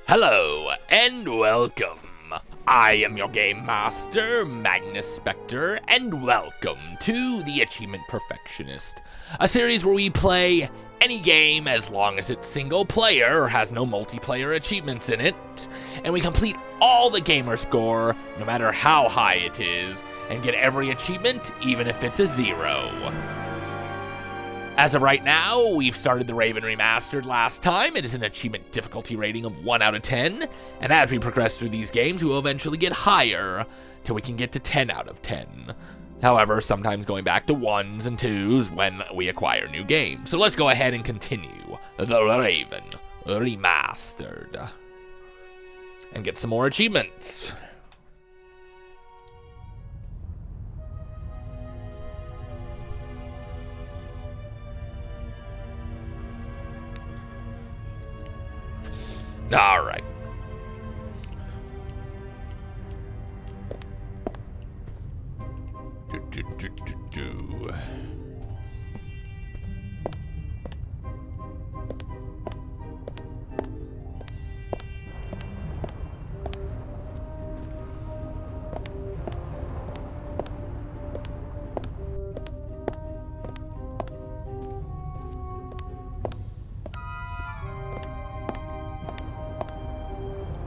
Hello, and welcome. I am your game master, Magnus Spectre, and welcome to The Achievement Perfectionist, a series where we play any game as long as it's single player or has no multiplayer achievements in it, and we complete all the gamer score, no matter how high it is, and get every achievement, even if it's a 0. As of right now, we've started the Raven Remastered last time. It is an achievement difficulty rating of 1 out of 10, and as we progress through these games, we will eventually get higher, till we can get to 10 out of 10. However, sometimes going back to 1s and 2s when we acquire new games. So let's go ahead and continue the Raven Remastered, and get some more achievements. All right. Do.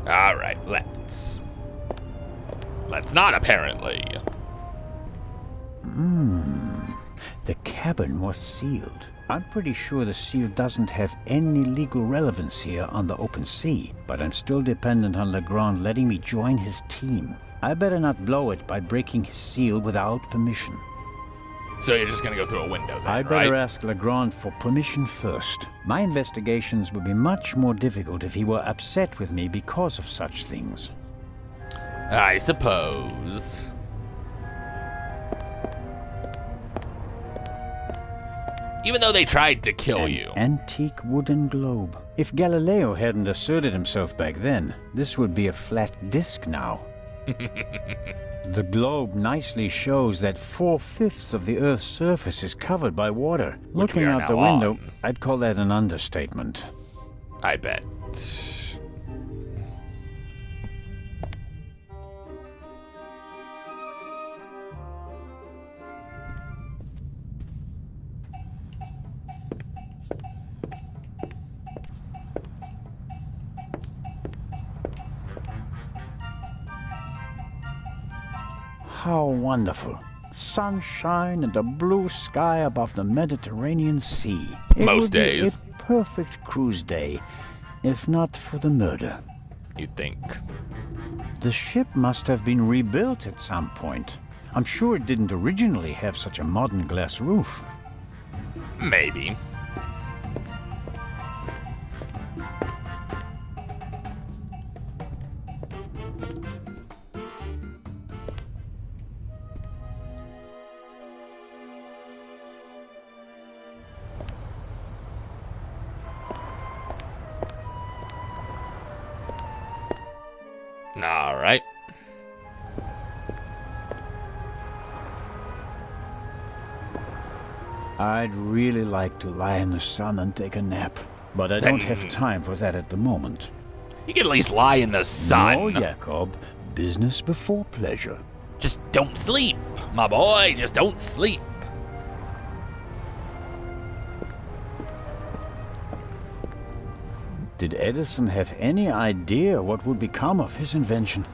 All right, let's not, apparently. The cabin was sealed. I'm pretty sure the seal doesn't have any legal relevance here on the open sea, but I'm still dependent on Legrand letting me join his team. I better not blow it by breaking his seal without permission. So you're just gonna go through a window then, I better right? ask Legrand for permission first. My investigations would be much more difficult if he were upset with me because of such things. I suppose. Even though they tried to kill you. Antique wooden globe. If Galileo hadn't asserted himself back then, this would be a flat disk now. The globe nicely shows that 4/5 of the Earth's surface is covered by water. Looking out the window, I'd call that an understatement. I bet. How wonderful. Sunshine and a blue sky above the Mediterranean Sea. It Most would be days. a perfect cruise day, if not for the murder. You'd think. The ship must have been rebuilt at some point. I'm sure it didn't originally have such a modern glass roof. Maybe. All right. I'd really like to lie in the sun and take a nap, but I don't have time for that at the moment. You can at least lie in the sun. No, Jacob. Business before pleasure. Just don't sleep, my boy. Just don't sleep. Did Edison have any idea what would become of his invention?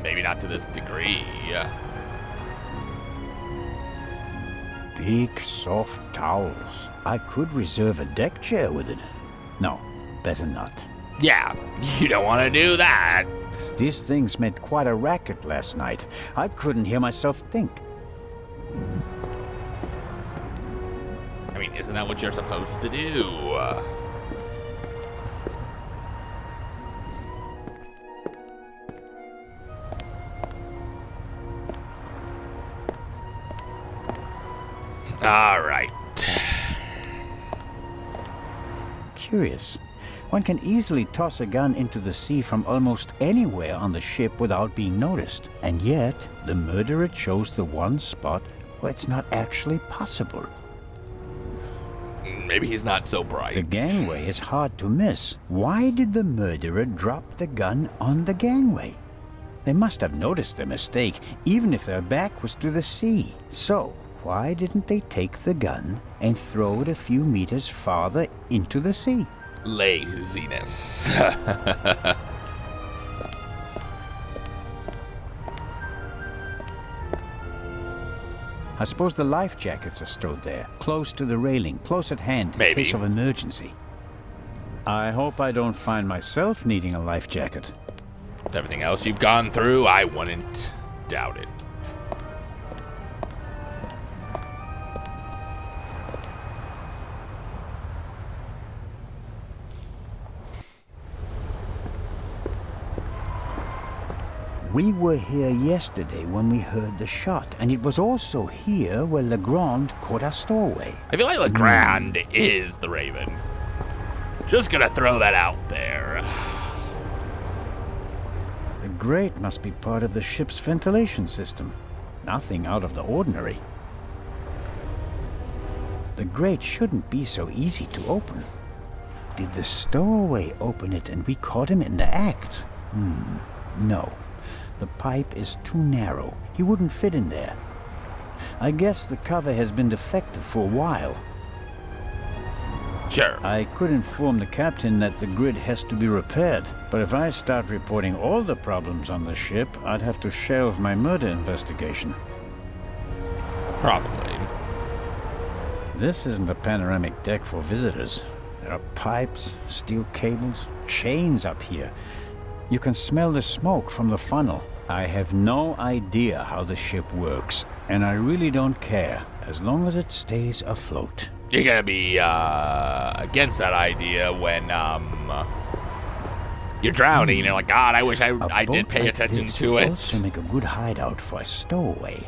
Maybe not to this degree. Big, soft towels. I could reserve a deck chair with it. No, better not. Yeah, you don't want to do that. These things made quite a racket last night. I couldn't hear myself think. I mean, isn't that what you're supposed to do? All right. Curious. One can easily toss a gun into the sea from almost anywhere on the ship without being noticed. And yet, the murderer chose the one spot where it's not actually possible. Maybe he's not so bright. The gangway is hard to miss. Why did the murderer drop the gun on the gangway? They must have noticed their mistake, even if their back was to the sea. So, why didn't they take the gun and throw it a few meters farther into the sea? Laziness. I suppose the life jackets are stowed there, close to the railing, close at hand in case of emergency. I hope I don't find myself needing a life jacket. With everything else you've gone through, I wouldn't doubt it. We were here yesterday when we heard the shot, and it was also here where Legrand caught our stowaway. I feel like Legrand is the Raven. Just gonna throw that out there. The grate must be part of the ship's ventilation system. Nothing out of the ordinary. The grate shouldn't be so easy to open. Did the stowaway open it and we caught him in the act? No. The pipe is too narrow. He wouldn't fit in there. I guess the cover has been defective for a while. Sure. I could inform the captain that the grid has to be repaired, but if I start reporting all the problems on the ship, I'd have to shelve my murder investigation. Probably. This isn't a panoramic deck for visitors. There are pipes, steel cables, chains up here. You can smell the smoke from the funnel. I have no idea how the ship works, and I really don't care, as long as it stays afloat. You're gonna be against that idea when you're drowning and you're like, God, I wish I did pay attention to it. Also make a good hideout for a stowaway.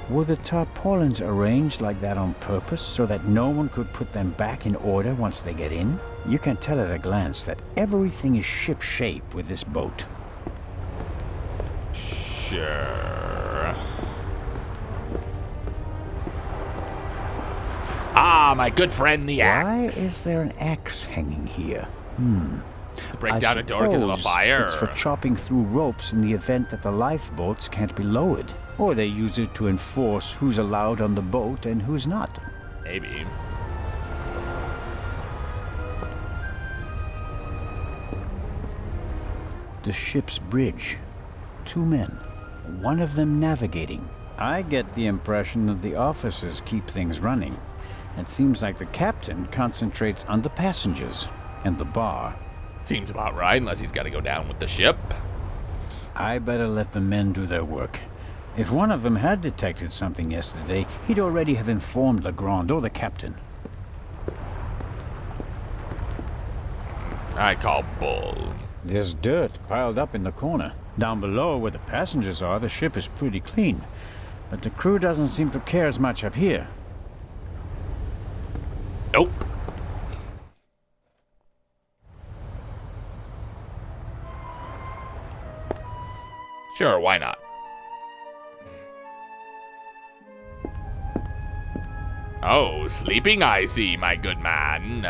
Were the tarpaulins arranged like that on purpose so that no one could put them back in order once they get in? You can tell at a glance that everything is ship-shape with this boat. Sure. Ah, my good friend, the axe. Why is there an axe hanging here? To break down a door because of a fire? It's for chopping through ropes in the event that the lifeboats can't be lowered. Or they use it to enforce who's allowed on the boat and who's not. Maybe. The ship's bridge. 2 men. One of them navigating. I get the impression that the officers keep things running. It seems like the captain concentrates on the passengers and the bar. Seems about right, unless he's got to go down with the ship. I better let the men do their work. If one of them had detected something yesterday, he'd already have informed Legrand or the captain. I call bull. There's dirt piled up in the corner. Down below where the passengers are, the ship is pretty clean. But the crew doesn't seem to care as much up here. Nope. Sure, why not? Oh, sleeping I see, my good man.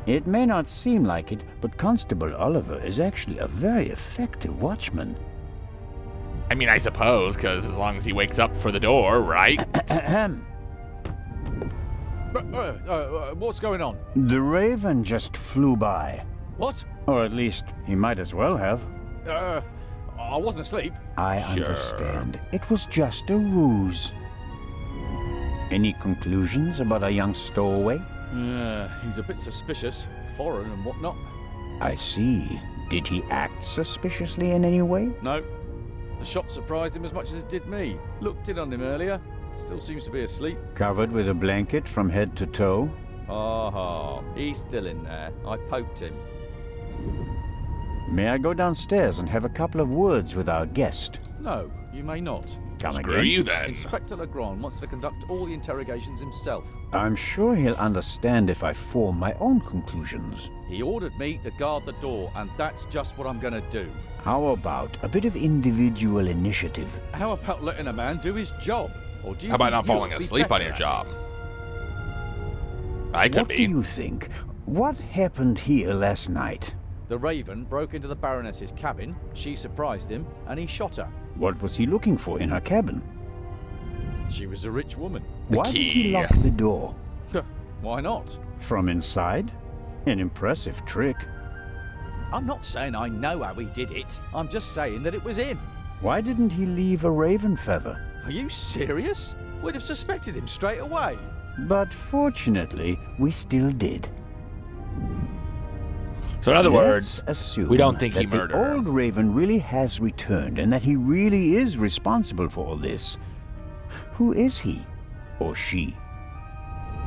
It may not seem like it, but Constable Oliver is actually a very effective watchman. I mean, I suppose, because as long as he wakes up for the door, right? What's going on? The Raven just flew by. What? Or at least, he might as well have. I wasn't asleep. I understand. It was just a ruse. Any conclusions about a young stowaway? He's a bit suspicious, foreign and whatnot. I see. Did he act suspiciously in any way? No. The shot surprised him as much as it did me. Looked in on him earlier. Still seems to be asleep. Covered with a blanket from head to toe? Aha, he's still in there. I poked him. May I go downstairs and have a couple of words with our guest? No, you may not. Come Screw again? you then. Inspector Legrand wants to conduct all the interrogations himself. I'm sure he'll understand if I form my own conclusions. He ordered me to guard the door, and that's just what I'm gonna do. How about a bit of individual initiative? How about letting a man do his job? Or do you How about think not falling you'll be asleep on better your at job? it? I could What do be. you think? What happened here last night? The Raven broke into the Baroness's cabin, she surprised him, and he shot her. What was he looking for in her cabin? She was a rich woman. Why did he key. lock the door? Why not? From inside? An impressive trick. I'm not saying I know how he did it. I'm just saying that it was him. Why didn't he leave a raven feather? Are you serious? We'd have suspected him straight away. But fortunately, we still did. So in other words, Let's assume we don't think he that murdered the her. old raven really has returned and that he really is responsible for all this. Who is he? Or she?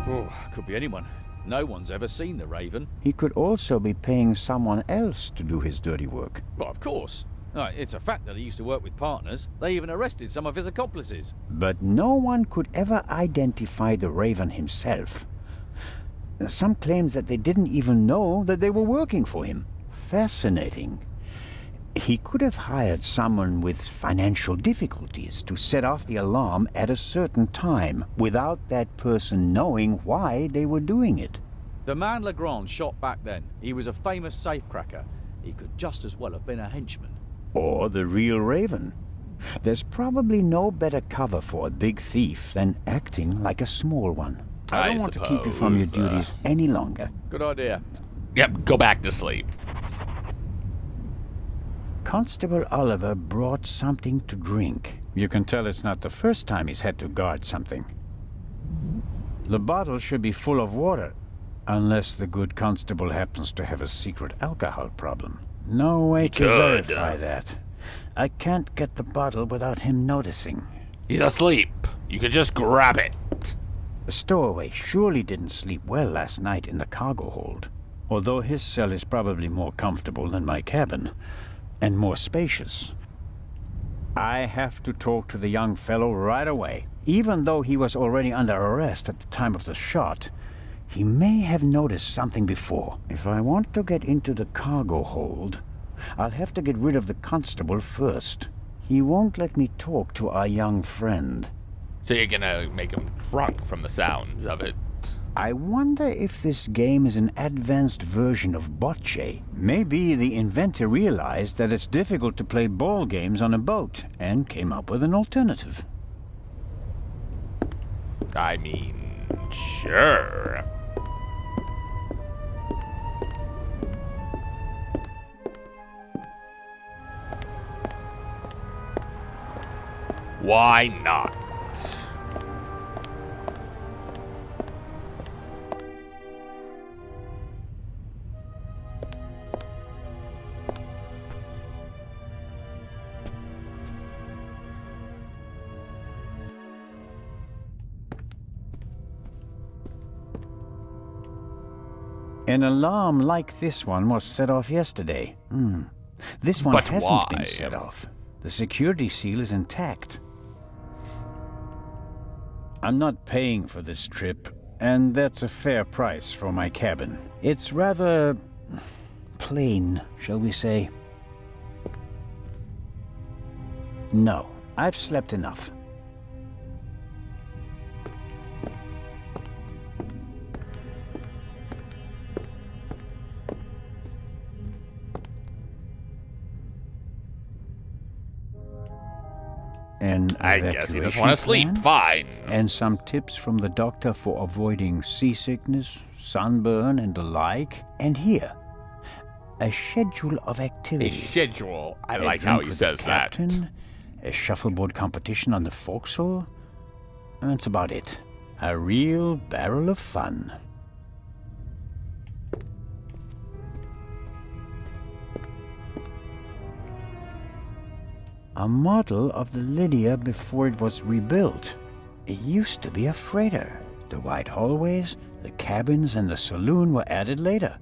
Oh, could be anyone. No one's ever seen the Raven. He could also be paying someone else to do his dirty work. Well, of course. It's a fact that he used to work with partners. They even arrested some of his accomplices. But no one could ever identify the raven himself. Some claims that they didn't even know that they were working for him. Fascinating. He could have hired someone with financial difficulties to set off the alarm at a certain time without that person knowing why they were doing it. The man Legrand shot back then, he was a famous safecracker. He could just as well have been a henchman. Or the real raven. There's probably no better cover for a big thief than acting like a small one. I don't want to keep you from your suppose, duties any longer. Good idea. Yep, go back to sleep. Constable Oliver brought something to drink. You can tell it's not the first time he's had to guard something. The bottle should be full of water, unless the good constable happens to have a secret alcohol problem. No way to could. verify that. I can't get the bottle without him noticing. He's asleep. You could just grab it. The stowaway surely didn't sleep well last night in the cargo hold, although his cell is probably more comfortable than my cabin, and more spacious. I have to talk to the young fellow right away. Even though he was already under arrest at the time of the shot, he may have noticed something before. If I want to get into the cargo hold, I'll have to get rid of the constable first. He won't let me talk to our young friend. So you're gonna make him drunk from the sounds of it. I wonder if this game is an advanced version of bocce. Maybe the inventor realized that it's difficult to play ball games on a boat and came up with an alternative. I mean, sure. Why not? An alarm like this one was set off yesterday. This one But hasn't why? been set off. The security seal is intact. I'm not paying for this trip, and that's a fair price for my cabin. It's rather plain, shall we say. No, I've slept enough. I guess he just want to sleep. Fine. And some tips from the doctor for avoiding seasickness, sunburn, and the like. And here, a schedule of A activities. schedule. I A like how drink he with says the that. captain, a shuffleboard competition on the forecastle. That's about it. A real barrel of fun. A model of the Lydia before it was rebuilt. It used to be a freighter. The wide hallways, the cabins, and the saloon were added later.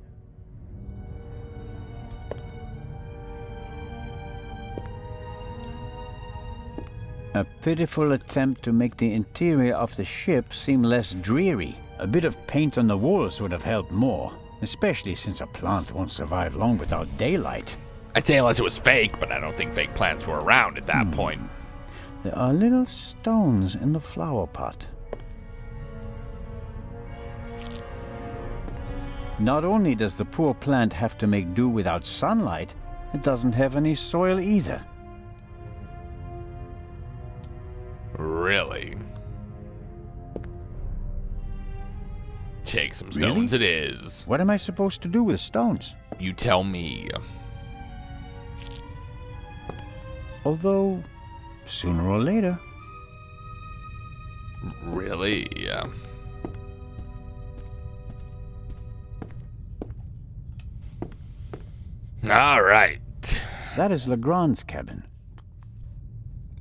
A pitiful attempt to make the interior of the ship seem less dreary. A bit of paint on the walls would have helped more, especially since a plant won't survive long without daylight. I'd say unless it was fake, but I don't think fake plants were around at that point. There are little stones in the flower pot. Not only does the poor plant have to make do without sunlight, it doesn't have any soil either. Really? Take some Really? stones it is. What am I supposed to do with stones? You tell me. Although, sooner or later. Really? All right. That is Legrand's cabin.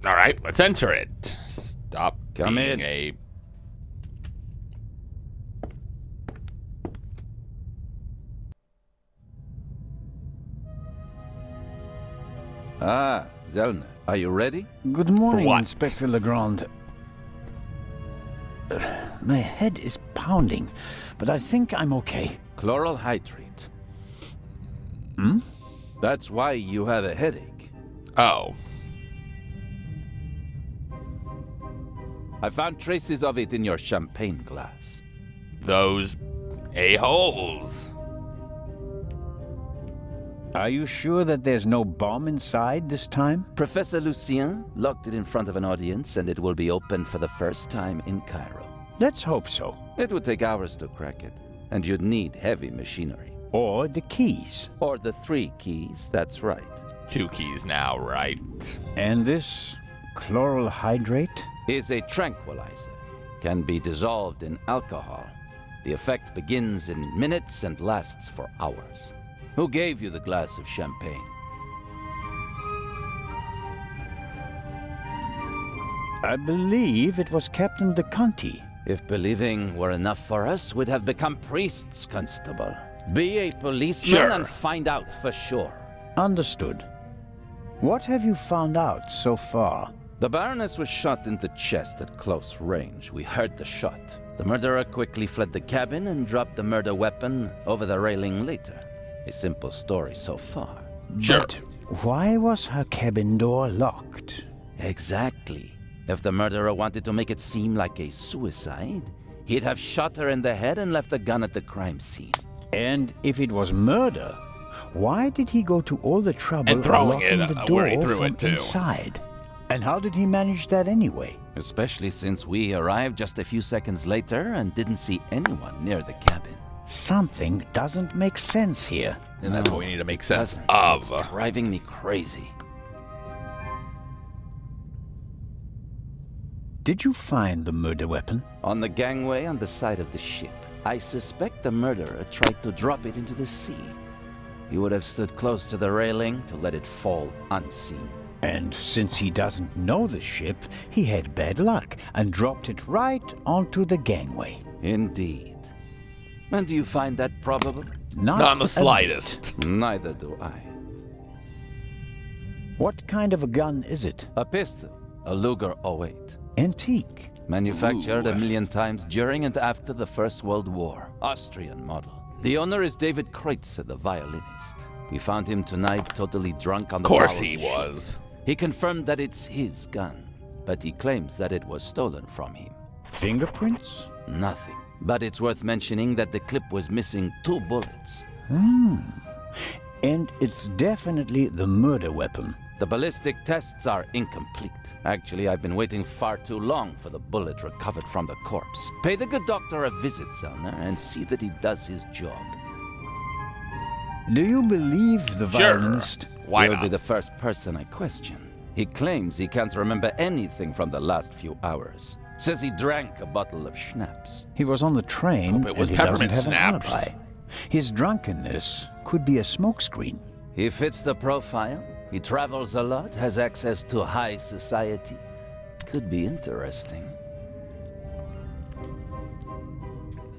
All right, let's enter it. Stop Come being in. a... Ah, Zellner, are you ready? Good morning, what? Inspector Legrand. My head is pounding, but I think I'm okay. Chloral hydrate. Hmm? That's why you have a headache. Oh. I found traces of it in your champagne glass. Those a-holes. Are you sure that there's no bomb inside this time? Professor Lucien locked it in front of an audience, and it will be opened for the first time in Cairo. Let's hope so. It would take hours to crack it, and you'd need heavy machinery. Or the keys. Or the 3 keys, that's right. 2 keys now, right? And this chloral hydrate? Is a tranquilizer. Can be dissolved in alcohol. The effect begins in minutes and lasts for hours. Who gave you the glass of champagne? I believe it was Captain de Conti. If believing were enough for us, we'd have become priests, Constable. Be a policeman Sure. and find out for sure. Understood. What have you found out so far? The Baroness was shot in the chest at close range. We heard the shot. The murderer quickly fled the cabin and dropped the murder weapon over the railing later. A simple story so far. Sure. But why was her cabin door locked? Exactly. If the murderer wanted to make it seem like a suicide, he'd have shot her in the head and left the gun at the crime scene. And if it was murder, why did he go to all the trouble And of throwing locking it, the where door he threw from it, too. inside? And how did he manage that anyway? Especially since we arrived just a few seconds later and didn't see anyone near the cabin. Something doesn't make sense here. And that's what we need to make sense Doesn't. of. It's driving me crazy. Did you find the murder weapon? On the gangway on the side of the ship. I suspect the murderer tried to drop it into the sea. He would have stood close to the railing to let it fall unseen. And since he doesn't know the ship, he had bad luck and dropped it right onto the gangway. Indeed. And do you find that probable? Not the a slightest. Neither do I. bit. What kind of a gun is it? A pistol, a Luger 08. Antique. Manufactured Ooh. 1 million times during and after the First World War. Austrian model. The owner is David Kreutzer, the violinist. We found him tonight totally drunk on Of the course bow of he the ship. was. He confirmed that it's his gun, but he claims that it was stolen from him. Fingerprints? Nothing. But it's worth mentioning that the clip was missing 2 bullets. And it's definitely the murder weapon. The ballistic tests are incomplete. Actually, I've been waiting far too long for the bullet recovered from the corpse. Pay the good doctor a visit, Zellner, and see that he does his job. Do you believe the Sure. violinist? Why He'll not? be the first person I question. He claims he can't remember anything from the last few hours. Says he drank a bottle of schnapps. He was on the train Hope it was and he doesn't peppermint have snaps. an alibi. His drunkenness could be a smokescreen. He fits the profile. He travels a lot, has access to high society. Could be interesting.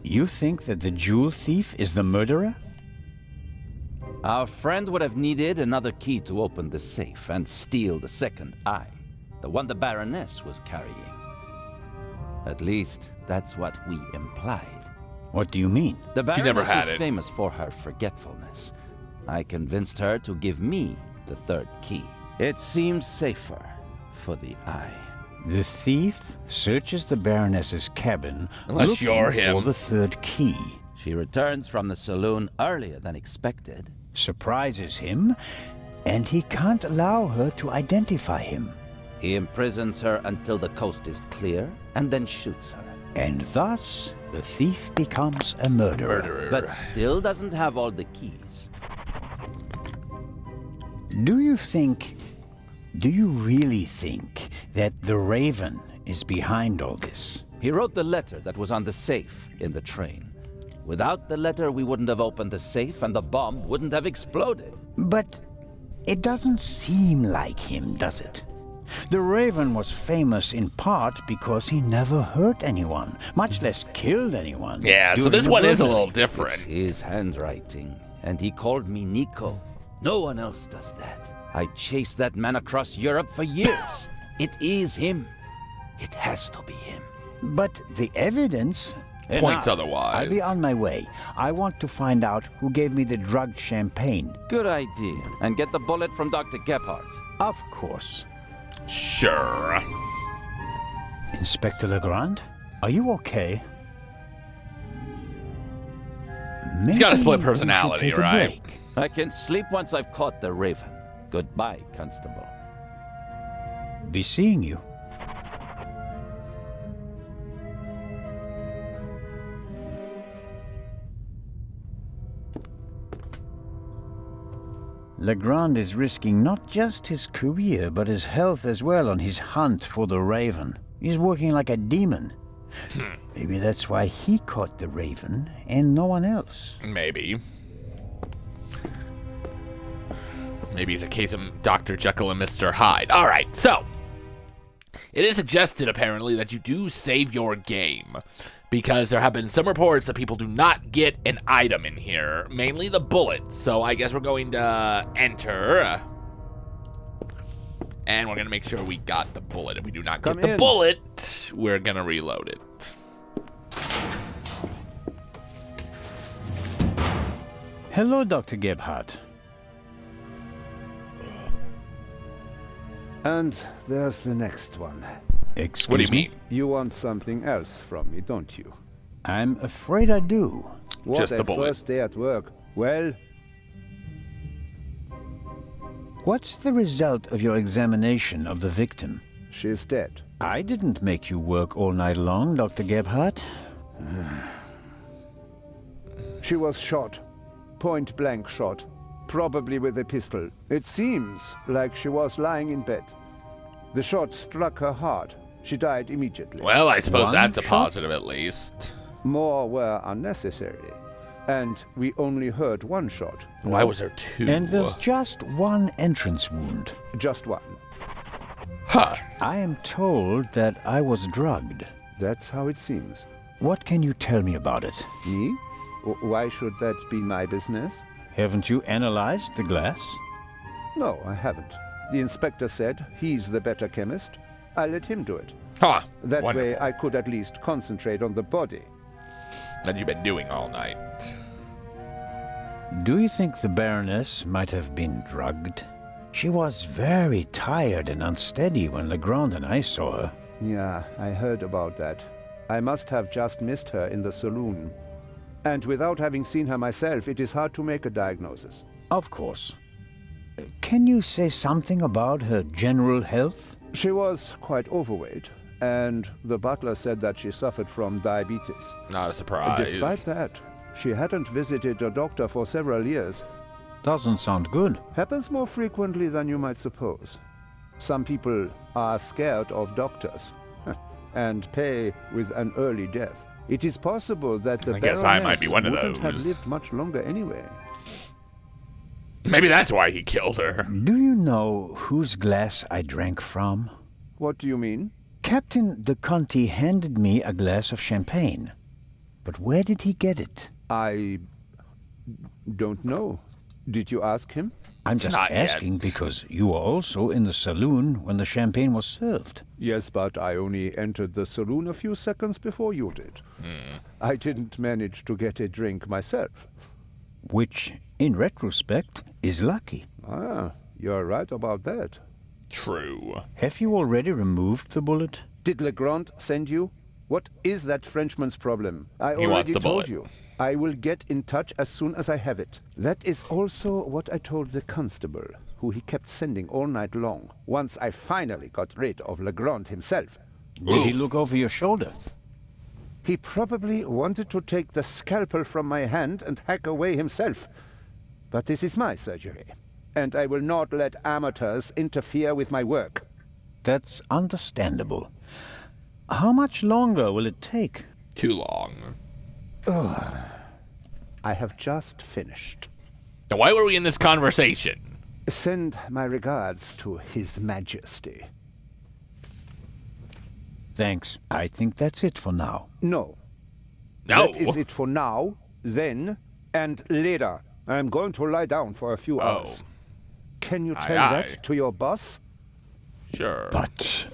You think that the jewel thief is the murderer? Our friend would have needed another key to open the safe and steal the second eye, the one the Baroness was carrying. At least, that's what we implied. What do you mean? The She never Baroness had was it. famous for her forgetfulness. I convinced her to give me the third key. It seems safer for the eye. The thief searches the Baroness's cabin Unless looking you're him. for the third key, She returns from the saloon earlier than expected. surprises him, and he can't allow her to identify him. He imprisons her until the coast is clear, and then shoots her. And thus, the thief becomes a murderer. But still doesn't have all the keys. Do you really think that the Raven is behind all this? He wrote the letter that was on the safe in the train. Without the letter, we wouldn't have opened the safe and the bomb wouldn't have exploded. But it doesn't seem like him, does it? The Raven was famous in part because he never hurt anyone, much less killed anyone. Yeah, so during this the one is a burglary. little It's different. his handwriting, and he called me Nico. No one else does that. I chased that man across Europe for years. It is him. It has to be him. But the evidence... Points Enough. otherwise. I'll be on my way. I want to find out who gave me the drugged champagne. Good idea. And get the bullet from Dr. Gebhardt. Of course. Sure. Inspector Legrand, are you okay? He's got a split Maybe we should personality, take a right? break. I can sleep once I've caught the Raven. Goodbye, Constable. Be seeing you. Legrand is risking not just his career, but his health as well on his hunt for the Raven. He's working like a demon. Maybe that's why he caught the Raven and no one else. Maybe. Maybe it's a case of Dr. Jekyll and Mr. Hyde. All right, so it is suggested apparently that you do save your game because there have been some reports that people do not get an item in here, mainly the bullet. So I guess we're going to enter, and we're going to make sure we got the bullet. If we do not get Come the in. bullet, we're going to reload it. Hello, Dr. Gebhardt. And there's the next one. Excuse What do you me? mean? You want something else from me, don't you? I'm afraid I do. What Just the a bullet. first day at work. Well, What's the result of your examination of the victim? she's dead. I didn't make you work all night long, Dr. Gebhardt. She was shot. Point blank shot. Probably with a pistol. It seems like she was lying in bed. The shot struck her hard. She died immediately. Well, I suppose One that's a shot? positive at least. More were unnecessary. And we only heard one shot. Why was there two? And there's just one entrance wound. Just one. Huh. I am told that I was drugged. That's how it seems. What can you tell me about it? Me? Why should that be my business? Haven't you analyzed the glass? No, I haven't. The inspector said he's the better chemist. I let him do it. Huh. That Wonderful. way I could at least concentrate on the body. That you've been doing all night. Do you think the Baroness might have been drugged? She was very tired and unsteady when Legrand and I saw her. Yeah, I heard about that. I must have just missed her in the saloon. And without having seen her myself, it is hard to make a diagnosis. Of course. Can you say something about her general health? She was quite overweight, and the butler said that she suffered from diabetes. Not a surprise. Despite that, she hadn't visited a doctor for several years. Doesn't sound good. Happens more frequently than you might suppose. Some people are scared of doctors and pay with an early death. It is possible that the I guess I might be Baroness one of wouldn't have those. lived much longer anyway. Maybe that's why he killed her. Do you know whose glass I drank from? What do you mean? Captain de Conti handed me a glass of champagne. But where did he get it? I don't know. Did you ask him? I'm just Not yet. asking because you were also in the saloon when the champagne was served. Yes, but I only entered the saloon a few seconds before you did. I didn't manage to get a drink myself. Which, in retrospect, is lucky. Ah, you're right about that. True. Have you already removed the bullet? Did Legrand send you? What is that Frenchman's problem? I He wants already the told bullet. you. I will get in touch as soon as I have it. That is also what I told the constable, who he kept sending all night long, once I finally got rid of Legrand himself. Did he look over your shoulder? He probably wanted to take the scalpel from my hand and hack away himself. But this is my surgery, and I will not let amateurs interfere with my work. That's understandable. How much longer will it take? Too long. I have just finished. Now, why were we in this conversation? Send my regards to His Majesty. Thanks. I think that's it for now. No. No. That is it for now, then, and later. I'm going to lie down for a few hours. Can you tell Aye. that to your boss? Sure. But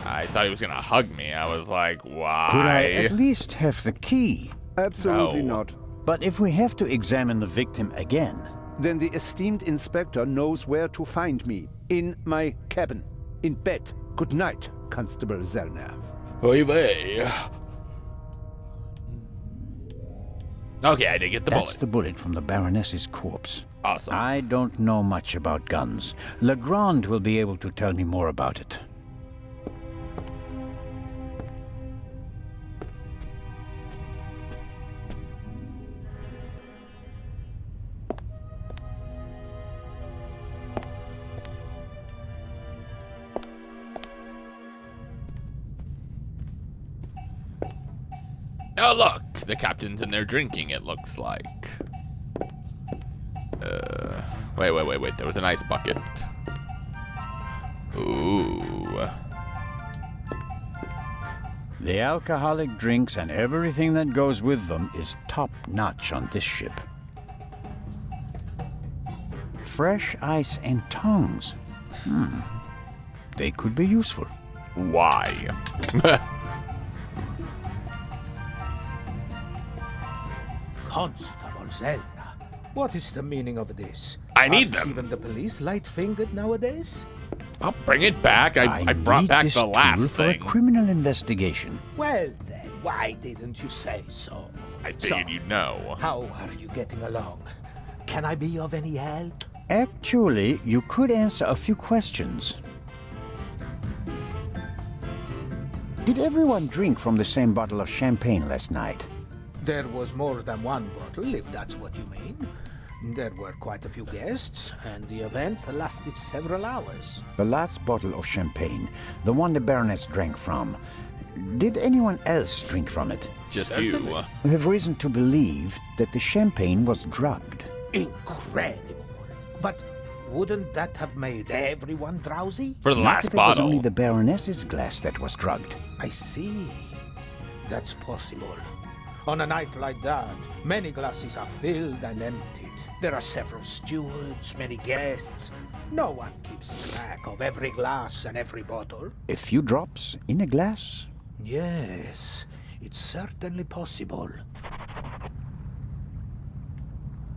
I thought he was gonna hug me. I was like, why? could I at least have the key? Absolutely No. not. But if we have to examine the victim again, Then the esteemed inspector knows where to find me. In my cabin. In bed. Good night, Constable Zellner. Oy vey. Okay, I did get the that's bullet. the bullet from the Baroness's corpse. Awesome. I don't know much about guns. Legrand will be able to tell me more about it. Oh, look! The captain's in there drinking, it looks like. Wait. There was an ice bucket. Ooh. The alcoholic drinks and everything that goes with them is top-notch on this ship. Fresh ice and tongs. They could be useful. Why? Constable Zellner, what is the meaning of this? I need Aren't them. Even the police light-fingered nowadays? I'll bring it back. I brought need back this the tool last for thing. a criminal investigation. Well then, why didn't you say so? I figured you'd know. How are you getting along? Can I be of any help? Actually, you could answer a few questions. Did everyone drink from the same bottle of champagne last night? There was more than one bottle, if that's what you mean. There were quite a few guests, and the event lasted several hours. The last bottle of champagne, the one the Baroness drank from. Did anyone else drink from it? Just Certainly. you. We have reason to believe that the champagne was drugged. Incredible. But wouldn't that have made everyone drowsy? For the Not last if it was bottle. only the Baroness's glass that was drugged. I see. That's possible. On a night like that, many glasses are filled and emptied. There are several stewards, many guests. No one keeps track of every glass and every bottle. A few drops in a glass? Yes, it's certainly possible.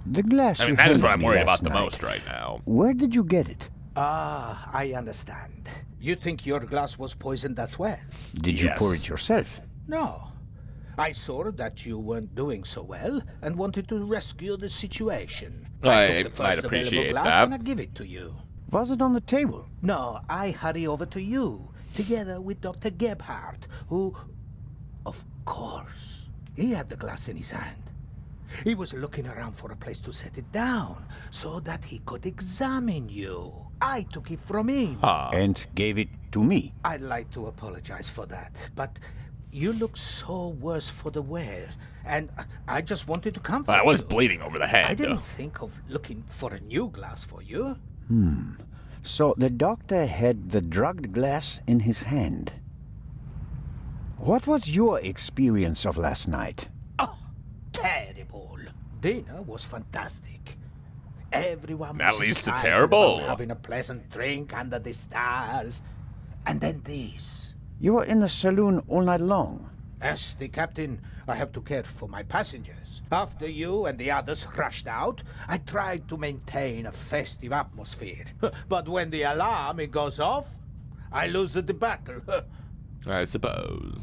The glass I mean, you that is handed what I'm me worried last about the night. most right now. Where did you get it? Ah, I understand. You think your glass was poisoned as well? Did you pour Yes. it yourself? No. I saw that you weren't doing so well and wanted to rescue the situation. I took the might first appreciate available glass that. and I give it to you. Was it on the table? No, I hurry over to you, together with Dr. Gebhardt, who, of course, he had the glass in his hand. He was looking around for a place to set it down, so that he could examine you. I took it from him. And gave it to me. I'd like to apologize for that, but you look so worse for the wear, and I just wanted to comfort I was you. bleeding over the head. I didn't think of looking for a new glass for you. So the doctor had the drugged glass in his hand. What was your experience of last night? Oh, terrible. Dinner was fantastic. Everyone That was leads to excited terrible. about having a pleasant drink under the stars. And then this. You were in the saloon all night long. As the captain, I have to care for my passengers. After you and the others rushed out, I tried to maintain a festive atmosphere. But when the alarm it goes off, I lose the battle. I suppose.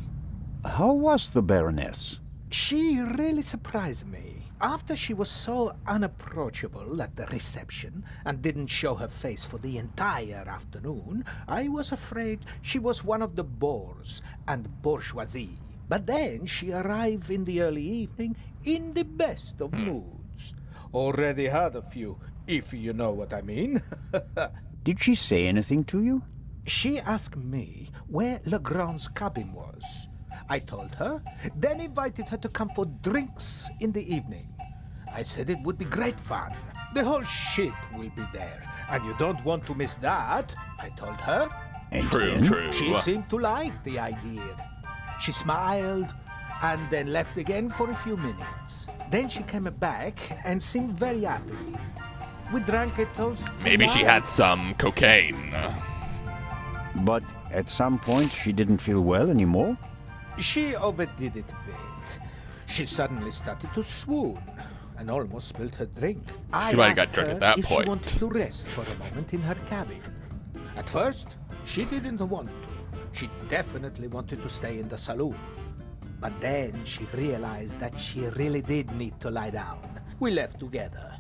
How was the Baroness? She really surprised me. After she was so unapproachable at the reception and didn't show her face for the entire afternoon, I was afraid she was one of the bores and bourgeoisie. But then she arrived in the early evening in the best of moods. Already had a few, if you know what I mean. Did she say anything to you? She asked me where Legrand's cabin was. I told her, then invited her to come for drinks in the evening. I said it would be great fun. The whole ship will be there, and you don't want to miss that, I told her. And True, then? true. She seemed to like the idea. She smiled and then left again for a few minutes. Then she came back and seemed very happy. We drank a toast. to Maybe she life. had some cocaine. But at some point she didn't feel well anymore? She overdid it a bit. She suddenly started to swoon and almost spilled her drink. I might have got asked drunk her at that if point. she wanted to rest for a moment in her cabin. At first, she didn't want to. She definitely wanted to stay in the saloon. But then she realized that she really did need to lie down. We left together.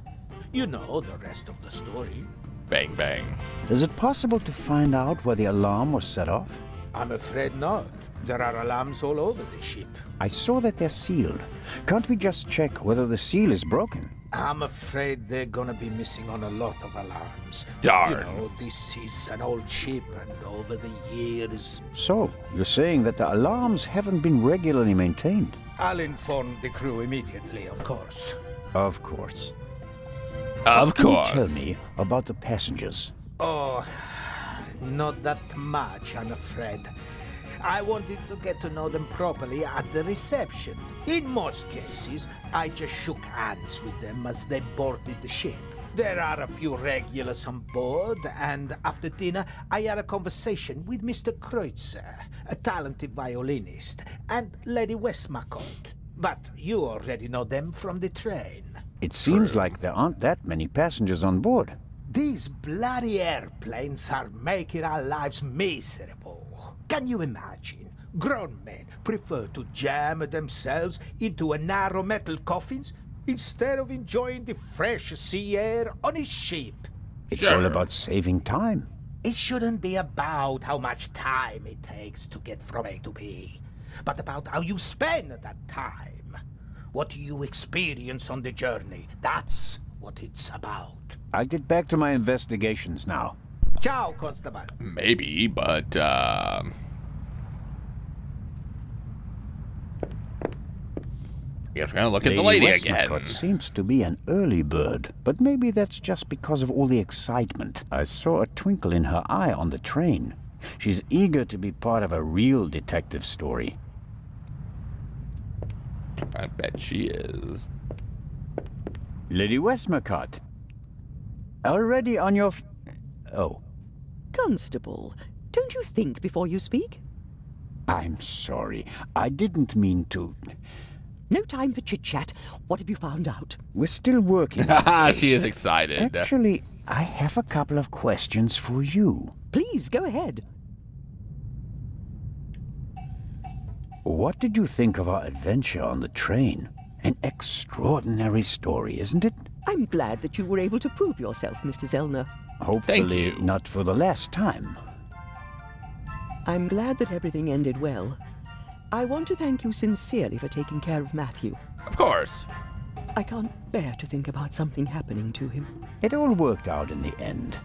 You know the rest of the story. Bang, bang. Is it possible to find out where the alarm was set off? I'm afraid not. There are alarms all over the ship. I saw that they're sealed. Can't we just check whether the seal is broken? I'm afraid they're gonna be missing on a lot of alarms. Darn. You know, this is an old ship, and over the years, So, you're saying that the alarms haven't been regularly maintained? I'll inform the crew immediately, of course. Of course. Of Can you course. tell me about the passengers? Oh, not that much, I'm afraid. I wanted to get to know them properly at the reception. In most cases, I just shook hands with them as they boarded the ship. There are a few regulars on board, and after dinner, I had a conversation with Mr. Kreutzer, a talented violinist, and Lady Westmacott. But you already know them from the train. It seems like there aren't that many passengers on board. These bloody airplanes are making our lives miserable. Can you imagine? Grown men prefer to jam themselves into a narrow metal coffins instead of enjoying the fresh sea air on a ship. It's Sure. all about saving time. It shouldn't be about how much time it takes to get from A to B, but about how you spend that time. What you experience on the journey. That's what it's about. I'll get back to my investigations now. Ciao, Constable. Maybe, but, you're gonna look at the lady again. Westmacott seems to be an early bird, but maybe that's just because of all the excitement. I saw a twinkle in her eye on the train. She's eager to be part of a real detective story. I bet she is. Lady Westmacott. Already on your... Oh, Constable, don't you think before you speak? I'm sorry. I didn't mean to... No time for chit-chat. What have you found out? We're still working on the Haha, case. she is excited. Actually, I have a couple of questions for you. Please, go ahead. What did you think of our adventure on the train? An extraordinary story, isn't it? I'm glad that you were able to prove yourself, Mr. Zellner. Hopefully you. not for the last time. I'm glad that everything ended well. I want to thank you sincerely for taking care of Matthew. Of course. I can't bear to think about something happening to him. It all worked out in the end.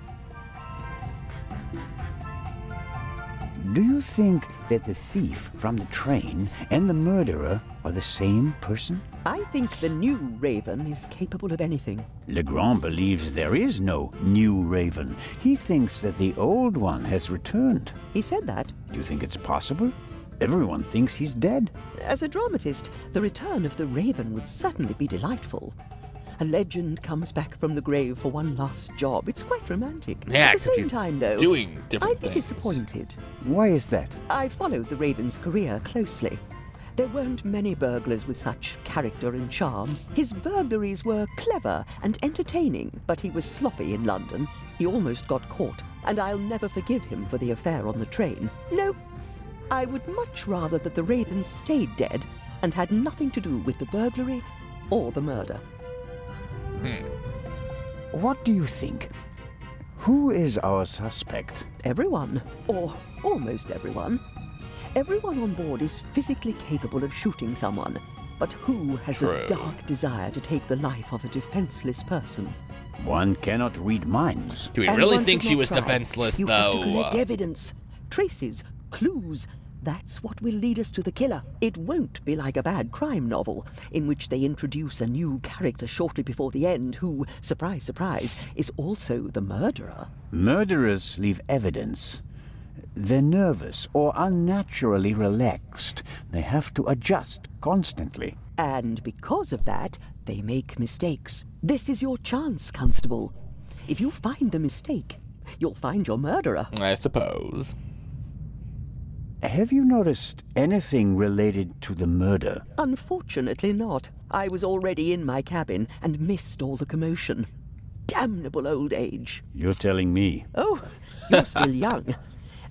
Do you think that the thief from the train and the murderer are the same person? I think the new Raven is capable of anything. Legrand believes there is no new Raven. He thinks that the old one has returned. He said that. Do you think it's possible? Everyone thinks he's dead. As a dramatist, the return of the Raven would certainly be delightful. A legend comes back from the grave for one last job. It's quite romantic. Yeah, At the except same he's time, though, doing different I'd be things. disappointed. Why is that? I followed the Raven's career closely. There weren't many burglars with such character and charm. His burglaries were clever and entertaining, but he was sloppy in London. He almost got caught, and I'll never forgive him for the affair on the train. No, I would much rather that the Raven stayed dead and had nothing to do with the burglary or the murder. What do you think? Who is our suspect? Everyone, or almost everyone. Everyone on board is physically capable of shooting someone, but who has the True. dark desire to take the life of a defenseless person? One cannot read minds. Do we And really one think should she not was try. defenseless, You have to though? collect evidence, traces, clues. That's what will lead us to the killer. It won't be like a bad crime novel, in which they introduce a new character shortly before the end who, surprise, surprise, is also the murderer. Murderers leave evidence. They're nervous or unnaturally relaxed. They have to adjust constantly. And because of that, they make mistakes. This is your chance, Constable. If you find the mistake, you'll find your murderer. I suppose. Have you noticed anything related to the murder? Unfortunately not. I was already in my cabin and missed all the commotion. Damnable old age. You're telling me. Oh, you're still young.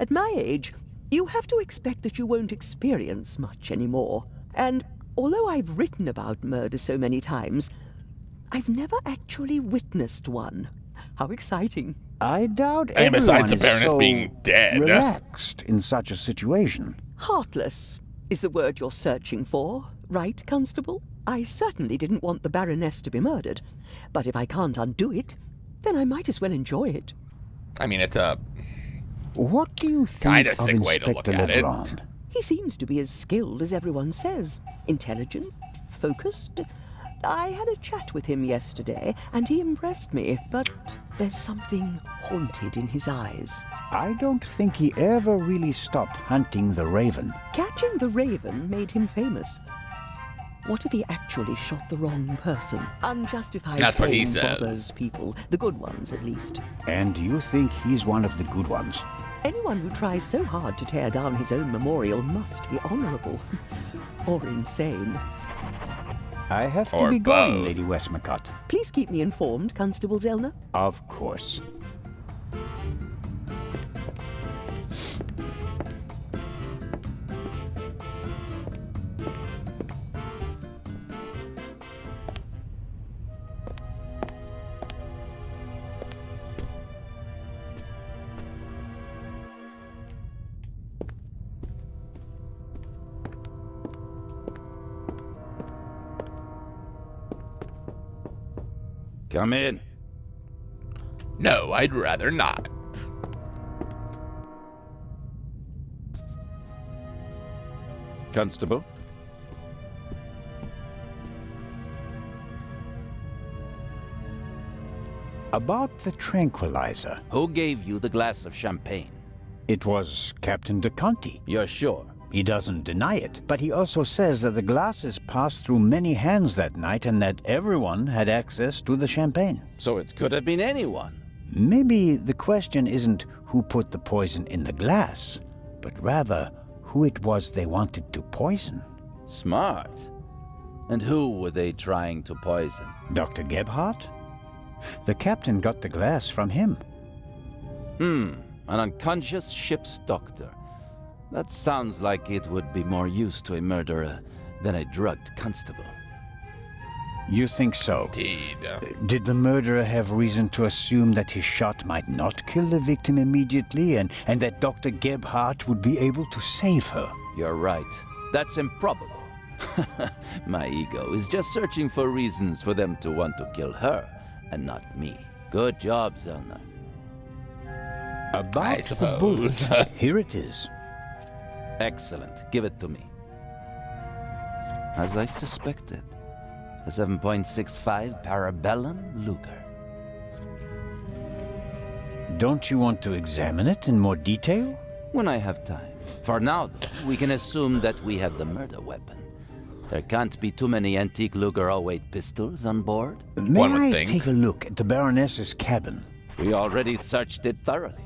At my age, you have to expect that you won't experience much anymore. And although I've written about murder so many times, I've never actually witnessed one. How exciting. I doubt And besides the everyone is Baroness so being dead. relaxed in such a situation. Heartless is the word you're searching for, right, Constable? I certainly didn't want the Baroness to be murdered, but if I can't undo it, then I might as well enjoy it. I mean, it's a What do you think Kinda of sick way to look Inspector at it. Legrand? He seems to be as skilled as everyone says. Intelligent, focused. I had a chat with him yesterday, and he impressed me, but there's something haunted in his eyes. I don't think he ever really stopped hunting the Raven. Catching the Raven made him famous. What if he actually shot the wrong person? Unjustified That's what he fame says. bothers people, the good ones at least. And you think he's one of the good ones? Anyone who tries so hard to tear down his own memorial must be honorable. Or insane. I have to Or be going, both. Lady Westmacott. Please keep me informed, Constable Zellner. Of course. Come in. no, I'd rather not. Constable? About the tranquilizer. Who gave you the glass of champagne? It was Captain de Conti. You're sure? He doesn't deny it, but he also says that the glasses passed through many hands that night and that everyone had access to the champagne. So it could have been anyone. Maybe the question isn't who put the poison in the glass, but rather who it was they wanted to poison. Smart. And who were they trying to poison? Dr. Gebhardt? The captain got the glass from him. An unconscious ship's doctor. That sounds like it would be more use to a murderer than a drugged constable. You think so? Indeed. Did the murderer have reason to assume that his shot might not kill the victim immediately and that Dr. Gebhardt would be able to save her? You're right. That's improbable. My ego is just searching for reasons for them to want to kill her, and not me. Good job, Zellner. About the suppose. bullet. Here it is. Excellent. Give it to me. As I suspected, a 7.65 Parabellum Luger. Don't you want to examine it in more detail? When I have time. For now, though, we can assume that we have the murder weapon. There can't be too many antique Luger 08 pistols on board. May One would I think. take a look at the Baroness's cabin? We already searched it thoroughly.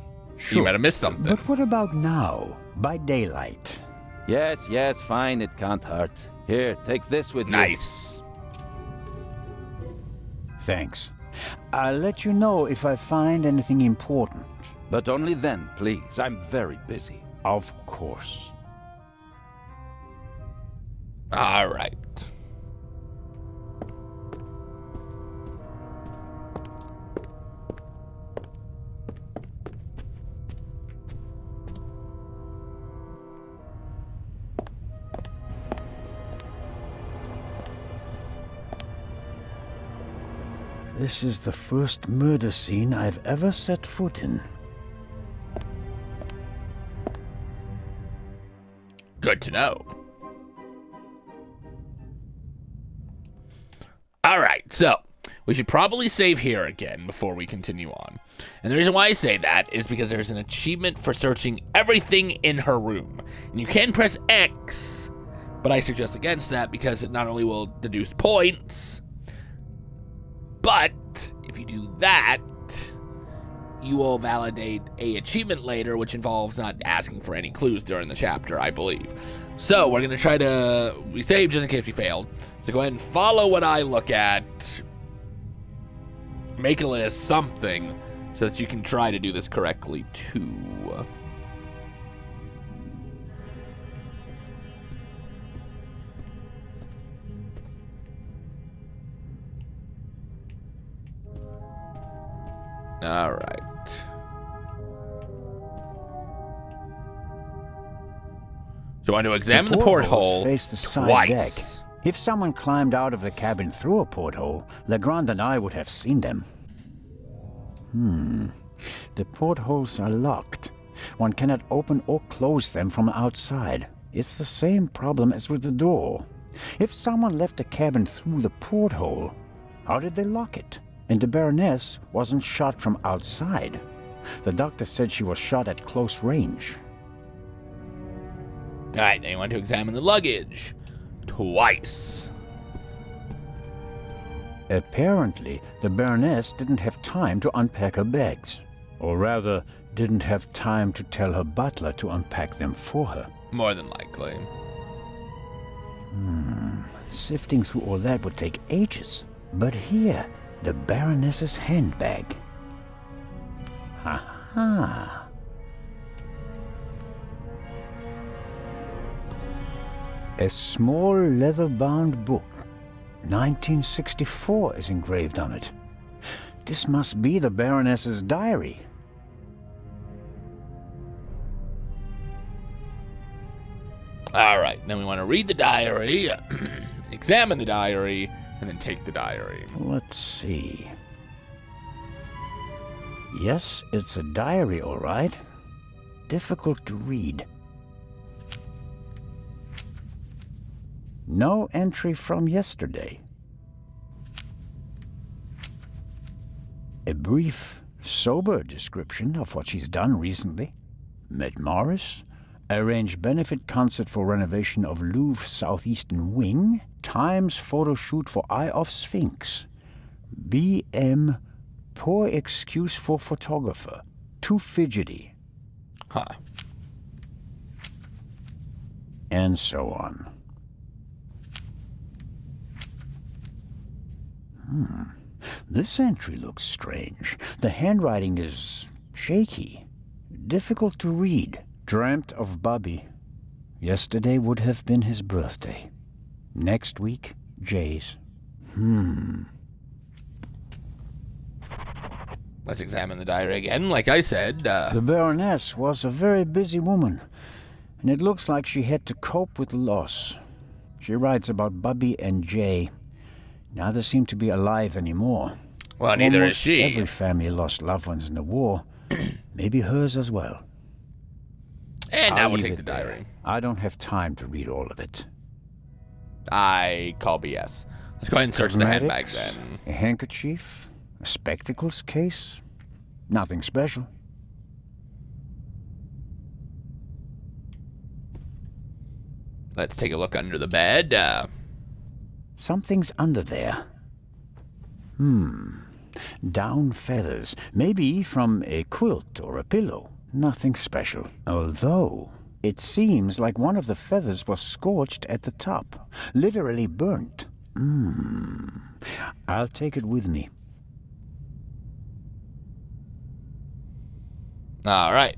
You might have missed something. But what about now, by daylight? Yes, fine, it can't hurt. Here, take this with you. Nice. Thanks. I'll let you know if I find anything important. But only then, please. I'm very busy. Of course. All right. This is the first murder scene I've ever set foot in. Good to know. All right, so we should probably save here again before we continue on. And the reason why I say that is because there's an achievement for searching everything in her room. And you can press X, but I suggest against that because it not only will deduce points, but if you do that, you will validate a achievement later, which involves not asking for any clues during the chapter, I believe. So we're going to try to... We saved just in case we failed. So go ahead and follow what I look at. Make a list, something, so that you can try to do this correctly, too. All right. So I want to examine the porthole face the side twice. deck. If someone climbed out of the cabin through a porthole, Legrand and I would have seen them. The portholes are locked. One cannot open or close them from outside. It's the same problem as with the door. If someone left the cabin through the porthole, how did they lock it? And the Baroness wasn't shot from outside. The doctor said she was shot at close range. All right, now you want to examine the luggage twice. Apparently, the Baroness didn't have time to unpack her bags. Or rather, didn't have time to tell her butler to unpack them for her. More than likely. Sifting through all that would take ages. But here, the Baroness's handbag. Ha-ha. A small leather-bound book. 1964 is engraved on it. This must be the Baroness's diary. All right, then we want to read the diary, examine the diary, and then take the diary. Let's see. Yes, it's a diary, all right. Difficult to read. No entry from yesterday. A brief, sober description of what she's done recently. Met Morris, arranged benefit concert for renovation of Louvre Southeastern Wing, Times photo shoot for Eye of Sphinx, BM, poor excuse for photographer, too fidgety, Huh. and so on. This entry looks strange. The handwriting is shaky, difficult to read. Dreamt of Bobby. Yesterday would have been his birthday. Next week, Jay's. Let's examine the diary again. Like I said, The Baroness was a very busy woman, and it looks like she had to cope with the loss. She writes about Bobby and Jay. Neither seem to be alive anymore. well, neither is Almost she. Every family lost loved ones in the war. Maybe hers as well. And now I'll we'll leave take the it there. diary. I don't have time to read all of it. I call BS. Let's go ahead and search the handbag Cosmetics, then. A handkerchief, a spectacles case. Nothing special. Let's take a look under the bed. Something's under there. Down feathers. Maybe from a quilt or a pillow. Nothing special. Although, It seems like one of the feathers was scorched at the top, literally burnt. I'll take it with me. All right.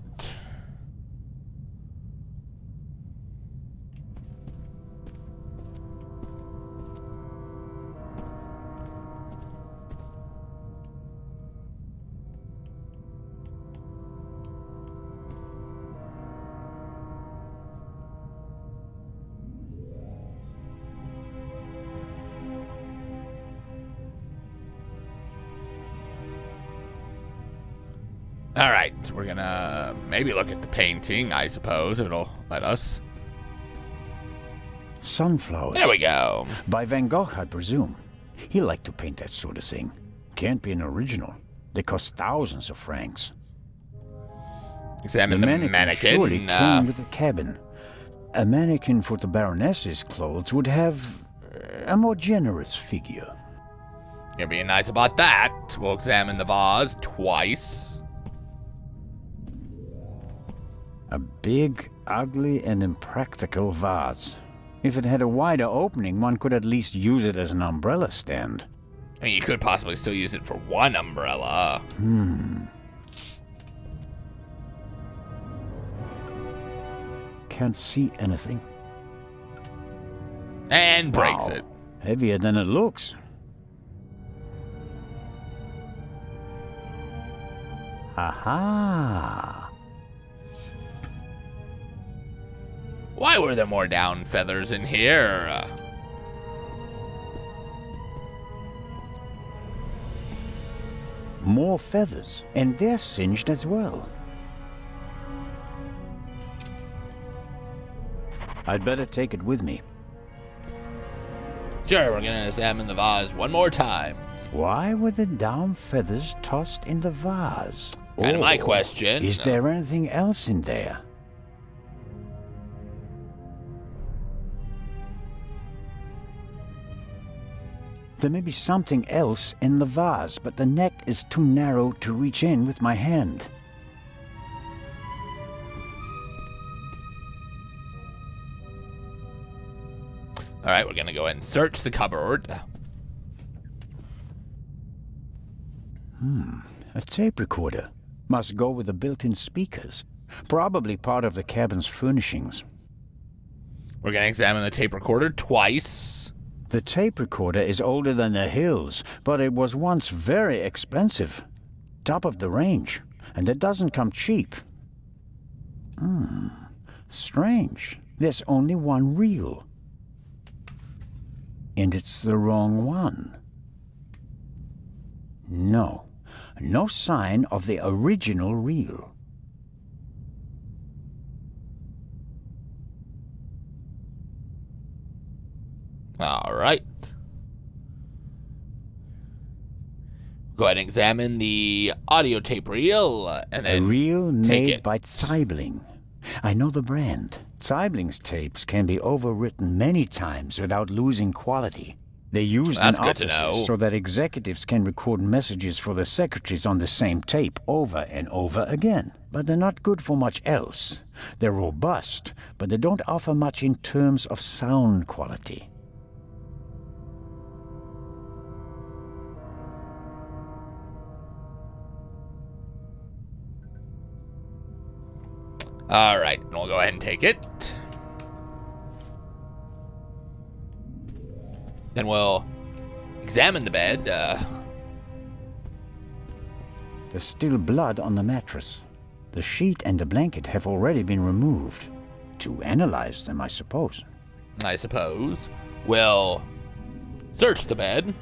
All right, we're gonna maybe look at the painting, I suppose, if it'll let us. Sunflowers. There we go. By Van Gogh, I presume. He liked to paint that sort of thing. Can't be an original. They cost thousands of francs. Examine the mannequin. Surely came with the cabin. A mannequin for the Baroness's clothes would have a more generous figure. You're being nice about that. We'll examine the vase twice. A big, ugly, and impractical vase. If it had a wider opening, one could at least use it as an umbrella stand. I mean, you could possibly still use it for one umbrella. Can't see anything. And breaks Wow. it. Heavier than it looks. Aha! Why were there more down feathers in here? More feathers, and they're singed as well. I'd better take it with me. Sure, we're gonna examine the vase one more time. Why were the down feathers tossed in the vase? Kind of my question. Is there anything else in there? There may be something else in the vase, but the neck is too narrow to reach in with my hand. All right, we're gonna go ahead and search the cupboard. A tape recorder. Must go with the built-in speakers. Probably part of the cabin's furnishings. We're gonna examine the tape recorder twice. The tape recorder is older than the hills, but it was once very expensive. Top of the range. And it doesn't come cheap. Strange. There's only one reel. And it's the wrong one. No. No sign of the original reel. All right. Go ahead and examine the audio tape reel, and A then reel take made it. by Zeibling. I know the brand. Zeibling's tapes can be overwritten many times without losing quality. They're used in That's good to know. offices so that executives can record messages for the secretaries on the same tape over and over again. But they're not good for much else. They're robust, but they don't offer much in terms of sound quality. All right, we'll go ahead and take it. Then we'll examine the bed. There's still blood on the mattress. The sheet and the blanket have already been removed. To analyze them, I suppose. I suppose. We'll search the bed.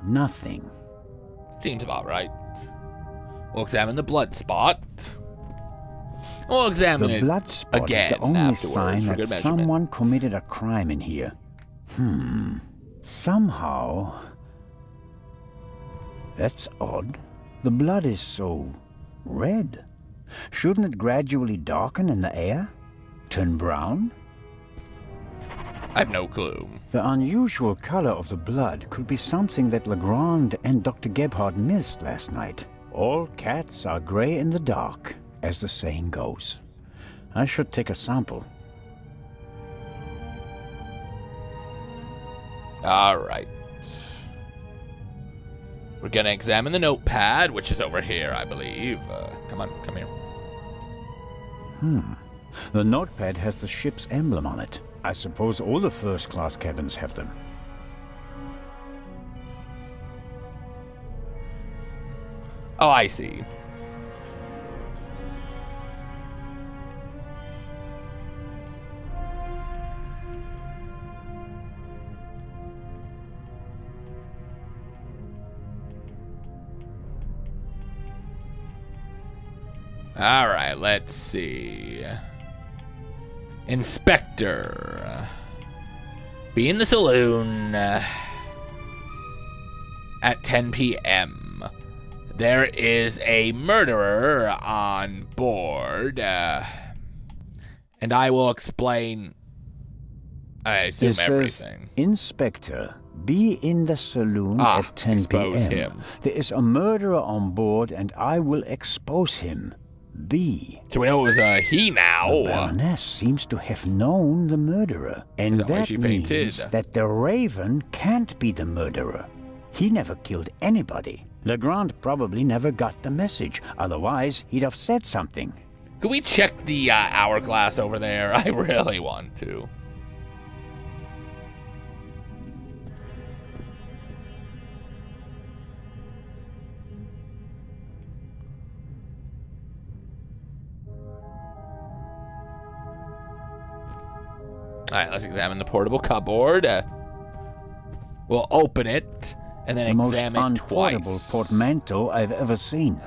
Nothing. Seems about right. We'll examine the blood spot. We'll examine The it blood spot again is the only afterwards sign for that good measurement. someone committed a crime in here. Somehow... That's odd. The blood is so... red. Shouldn't it gradually darken in the air? Turn brown? I have no clue. The unusual color of the blood could be something that Legrand and Dr. Gebhardt missed last night. All cats are gray in the dark, as the saying goes. I should take a sample. All right. We're gonna examine the notepad, which is over here, I believe. Come on, come here. The notepad has the ship's emblem on it. I suppose all the first-class cabins have them. Oh, I see. All right, let's see. Inspector. Be in the saloon at 10 p.m. There is a murderer on board, and I will explain, I assume, It everything. says, Inspector, be in the saloon at 10 expose p.m. him. There is a murderer on board, and I will expose him. B. So we know it was he now. The Baroness seems to have known the murderer, and Is that why that she fainted? means that the Raven can't be the murderer. He never killed anybody. Legrand probably never got the message, otherwise he'd have said something. Could we check the hourglass over there? I really want to. Alright, let's examine the portable cupboard. We'll open it and then The most examine it unportable twice. portmanteau I've ever seen.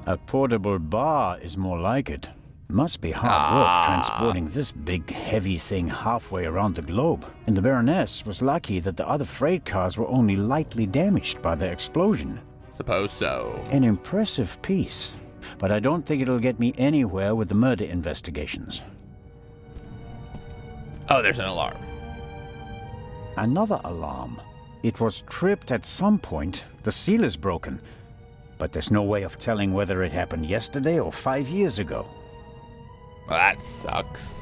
A portable bar is more like it. Must be hard work transporting this big, heavy thing halfway around the globe. And the Baroness was lucky that the other freight cars were only lightly damaged by the explosion. Suppose so. An impressive piece, but I don't think it'll get me anywhere with the murder investigations. Oh, there's an alarm. Another alarm. It was tripped at some point. The seal is broken. But there's no way of telling whether it happened yesterday or 5 years ago. Well, that sucks.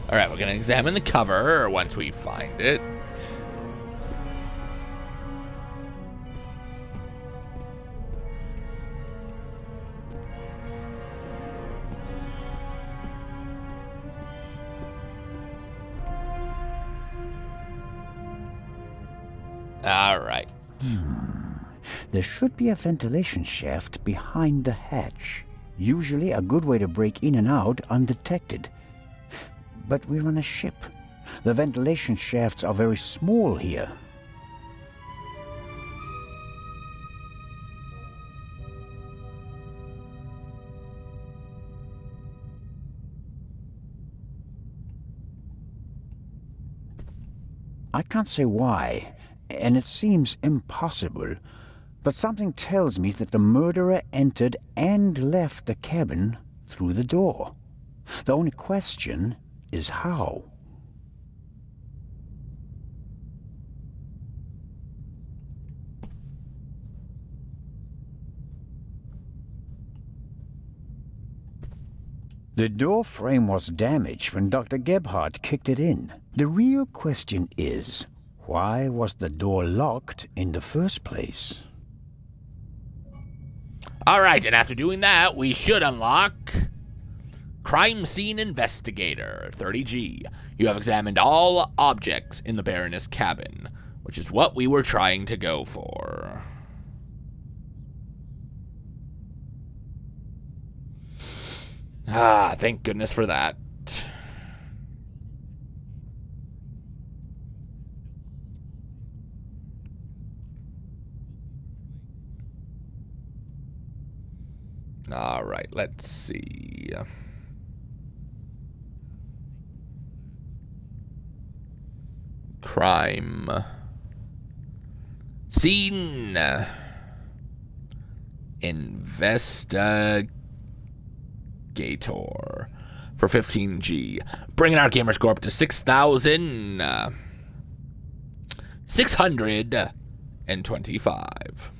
Alright, we're gonna examine the cover once we find it. Alright. There should be a ventilation shaft behind the hatch. Usually a good way to break in and out undetected. But we're on a ship. The ventilation shafts are very small here. I can't say why, and it seems impossible, but something tells me that the murderer entered and left the cabin through the door. The only question is how. The door frame was damaged when Dr. Gebhardt kicked it in. The real question is, why was the door locked in the first place? Alright, and after doing that, we should unlock Crime Scene Investigator, 30G. You have examined all objects in the Baroness cabin, which is what we were trying to go for. Ah, thank goodness for that. All right, let's see. Crime Scene Investigator for 15G, bringing our gamer score up to 6,625.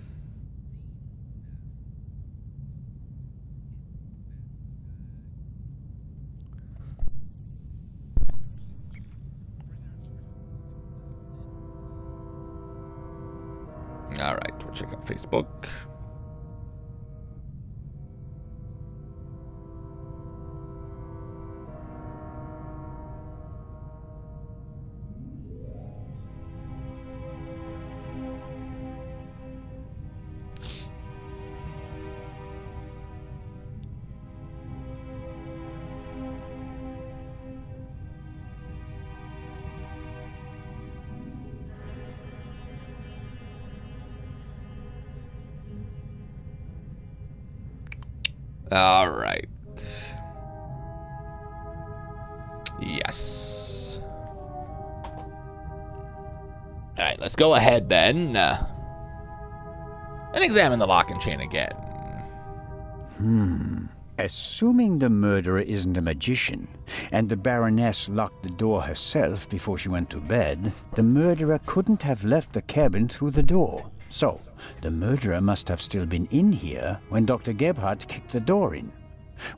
All right, we'll check out Facebook. All right. Yes. All right, let's go ahead then and examine the lock and chain again. Assuming the murderer isn't a magician, and the Baroness locked the door herself before she went to bed, the murderer couldn't have left the cabin through the door. So, the murderer must have still been in here when Dr. Gebhardt kicked the door in.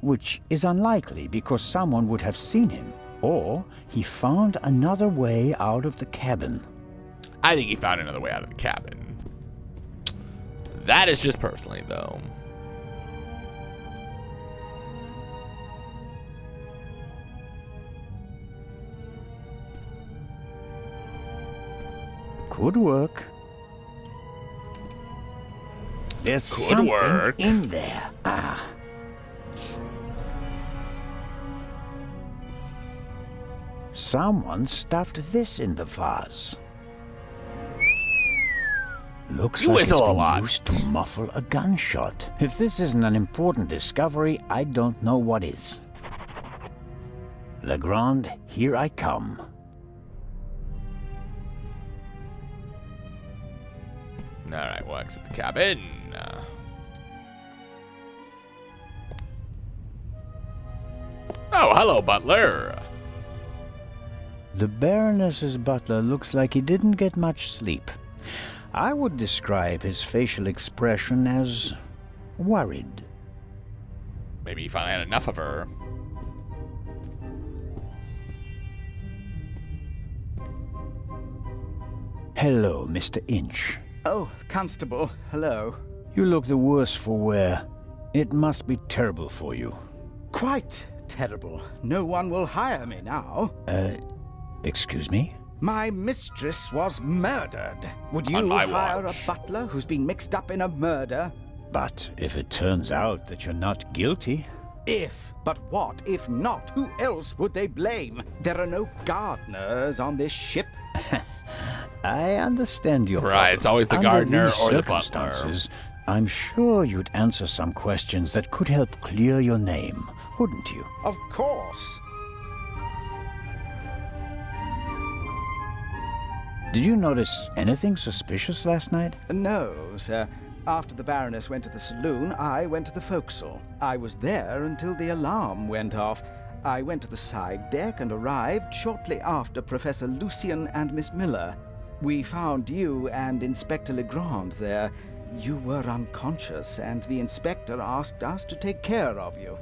Which is unlikely because someone would have seen him. Or he found another way out of the cabin. I think he found another way out of the cabin. That is just personally, though. Could work. There's Could something work. in there. Someone stuffed this in the vase. Looks You like it's whistle a been lot. used to muffle a gunshot. If this isn't an important discovery, I don't know what is. Legrand, here I come. All right, we'll exit the cabin. Oh, hello, butler. The Baroness's butler looks like he didn't get much sleep. I would describe his facial expression as worried. Maybe he finally had enough of her. Hello, Mr. Inch. Oh, Constable, hello. You look the worse for wear. It must be terrible for you. Quite terrible. No one will hire me now. Excuse me? My mistress was murdered. Would you On my hire watch. a butler who's been mixed up in a murder? But if it turns out that you're not guilty... If. But what if not? Who else would they blame? There are no gardeners on this ship. I understand your Right, it's always the Under gardener these or the butler. circumstances, I'm sure you'd answer some questions that could help clear your name, wouldn't you? Of course. Did you notice anything suspicious last night? No, sir. After the Baroness went to the saloon, I went to the forecastle. I was there until the alarm went off. I went to the side deck and arrived shortly after Professor Lucien and Miss Miller. We found you and Inspector Legrand there. You were unconscious, and the inspector asked us to take care of you.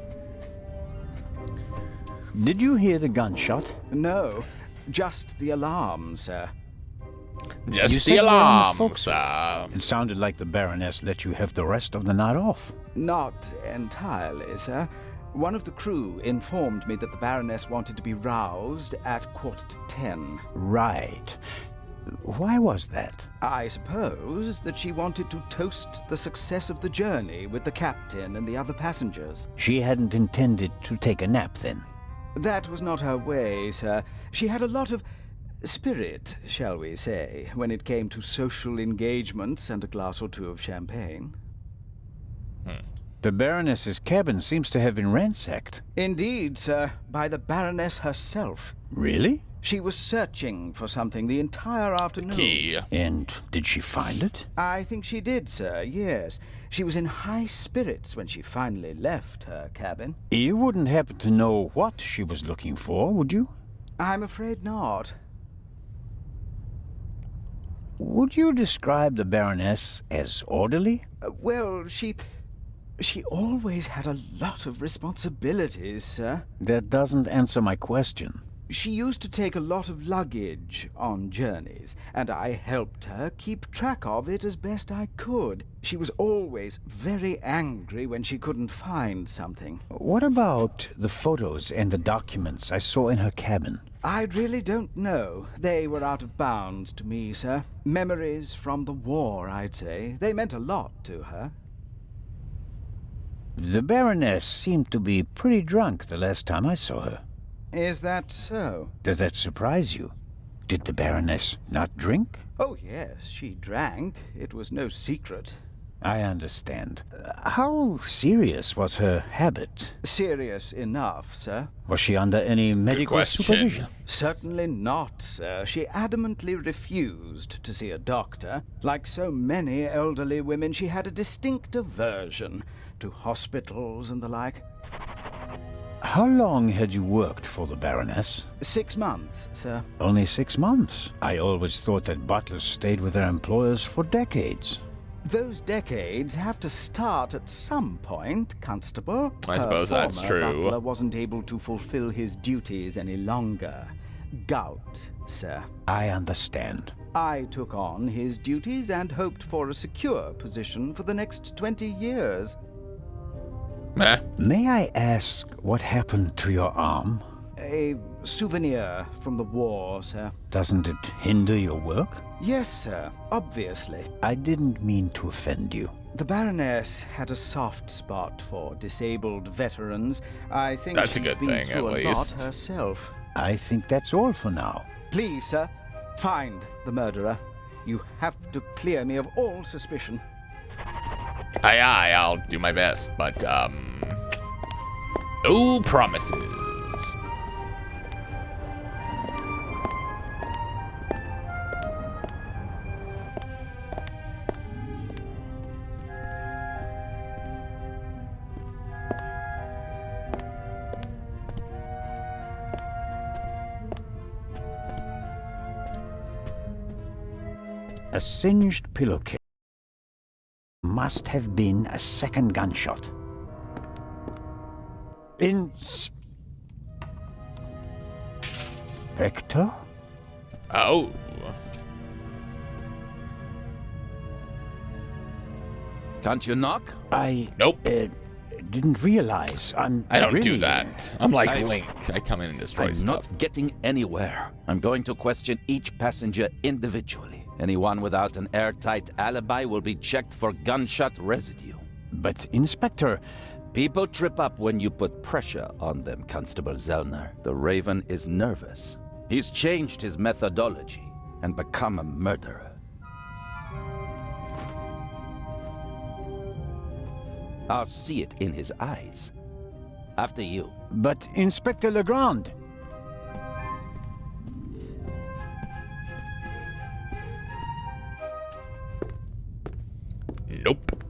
Did you hear the gunshot? No, just the alarm, sir. You Just said the you were on the alarms. forecastle. It sounded like the Baroness let you have the rest of the night off. Not entirely, sir. One of the crew informed me that the Baroness wanted to be roused at 9:45. Right. Why was that? I suppose that she wanted to toast the success of the journey with the captain and the other passengers. She hadn't intended to take a nap then. That was not her way, sir. She had a lot of spirit, shall we say, when it came to social engagements and a glass or two of champagne. The Baroness's cabin seems to have been ransacked. Indeed, sir, by the Baroness herself. Really? She was searching for something the entire afternoon. Key. And did she find it? I think she did, sir, yes. She was in high spirits when she finally left her cabin. You wouldn't happen to know what she was looking for, would you? I'm afraid not. Would you describe the Baroness as orderly? Well, she always had a lot of responsibilities, sir. That doesn't answer my question. She used to take a lot of luggage on journeys, and I helped her keep track of it as best I could. She was always very angry when she couldn't find something. What about the photos and the documents I saw in her cabin? I really don't know. They were out of bounds to me, sir. Memories from the war, I'd say. They meant a lot to her. The Baroness seemed to be pretty drunk the last time I saw her. Is that so? Does that surprise you? Did the Baroness not drink? Oh, yes, she drank. It was no secret. I understand. How serious was her habit? Serious enough, sir. Was she under any medical question. supervision? Certainly not, sir. She adamantly refused to see a doctor. Like so many elderly women, she had a distinct aversion to hospitals and the like. How long had you worked for the Baroness? 6 months, sir. Only 6 months. I always thought that butlers stayed with their employers for decades. Those decades have to start at some point, Constable. I suppose that's Her true. former butler wasn't able to fulfill his duties any longer. Gout, sir. I understand. I took on his duties and hoped for a secure position for the next 20 years. Meh. May I ask what happened to your arm? A souvenir from the war, sir. Doesn't it hinder your work? Yes, sir, obviously. I didn't mean to offend you. The Baroness had a soft spot for disabled veterans. I think That's a she'd good been thing, through at a lot least. herself. I think that's all for now. Please, sir, find the murderer. You have to clear me of all suspicion. Aye, aye, I'll do my best, but, no promises. A singed pillowcase. Must have been a second gunshot. Inspector? Oh. Can't you knock? Nope. Didn't realize. I don't really... do that. I'm like I- Link. I come in and destroy I'm stuff. not getting anywhere. I'm going to question each passenger individually. Anyone without an airtight alibi will be checked for gunshot residue. But, Inspector, People trip up when you put pressure on them, Constable Zellner. The Raven is nervous. He's changed his methodology and become a murderer. I'll see it in his eyes. After you. but Inspector Legrand. Nope.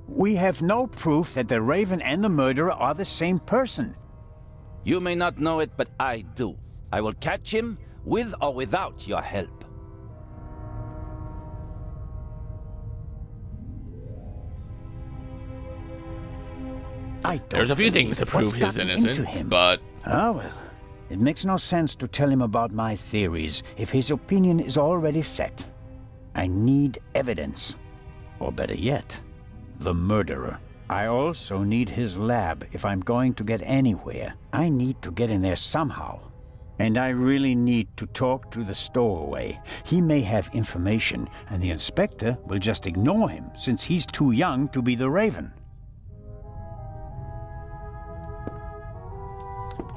We have no proof that the Raven and the murderer are the same person. You may not know it, but I do. I will catch him with or without your help. I don't There's a few believe things to it. What's prove his gotten into innocence, him? but Ah, well. It makes no sense to tell him about my theories if his opinion is already set. I need evidence. Or better yet, the murderer. I also need his lab if I'm going to get anywhere. I need to get in there somehow. And I really need to talk to the stowaway. He may have information, and the inspector will just ignore him since he's too young to be the Raven.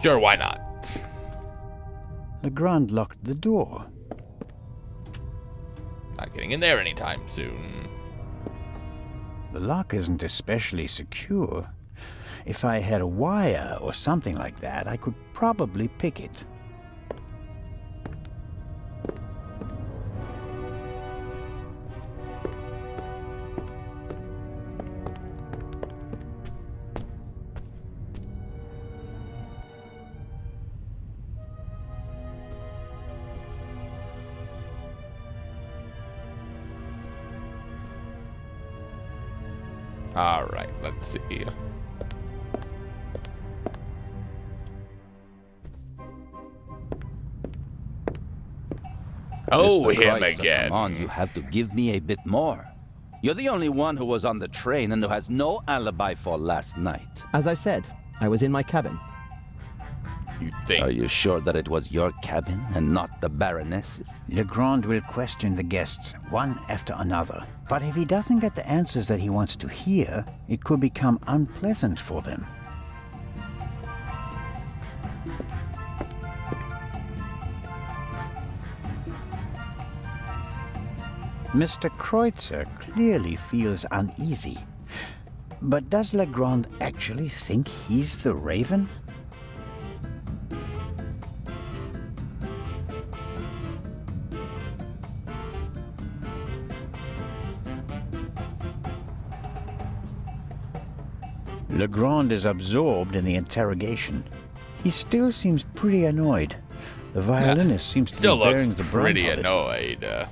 sure, why not? Legrand locked the door. Not getting in there anytime soon. The lock isn't especially secure. If I had a wire or something like that, I could probably pick it. Alright, let's see. Oh, Mr. him Kreutzer, again. Come on, you have to give me a bit more. You're the only one who was on the train and who has no alibi for last night. As I said, I was in my cabin. You think? Are you sure that it was your cabin and not the Baroness's? Legrand will question the guests, one after another. But if he doesn't get the answers that he wants to hear, it could become unpleasant for them. Mr. Kreutzer clearly feels uneasy. But does Legrand actually think he's the Raven? Legrand is absorbed in the interrogation. He still seems pretty annoyed. The violinist seems to Still be bearing looks the brunt pretty of it. annoyed.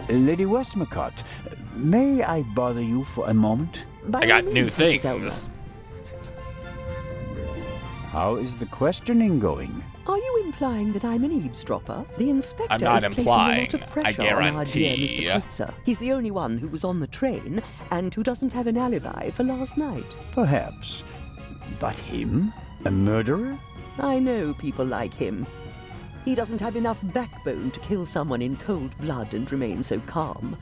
Lady Westmacott, may I bother you for a moment? By I got all new means, Mr. Zelda. things. How is the questioning going? Are you implying that I'm an eavesdropper? The inspector I'm not is placing a lot implying. of I pressure on our dear guarantee. Mr. Kreutzer. He's the only one who was on the train and who doesn't have an alibi for last night. Perhaps. But him? A murderer? I know people like him. He doesn't have enough backbone to kill someone in cold blood and remain so calm.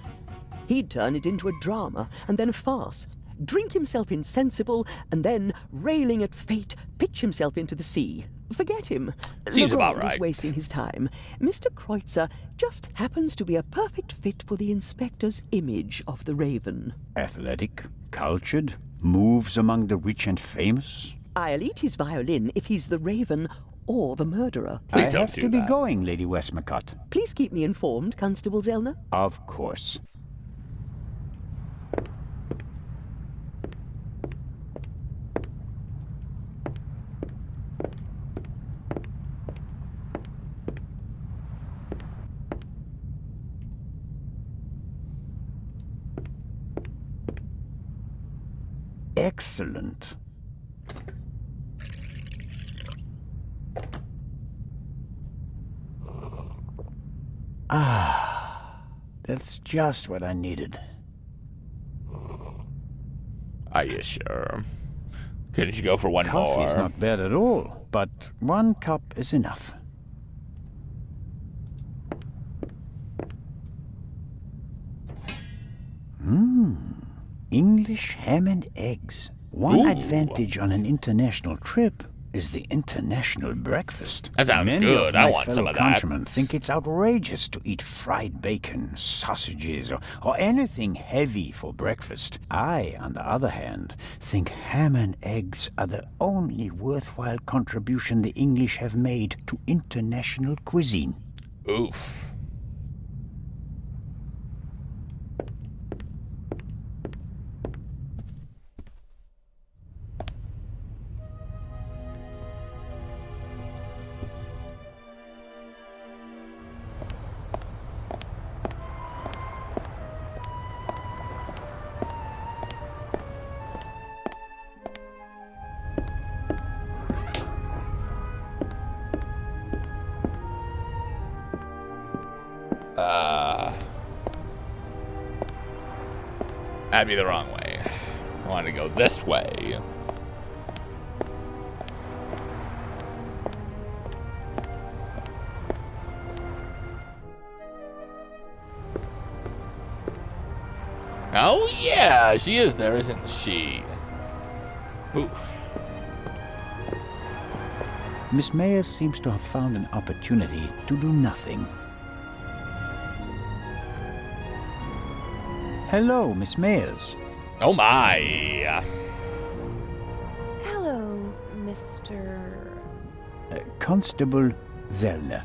He'd turn it into a drama and then a farce, drink himself insensible, and then, railing at fate, pitch himself into the sea. Forget him. Seems about Legrand is right. wasting his time. Mr. Kreutzer just happens to be a perfect fit for the inspector's image of the Raven. Athletic, cultured, moves among the rich and famous. I'll eat his violin if he's the Raven or the murderer. Please I don't have do to be that. going, Lady Westmacott. Please keep me informed, Constable Zellner. Of course. Excellent. That's just what I needed. Are you sure? Couldn't you go for one Coffee's more? not bad at all, but one cup is enough. English ham and eggs. One Ooh. advantage on an international trip is the international breakfast. That sounds Many good. Of my I want some fellow of that. countrymen think it's outrageous to eat fried bacon, sausages, or anything heavy for breakfast. I, on the other hand, think ham and eggs are the only worthwhile contribution the English have made to international cuisine. Oof. That'd be the wrong way. I want to go this way. Oh yeah, she is there, isn't she? Oof. Miss Mayers seems to have found an opportunity to do nothing. Hello, Miss Mayers. Oh my. Hello, Mr. Constable Zellner.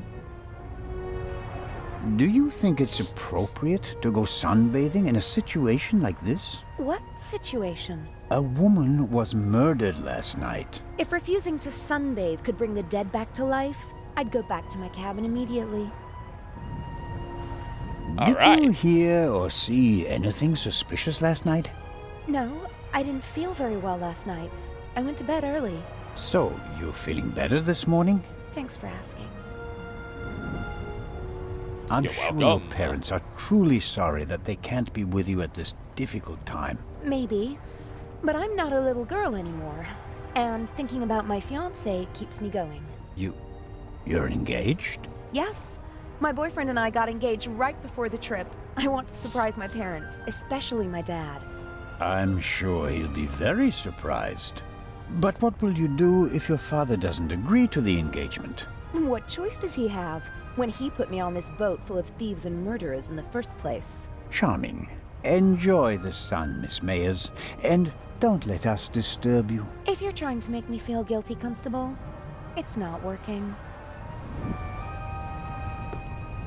Do you think it's appropriate to go sunbathing in a situation like this? What situation? A woman was murdered last night. If refusing to sunbathe could bring the dead back to life, I'd go back to my cabin immediately. Did right. you hear or see anything suspicious last night? No, I didn't feel very well last night. I went to bed early. So, you're feeling better this morning? Thanks for asking. I'm You're sure your welcome. parents are truly sorry that they can't be with you at this difficult time. Maybe. But I'm not a little girl anymore. And thinking about my fiancé keeps me going. You're engaged? Yes. My boyfriend and I got engaged right before the trip. I want to surprise my parents, especially my dad. I'm sure he'll be very surprised. But what will you do if your father doesn't agree to the engagement? What choice does he have when he put me on this boat full of thieves and murderers in the first place? Charming. Enjoy the sun, Miss Mayers, and don't let us disturb you. If you're trying to make me feel guilty, Constable, it's not working.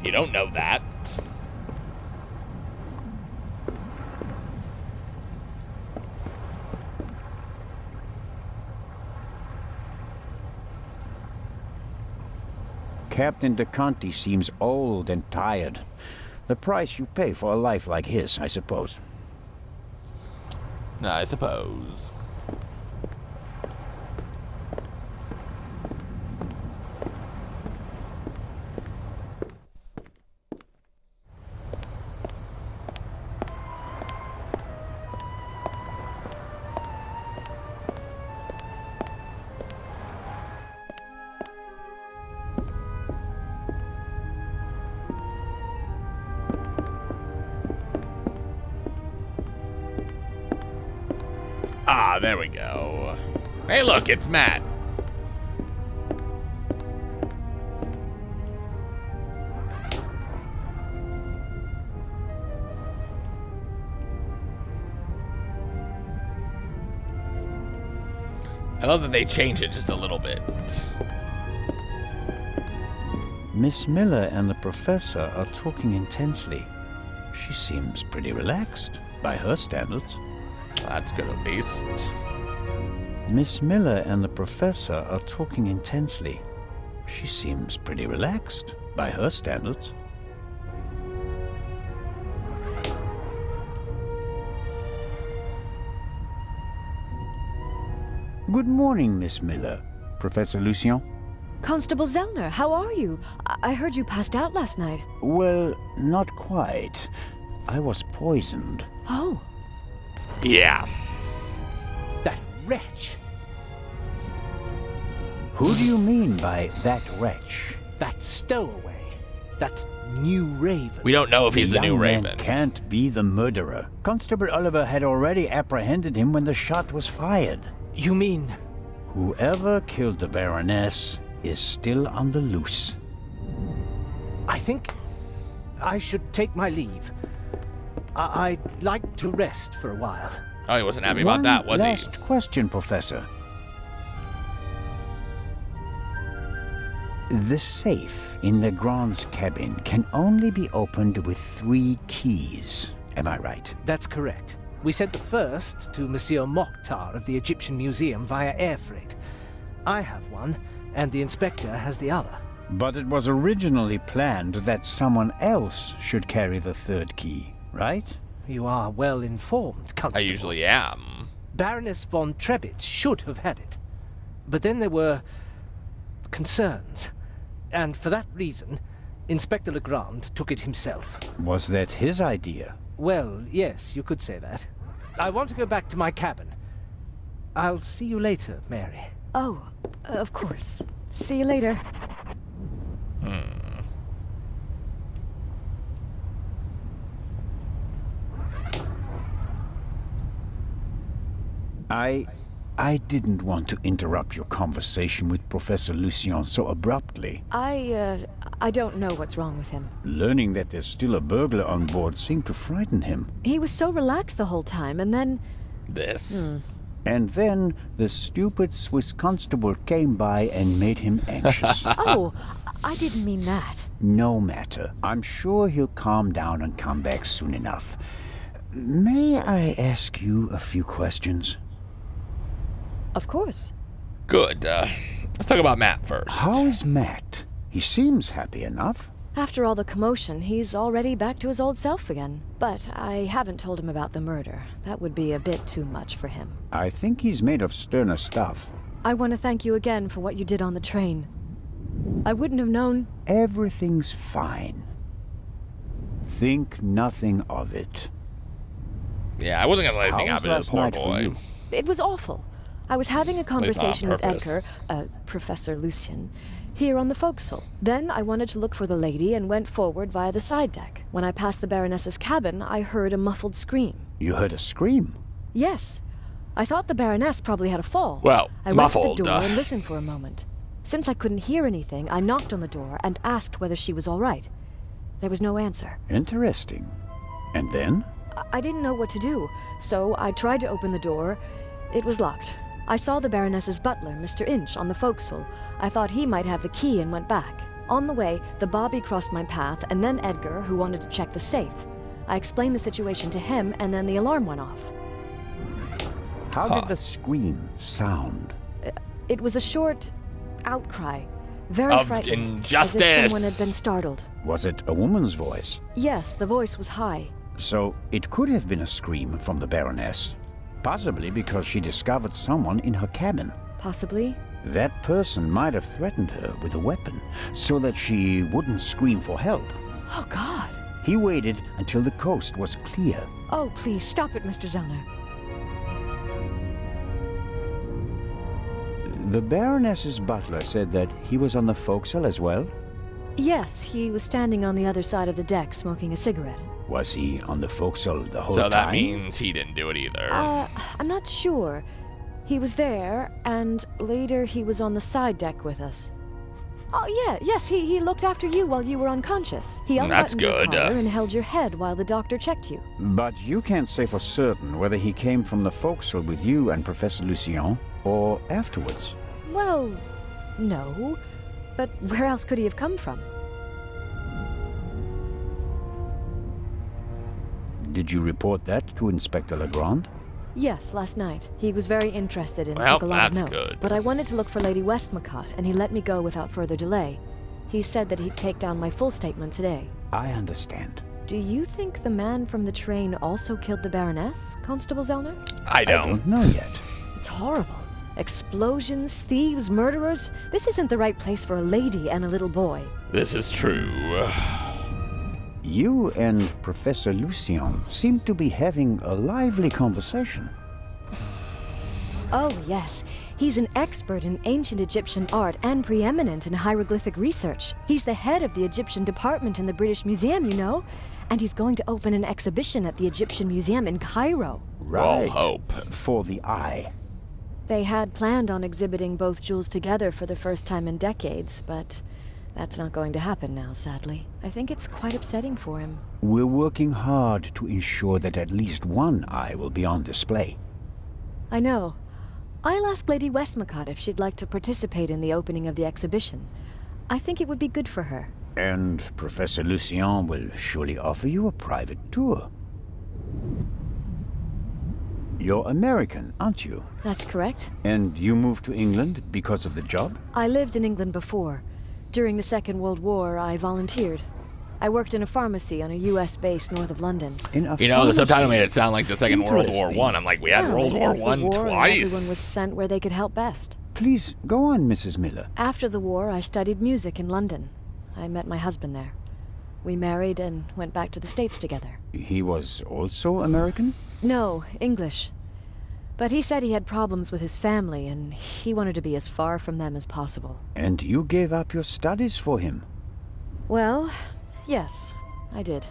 You don't know that. Captain DeConti seems old and tired. The price you pay for a life like his, I suppose. I suppose. Ah, there we go. Hey, look, it's Matt. I love that they change it just a little bit. Miss Miller and the professor are talking intensely. She seems pretty relaxed, by her standards. That's good at least. Miss Miller and the professor are talking intensely. She seems pretty relaxed, by her standards. Good morning, Miss Miller. Professor Lucien? Constable Zellner, how are you? I heard you passed out last night. Well, not quite. I was poisoned. Oh. Yeah. That wretch! Who do you mean by that wretch? That stowaway! That new raven! We don't know if he's the new young Raven. man can't be the murderer. Constable Oliver had already apprehended him when the shot was fired. You mean... Whoever killed the Baroness is still on the loose. I think I should take my leave. I'd like to rest for a while. Oh, he wasn't happy about that, was One he? last question, Professor. The safe in Legrand's cabin can only be opened with 3 keys. Am I right? That's correct. We sent the first to Monsieur Mokhtar of the Egyptian Museum via air freight. I have one, and the inspector has the other. But it was originally planned that someone else should carry the 3rd key, right? You are well informed, I Constable. usually am. Baroness von Trebitz should have had it. But then there were concerns. And for that reason, Inspector Legrand took it himself. Was that his idea? Well, yes, you could say that. I want to go back to my cabin. I'll see you later, Mary. Oh, of course. See you later. I didn't want to interrupt your conversation with Professor Lucien so abruptly. I don't know what's wrong with him. Learning that there's still a burglar on board seemed to frighten him. He was so relaxed the whole time, and then... This. And then the stupid Swiss constable came by and made him anxious. Oh, I didn't mean that. No matter. I'm sure he'll calm down and come back soon enough. May I ask you a few questions? Of course. Good. Let's talk about Matt first. How is Matt? He seems happy enough. After all the commotion, he's already back to his old self again. But I haven't told him about the murder. That would be a bit too much for him. I think he's made of sterner stuff. I want to thank you again for what you did on the train. I wouldn't have known... Everything's fine. Think nothing of it. Yeah, I wasn't gonna let anything happen to this poor boy. It was awful. I was having a conversation with Edgar, Professor Lucien, here on the forecastle. Then I wanted to look for the lady and went forward via the side deck. When I passed the Baroness's cabin, I heard a muffled scream. You heard a scream? Yes. I thought the Baroness probably had a fall. Well, I went to the door and listened for a moment. Since I couldn't hear anything, I knocked on the door and asked whether she was all right. There was no answer. Interesting. And then? I didn't know what to do, so I tried to open the door. It was locked. I saw the Baroness's butler, Mr. Inch, on the forecastle. I thought he might have the key and went back. On the way, the bobby crossed my path, and then Edgar, who wanted to check the safe. I explained the situation to him, and then the alarm went off. How did the scream sound? It was a short outcry. Very of frightened, injustice. as if someone had been startled. Was it a woman's voice? Yes, the voice was high. So it could have been a scream from the Baroness. Possibly because she discovered someone in her cabin. Possibly. That person might have threatened her with a weapon, so that she wouldn't scream for help. Oh, God. He waited until the coast was clear. Oh, please, stop it, Mr. Zellner. The Baroness's butler said that he was on the forecastle as well? Yes, he was standing on the other side of the deck smoking a cigarette. Was he on the forecastle the whole time? So that means he didn't do it either. I'm not sure. He was there, and later he was on the side deck with us. Oh, yes, he looked after you while you were unconscious. He unbuttoned your collar and held your head while the doctor checked you. But you can't say for certain whether he came from the forecastle with you and Professor Lucien, or afterwards. Well, no. But where else could he have come from? Did you report that to Inspector Legrand? Yes, last night. He was very interested and took a lot of notes. Good. But I wanted to look for Lady Westmacott, and he let me go without further delay. He said that he'd take down my full statement today. I understand. Do you think the man from the train also killed the Baroness, Constable Zellner? I don't. I don't know yet. It's horrible. Explosions, thieves, murderers. This isn't the right place for a lady and a little boy. This is true. You and Professor Lucien seem to be having a lively conversation. Oh, yes. He's an expert in ancient Egyptian art and preeminent in hieroglyphic research. He's the head of the Egyptian department in the British Museum, you know. And he's going to open an exhibition at the Egyptian Museum in Cairo. Right. We'll hope. For the eye. They had planned on exhibiting both jewels together for the first time in decades, but that's not going to happen now, sadly. I think it's quite upsetting for him. We're working hard to ensure that at least one eye will be on display. I know. I'll ask Lady Westmacott if she'd like to participate in the opening of the exhibition. I think it would be good for her. And Professor Lucien will surely offer you a private tour. You're American, aren't you? That's correct. And you moved to England because of the job? I lived in England before. During the Second World War, I volunteered. I worked in a pharmacy on a U.S. base north of London. The subtitle made it sound like the Second World War One. I'm like, we had World War One twice. Everyone was sent where they could help best. Please, go on, Mrs. Miller. After the war, I studied music in London. I met my husband there. We married and went back to the States together. He was also American? No, English. But he said he had problems with his family, and he wanted to be as far from them as possible. And you gave up your studies for him? Well, yes, I did.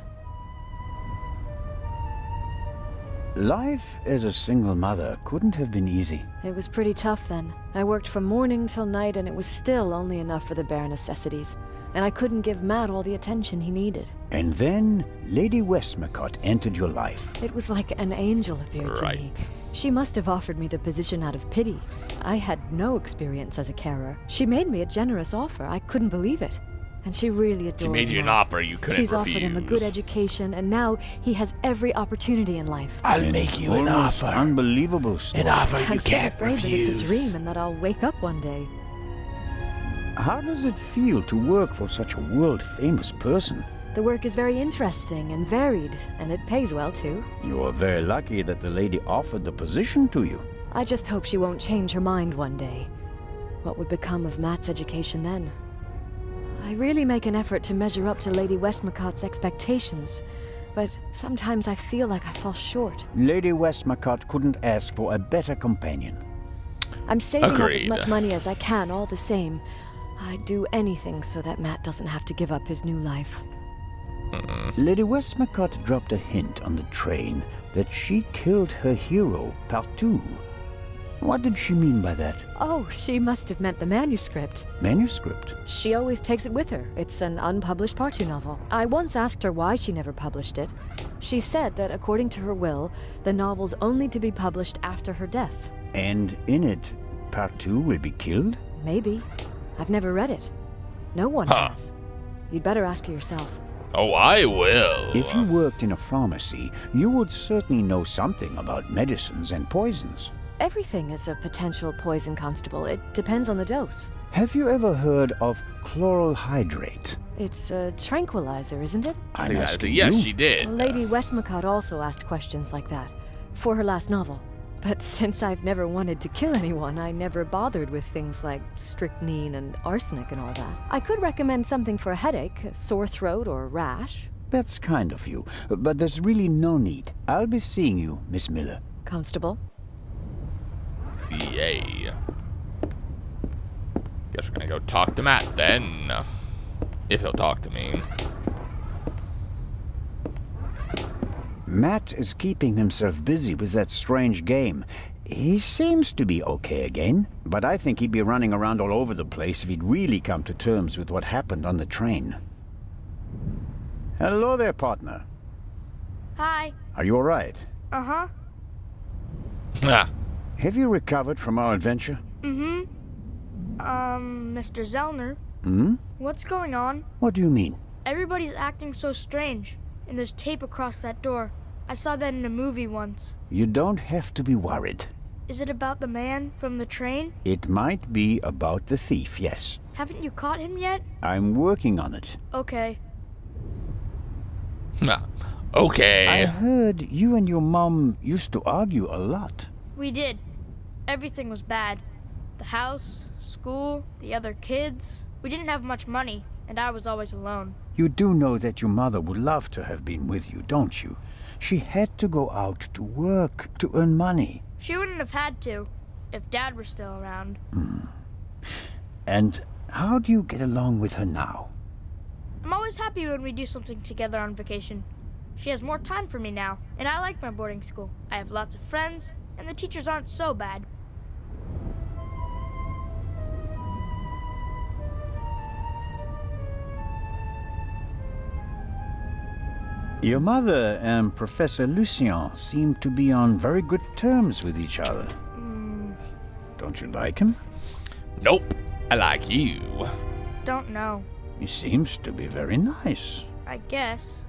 Life as a single mother couldn't have been easy. It was pretty tough then. I worked from morning till night, and it was still only enough for the bare necessities. And I couldn't give Matt all the attention he needed. And then Lady Westmacott entered your life. It was like an angel appeared to me. She must have offered me the position out of pity. I had no experience as a carer. She made me a generous offer. I couldn't believe it. And she really adores She made you an Matt. offer you couldn't She's refuse. offered him a good education, and now he has every opportunity in life. I'll make you an offer. Unbelievable story. An offer you I'm still can't afraid refuse. that it's a dream and that I'll wake up one day. How does it feel to work for such a world-famous person? The work is very interesting and varied, and it pays well too. You are very lucky that the lady offered the position to you. I just hope she won't change her mind one day. What would become of Matt's education then? I really make an effort to measure up to Lady Westmacott's expectations, but sometimes I feel like I fall short. Lady Westmacott couldn't ask for a better companion. I'm saving up as Agreed. much money as I can all the same. I'd do anything so that Matt doesn't have to give up his new life. Lady Westmacott dropped a hint on the train that she killed her hero, Partout. What did she mean by that? Oh, she must have meant the manuscript. Manuscript? She always takes it with her. It's an unpublished Partout novel. I once asked her why she never published it. She said that according to her will, the novel's only to be published after her death. And in it, Partout will be killed? Maybe. I've never read it. No one has. You'd better ask her yourself. Oh, I will. If you worked in a pharmacy, you would certainly know something about medicines and poisons. Everything is a potential poison, Constable. It depends on the dose. Have you ever heard of chloral hydrate? It's a tranquilizer, isn't it? I I'm think that's asking yes, you. she did. Lady Westmacott also asked questions like that for her last novel. But since I've never wanted to kill anyone, I never bothered with things like strychnine and arsenic and all that. I could recommend something for a headache, a sore throat, or a rash. That's kind of you, but there's really no need. I'll be seeing you, Miss Miller. Constable? Yay. Guess we're gonna go talk to Matt then. If he'll talk to me. Matt is keeping himself busy with that strange game. He seems to be okay again, but I think he'd be running around all over the place if he'd really come to terms with what happened on the train. Hello there, partner. Hi. Are you all right? Uh-huh. Ah. Have you recovered from our adventure? Mm-hmm. Mr. Zellner. Hmm? What's going on? What do you mean? Everybody's acting so strange, and there's tape across that door. I saw that in a movie once. You don't have to be worried. Is it about the man from the train? It might be about the thief, yes. Haven't you caught him yet? I'm working on it. Okay. Okay. I heard you and your mom used to argue a lot. We did. Everything was bad. The house, school, the other kids. We didn't have much money, and I was always alone. You do know that your mother would love to have been with you, don't you? She had to go out to work to earn money. She wouldn't have had to, if Dad were still around. And how do you get along with her now? I'm always happy when we do something together on vacation. She has more time for me now, and I like my boarding school. I have lots of friends, and the teachers aren't so bad. Your mother and Professor Lucien seem to be on very good terms with each other. Don't you like him? Nope. I like you. Don't know. He seems to be very nice. I guess.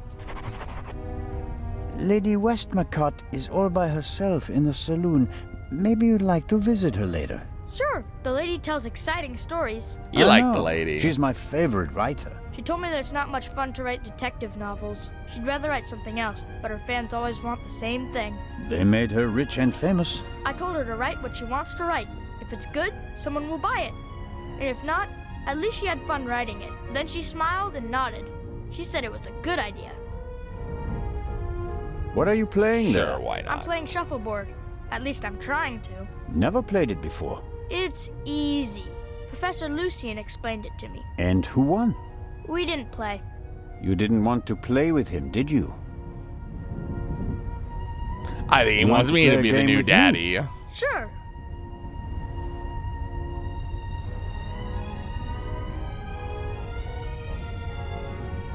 Lady Westmacott is all by herself in the saloon. Maybe you'd like to visit her later. Sure, the lady tells exciting stories. You I like know. the lady. She's my favorite writer. She told me that it's not much fun to write detective novels. She'd rather write something else, but her fans always want the same thing. They made her rich and famous. I told her to write what she wants to write. If it's good, someone will buy it. And if not, at least she had fun writing it. Then she smiled and nodded. She said it was a good idea. What are you playing Sure, there? why I'm not? playing shuffleboard. At least I'm trying to. Never played it before. It's easy. Professor Lucien explained it to me. And who won? We didn't play. You didn't want to play with him, did you? I think he You want wants to me play to a be the game new with me? daddy. Sure.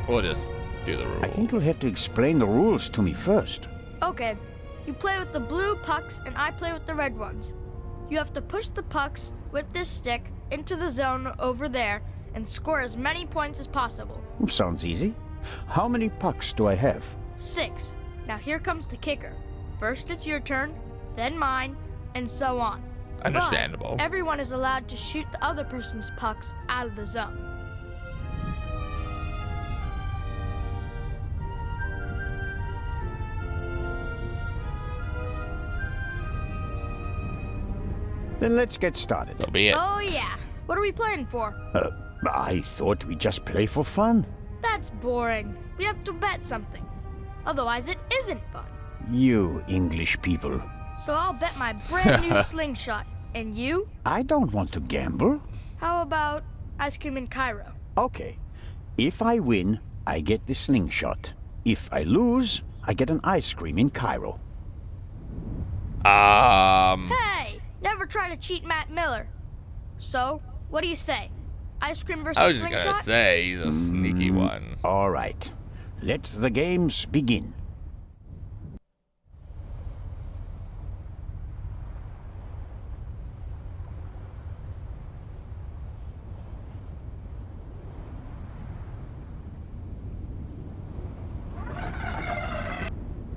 We'll just do the rules. I think you'll have to explain the rules to me first. Okay. You play with the blue pucks and I play with the red ones. You have to push the pucks with this stick into the zone over there and score as many points as possible. Sounds easy. How many pucks do I have? 6. Now here comes the kicker. First it's your turn, then mine, and so on. Understandable. But everyone is allowed to shoot the other person's pucks out of the zone. Then let's get started. So be it. Oh yeah. What are we playing for? I thought we'd just play for fun. That's boring. We have to bet something. Otherwise it isn't fun. You English people. So I'll bet my brand new slingshot. And you? I don't want to gamble. How about ice cream in Cairo? Okay. If I win, I get the slingshot. If I lose, I get an ice cream in Cairo. Hey! Never try to cheat Matt Miller. So, what do you say? Ice cream versus I was just slingshot? gonna say, he's a sneaky one. All right. Let the games begin.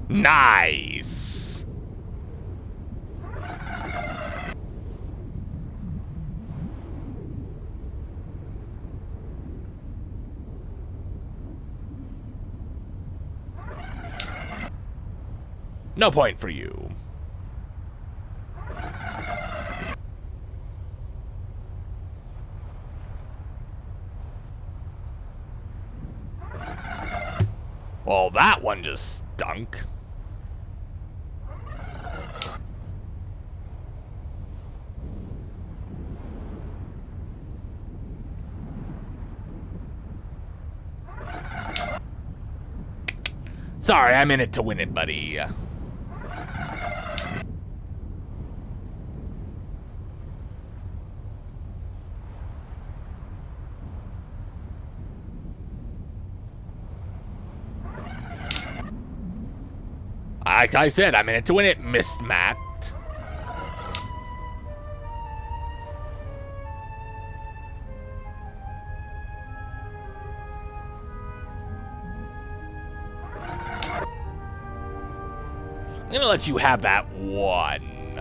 Nice. No point for you. Well, that one just stunk. Sorry, I'm in it to win it, buddy. Like I said, I'm in it to win it, Miss Matt. I'm gonna let you have that one.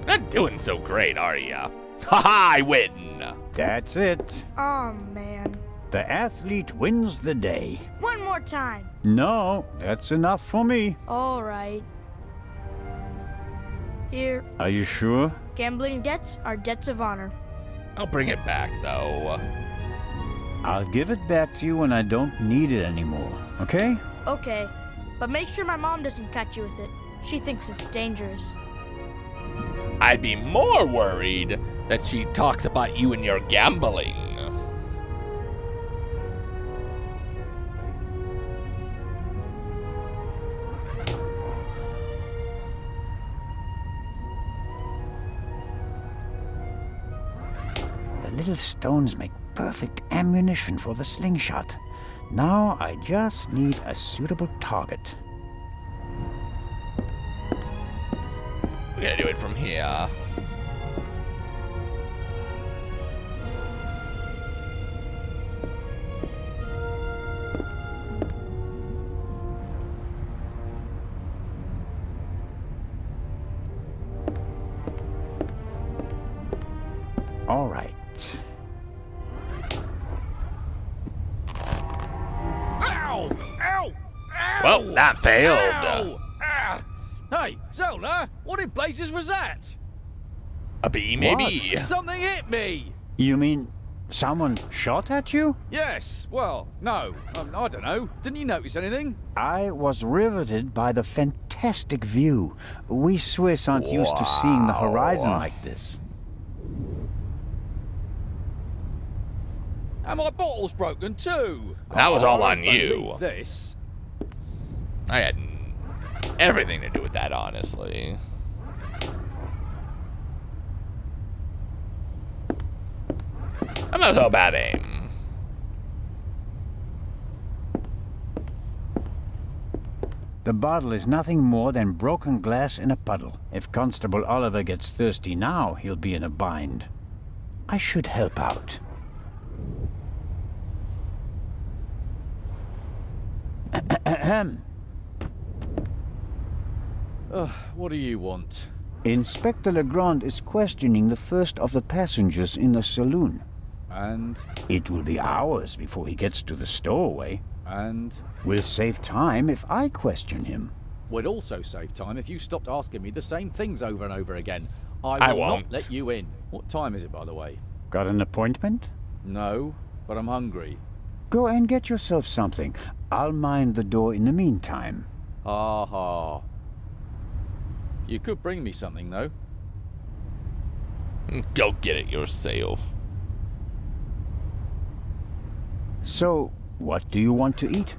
Not doing so great, are ya? Haha, I win! That's it. Oh, man. The athlete wins the day. One more time. No, that's enough for me. All right. Here, Are you sure? gambling debts are debts of honor. I'll bring it back, though. I'll give it back to you when I don't need it anymore, okay? Okay, but make sure my mom doesn't catch you with it. She thinks it's dangerous. I'd be more worried that she talks about you and your gambling. The little stones make perfect ammunition for the slingshot. Now I just need a suitable target. We're gonna do it from here. All right. Ow! Ow! Ow! Well, that failed. Ow! Ah! Hey, Zelda, what in blazes was that? A bee, maybe? Something hit me! You mean someone shot at you? Yes, well, no, I don't know. Didn't you notice anything? I was riveted by the fantastic view. We Swiss aren't used to seeing the horizon like this. And my bottle's broken too. That was all I on don't you. believe This. I had everything to do with that, honestly. I'm not so bad aim. The bottle is nothing more than broken glass in a puddle. If Constable Oliver gets thirsty now, he'll be in a bind. I should help out. What do you want? Inspector Legrand is questioning the first of the passengers in the saloon. And? It will be hours before he gets to the stowaway. And? We'll save time if I question him. Would also save time if you stopped asking me the same things over and over again. I will not let you in. What time is it, by the way? Got an appointment? No, but I'm hungry. Go and get yourself something. I'll mind the door in the meantime. Aha. You could bring me something, though. Go get it yourself. So, what do you want to eat?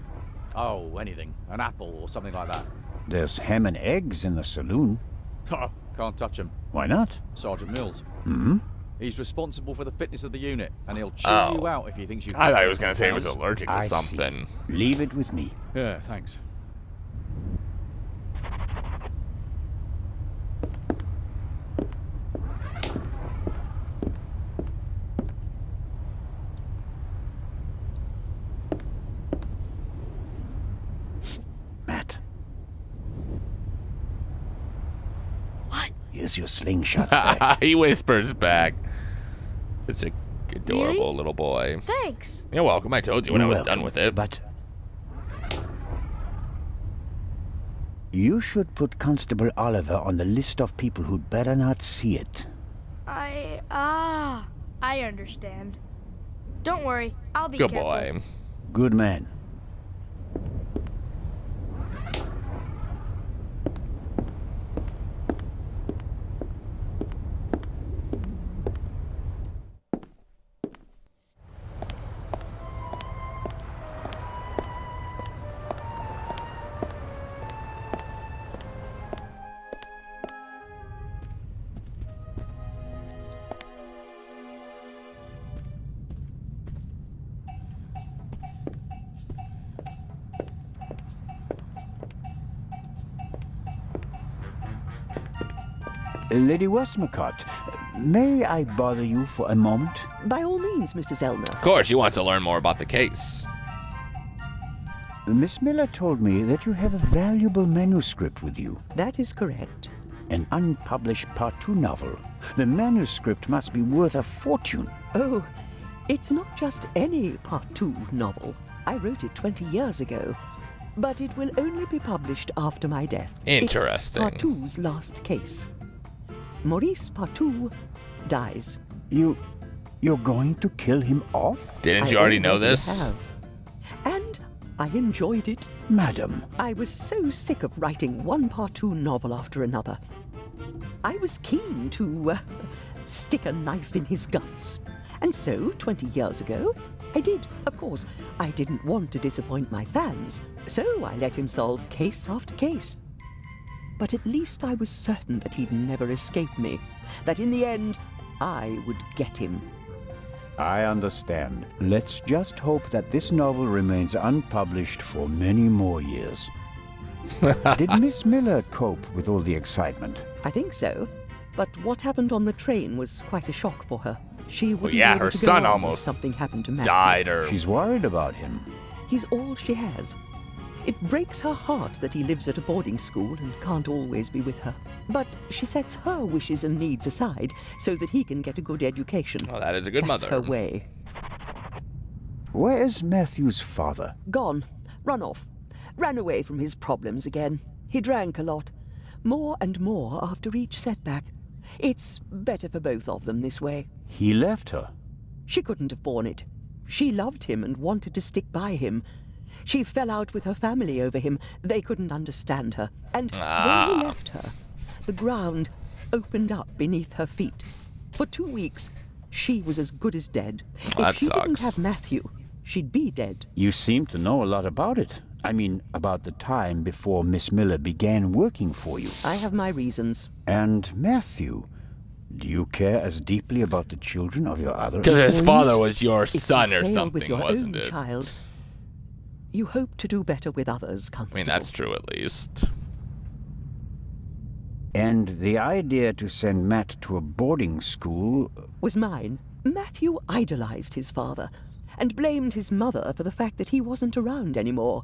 Oh, anything. An apple or something like that. There's ham and eggs in the saloon. Can't touch him. Why not? Sergeant Mills. Hmm? He's responsible for the fitness of the unit, and he'll chew you out if he thinks you... I thought he was going to say he was allergic to something. See. Leave it with me. Yeah, thanks. Matt. What? Here's your slingshot back. He whispers back. Such a adorable Really? little boy. Thanks. You're welcome. I told you when I was done with it. But you should put Constable Oliver on the list of people who'd better not see it. I understand. Don't worry, I'll be Good careful. boy. Good man. Lady Westmacott, may I bother you for a moment? By all means, Mr. Zellner. Of course, you want to learn more about the case. Miss Miller told me that you have a valuable manuscript with you. That is correct. An unpublished Part 2 novel. The manuscript must be worth a fortune. Oh, it's not just any Part 2 novel. I wrote it 20 years ago. But it will only be published after my death. Interesting. It's Part 2's last case. Maurice Partout dies. You're going to kill him off? Didn't you already know this? Have. And I enjoyed it. Madam. I was so sick of writing one Part 2 novel after another. I was keen to stick a knife in his guts. And so, 20 years ago, I did. Of course, I didn't want to disappoint my fans, so I let him solve case after case. But at least I was certain that he'd never escape me, that in the end, I would get him. I understand. Let's just hope that this novel remains unpublished for many more years. Did Miss Miller cope with all the excitement? I think so. But what happened on the train was quite a shock for her. She wouldn't be able her to go son on almost if something happened to Matthew. died or... She's worried about him. He's all she has. It breaks her heart that he lives at a boarding school and can't always be with her. But she sets her wishes and needs aside so that he can get a good education. Oh, that is a good That's mother. her way. Where is Matthew's father? Gone. Run off. Ran away from his problems again. He drank a lot. More and more after each setback. It's better for both of them this way. He left her. She couldn't have borne it. She loved him and wanted to stick by him. She fell out with her family over him. They couldn't understand her. And when he left her, the ground opened up beneath her feet. For 2 weeks, she was as good as dead. Well, if she didn't sucks. have Matthew, she'd be dead. You seem to know a lot about it. I mean, about the time before Miss Miller began working for you. I have my reasons. And Matthew, do you care as deeply about the children of your other Because his employees? father was your If son you or fail with something, your wasn't own it? child, you hope to do better with others, I Constable. mean, that's true at least. And the idea to send Matt to a boarding school... was mine. Matthew idolized his father and blamed his mother for the fact that he wasn't around anymore.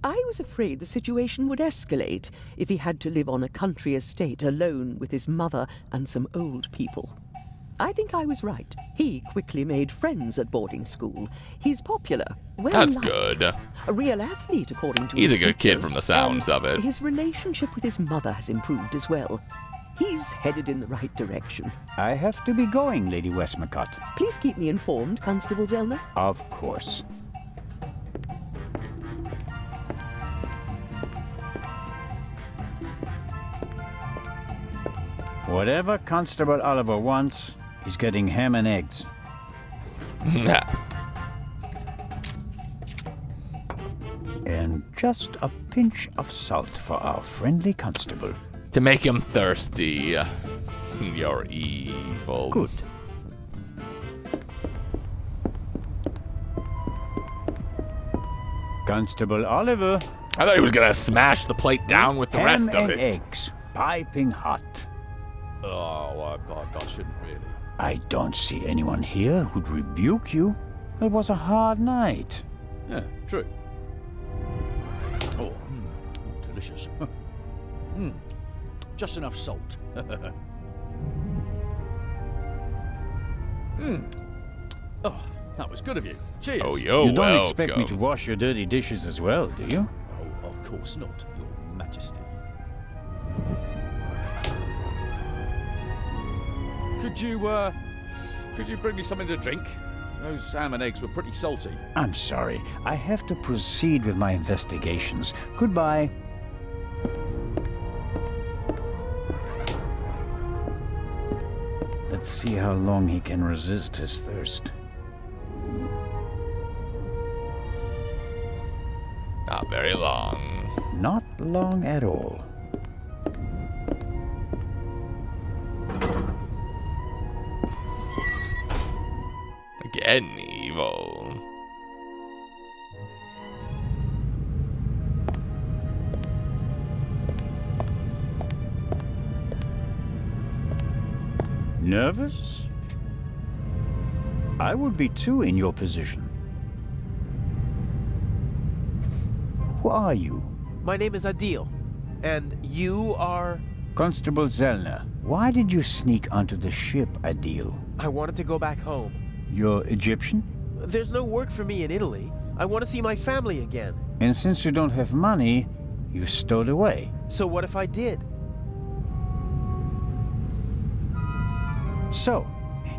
I was afraid the situation would escalate if he had to live on a country estate alone with his mother and some old people. I think I was right. He quickly made friends at boarding school. He's popular, That's well-liked. good. A real athlete, according to He's his a good kid teachers, from the sounds and of it. His relationship with his mother has improved as well. He's headed in the right direction. I have to be going, Lady Westmacott. Please keep me informed, Constable Zellner. Of course. Whatever Constable Oliver wants, he's getting ham and eggs. And just a pinch of salt for our friendly constable. To make him thirsty. You're evil. Good. Constable Oliver. I thought he was gonna smash the plate down with the rest ham of and it. eggs, piping hot. Oh, I shouldn't really. I don't see anyone here who'd rebuke you. It was a hard night. Yeah, true. Oh, delicious. Just enough salt. Oh, that was good of you. Cheers. Oh, you're You don't welcome. expect me to wash your dirty dishes as well, do you? Oh, of course not, Your Majesty. Could you bring me something to drink? Those ham and eggs were pretty salty. I'm sorry. I have to proceed with my investigations. Goodbye. Let's see how long he can resist his thirst. Not very long. Not long at all. Again, evil. Nervous? I would be too in your position. Who are you? My name is Adil. And you are? Constable Zellner. Why did you sneak onto the ship, Adil? I wanted to go back home. You're Egyptian? There's no work for me in Italy. I want to see my family again. And since you don't have money, you stowed away. So what if I did? So,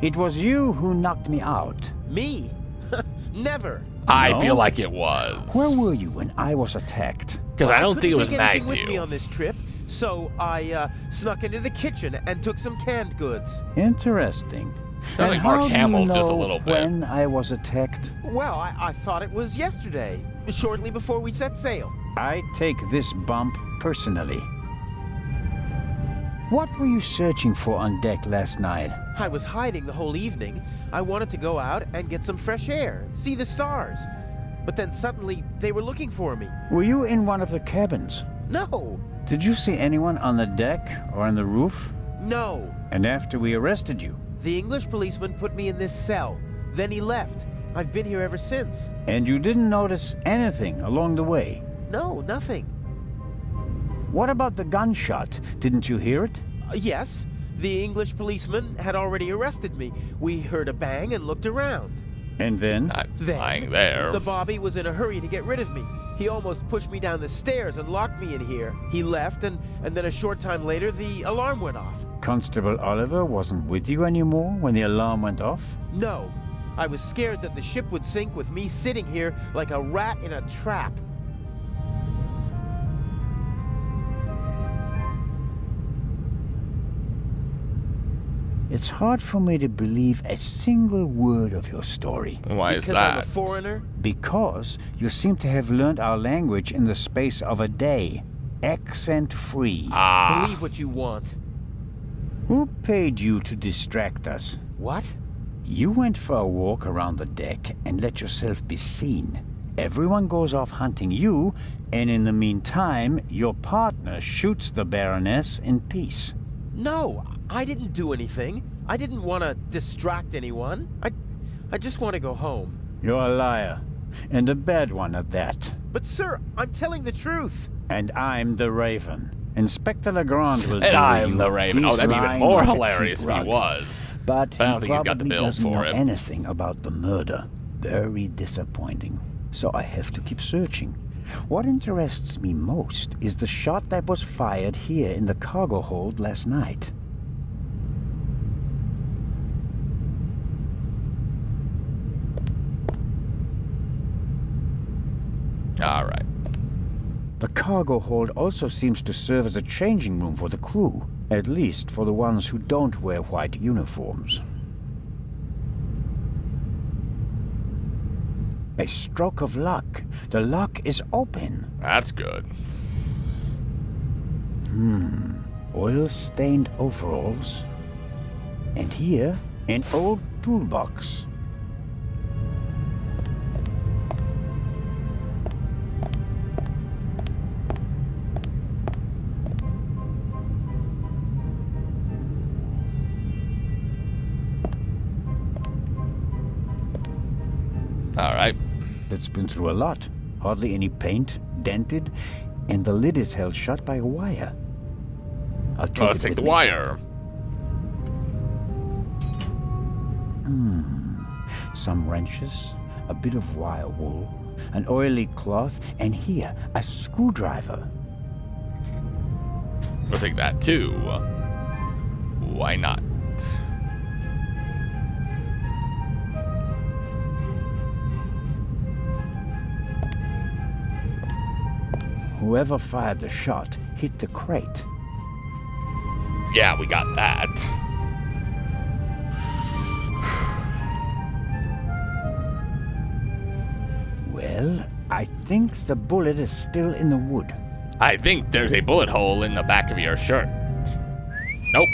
it was you who knocked me out. Me? Never. I No? feel like it was. Where were you when I was attacked? Because I don't think it was couldn't take anything with me Magnew. on this trip, so I snuck into the kitchen and took some canned goods. Interesting. Sounds And like Mark how do Hamill you just a know little bit. when I was attacked? Well, I thought it was yesterday, shortly before we set sail. I take this bump personally. What were you searching for on deck last night? I was hiding the whole evening. I wanted to go out and get some fresh air, see the stars. But then suddenly, they were looking for me. Were you in one of the cabins? No! Did you see anyone on the deck or on the roof? No! And after we arrested you? The English policeman put me in this cell. Then he left. I've been here ever since. And you didn't notice anything along the way? No, nothing. What about the gunshot? Didn't you hear it? Yes, the English policeman had already arrested me. We heard a bang and looked around. And then? Not Then, lying there. the Bobby was in a hurry to get rid of me. He almost pushed me down the stairs and locked me in here. He left, and then a short time later, the alarm went off. Constable Oliver wasn't with you anymore when the alarm went off? No, I was scared that the ship would sink with me sitting here like a rat in a trap. It's hard for me to believe a single word of your story. Why is Because I'm a that? foreigner? Because you seem to have learned our language in the space of a day. Accent-free. Ah. Believe what you want. Who paid you to distract us? What? You went for a walk around the deck and let yourself be seen. Everyone goes off hunting you, and in the meantime, your partner shoots the Baroness in peace. No, I didn't do anything. I didn't want to distract anyone. I just want to go home. You're a liar, and a bad one at that. But sir, I'm telling the truth. And I'm the Raven. Inspector Legrand will And deal I'm with the you. Raven. He's Oh, that'd be even lying more like a hilarious cheap if he rug. was. But I he don't think he's got the probably build doesn't for know it. anything about the murder. Very disappointing. So I have to keep searching. What interests me most is the shot that was fired here in the cargo hold last night. All right. The cargo hold also seems to serve as a changing room for the crew, at least for the ones who don't wear white uniforms. A stroke of luck. The lock is open. That's good. Oil-stained overalls. And here, an old toolbox. All right. That's been through a lot. Hardly any paint, dented, and the lid is held shut by a wire. I'll take Let's it take with the me. wire. Some wrenches, a bit of wire wool, an oily cloth, and here, a screwdriver. We'll take that too. Why not? Whoever fired the shot hit the crate. Yeah, we got that. Well, I think the bullet is still in the wood. I think there's a bullet hole in the back of your shirt. Nope.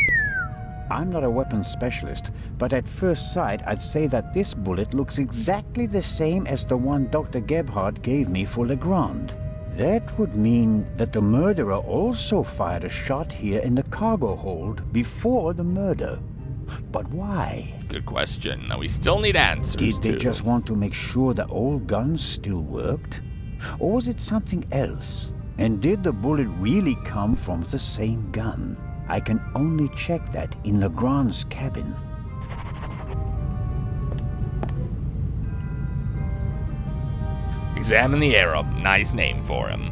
I'm not a weapons specialist, but at first sight I'd say that this bullet looks exactly the same as the one Dr. Gebhardt gave me for Legrand. That would mean that the murderer also fired a shot here in the cargo hold before the murder. But why? Good question. Now we still need answers. Did they to. just want to make sure the old guns still worked? Or was it something else? And did the bullet really come from the same gun? I can only check that in Legrand's cabin. Examine the Arab. Nice name for him.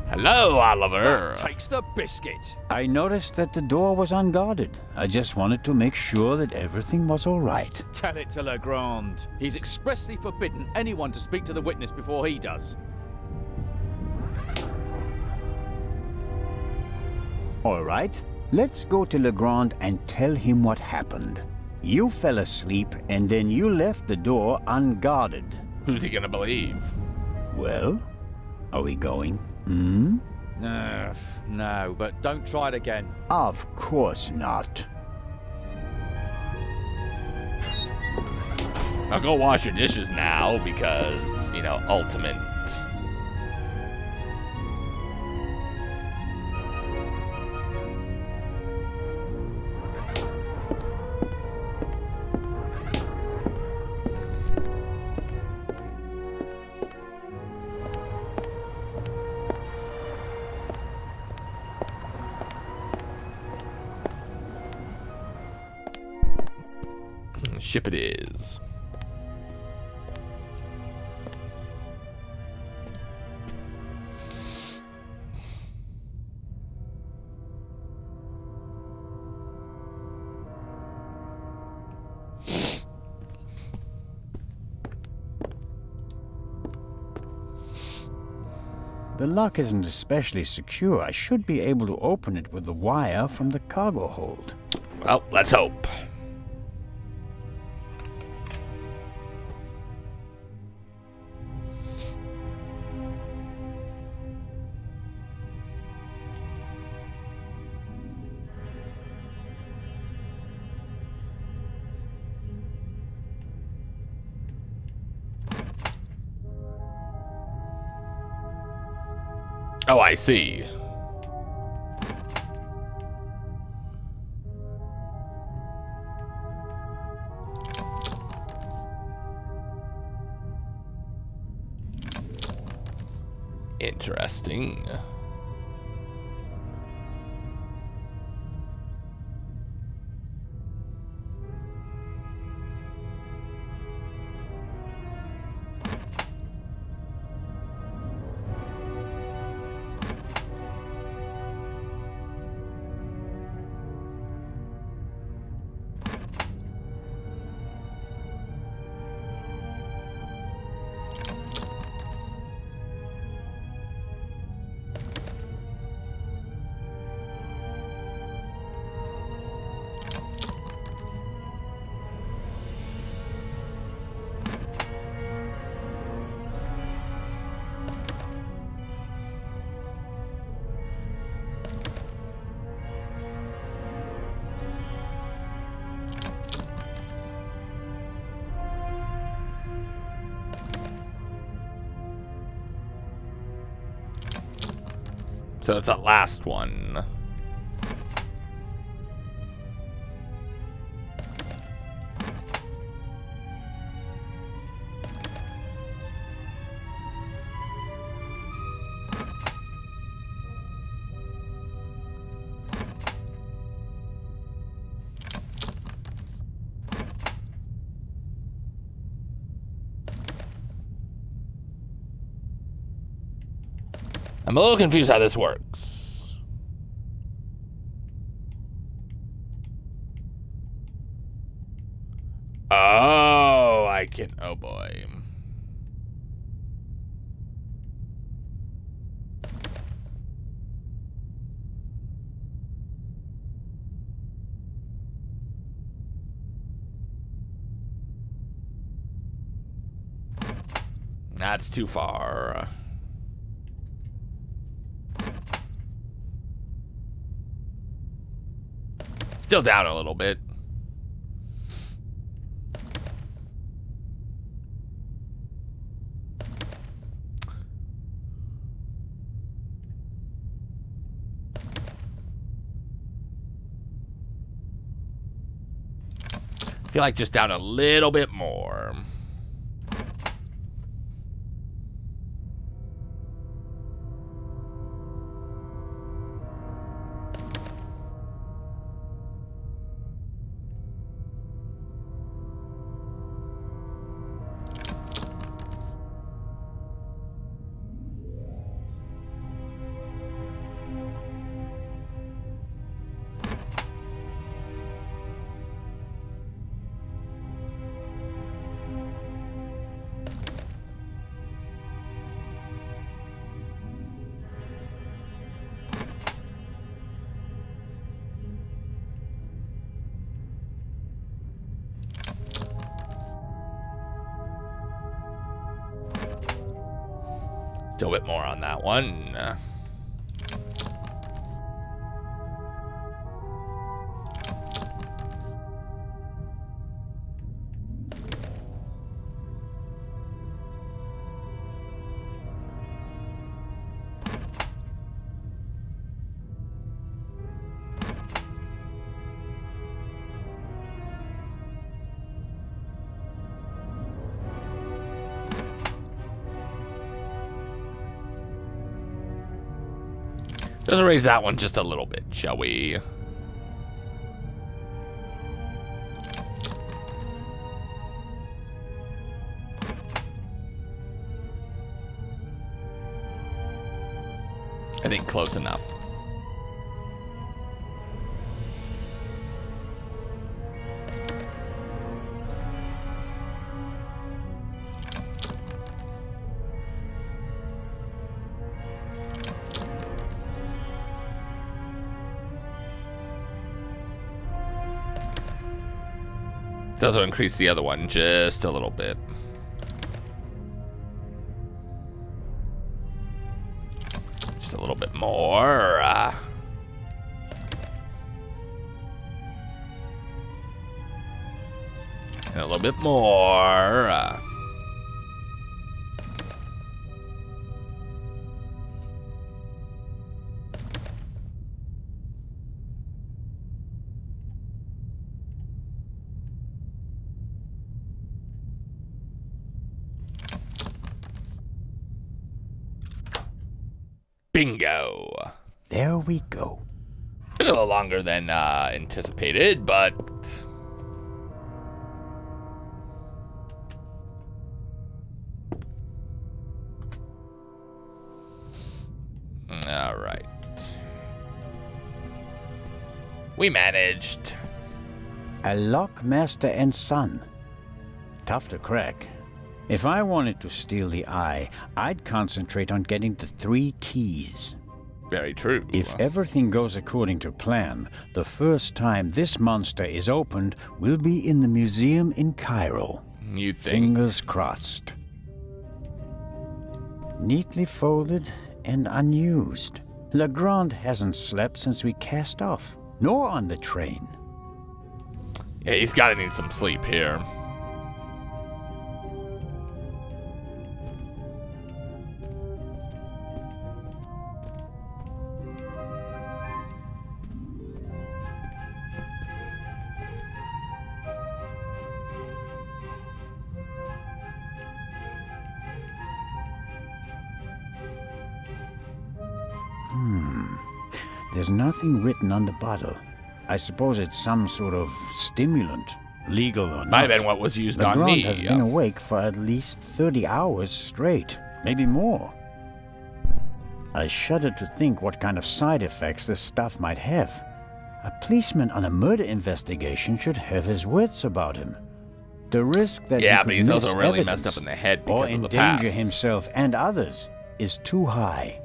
Hello, Oliver. That takes the biscuit. I noticed that the door was unguarded. I just wanted to make sure that everything was all right. Tell it to Legrand. He's expressly forbidden anyone to speak to the witness before he does. All right, let's go to Legrand and tell him what happened. You fell asleep and then you left the door unguarded. Who's he gonna believe? Well, are we going? No, but don't try it again. Of course not. I'll go wash your dishes now because, you know, ultimate. Ship it is. The lock isn't especially secure. I should be able to open it with the wire from the cargo hold. Well, let's hope. Oh, I see. Interesting. So it's that last one. I'm a little confused how this works. Oh, I can. Oh boy. That's too far. Still down a little bit. I feel like just down a little bit more. Still a bit more on that one. Let's raise that one just a little bit, shall we? I think close enough. Does also increase the other one just a little bit. Just a little bit more. And a little bit more. Bingo. There we go. Took a little longer than anticipated, but... Alright. We managed. A lock master and son. Tough to crack. If I wanted to steal the eye, I'd concentrate on getting the 3 keys. Very true. If everything goes according to plan, the first time this monster is opened will be in the museum in Cairo. You think? Fingers crossed. Neatly folded and unused. Legrand hasn't slept since we cast off, nor on the train. Yeah, he's gotta need some sleep here. There's nothing written on the bottle. I suppose it's some sort of stimulant, legal or not. Might have been what was used on Legrand me. has been awake for at least 30 hours straight, maybe more. I shudder to think what kind of side effects this stuff might have. A policeman on a murder investigation should have his wits about him. The risk that yeah, he but he's could also miss really evidence messed up in the head or because of the endanger past. himself and others is too high.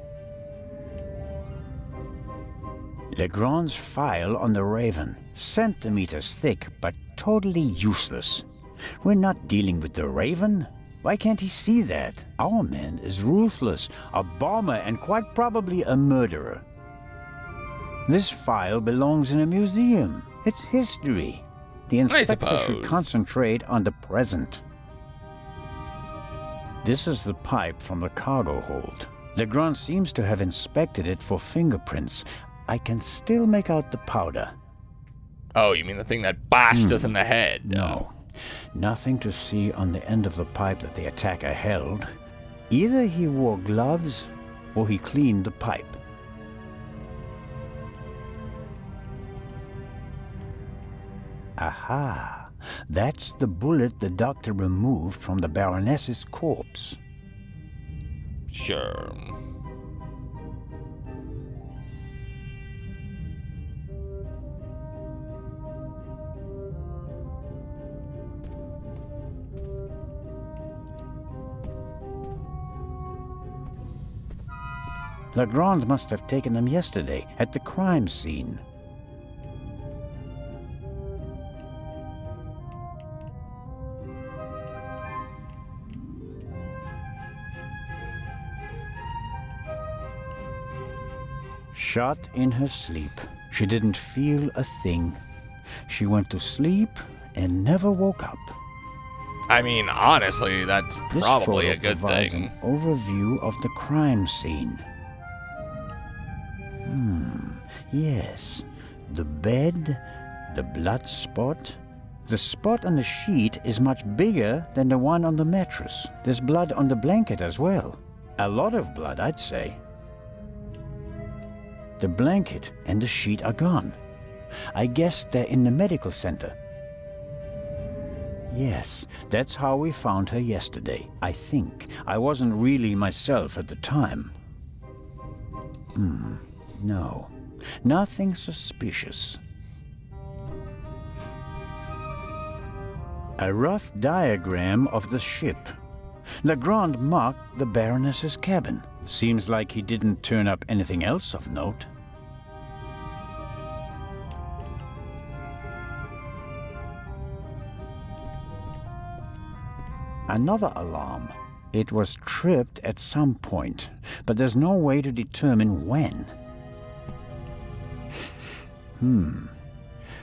Legrand's file on the Raven, centimeters thick but totally useless. We're not dealing with the Raven. Why can't he see that? Our man is ruthless, a bomber, and quite probably a murderer. This file belongs in a museum. It's history. The inspector should concentrate on the present. This is the pipe from the cargo hold. Legrand seems to have inspected it for fingerprints. I can still make out the powder. Oh, you mean the thing that bashed us in the head? No. Nothing to see on the end of the pipe that the attacker held. Either he wore gloves or he cleaned the pipe. Aha! That's the bullet the doctor removed from the Baroness's corpse. Sure. Legrand must have taken them yesterday at the crime scene. Shot in her sleep. She didn't feel a thing. She went to sleep and never woke up. I mean, honestly, that's probably a good provides thing. An overview of the crime scene. Yes. The bed, the blood spot. The spot on the sheet is much bigger than the one on the mattress. There's blood on the blanket as well. A lot of blood, I'd say. The blanket and the sheet are gone. I guess they're in the medical center. Yes, that's how we found her yesterday, I think. I wasn't really myself at the time. No. Nothing suspicious. A rough diagram of the ship. Legrand marked the Baroness's cabin. Seems like he didn't turn up anything else of note. Another alarm. It was tripped at some point, but there's no way to determine when.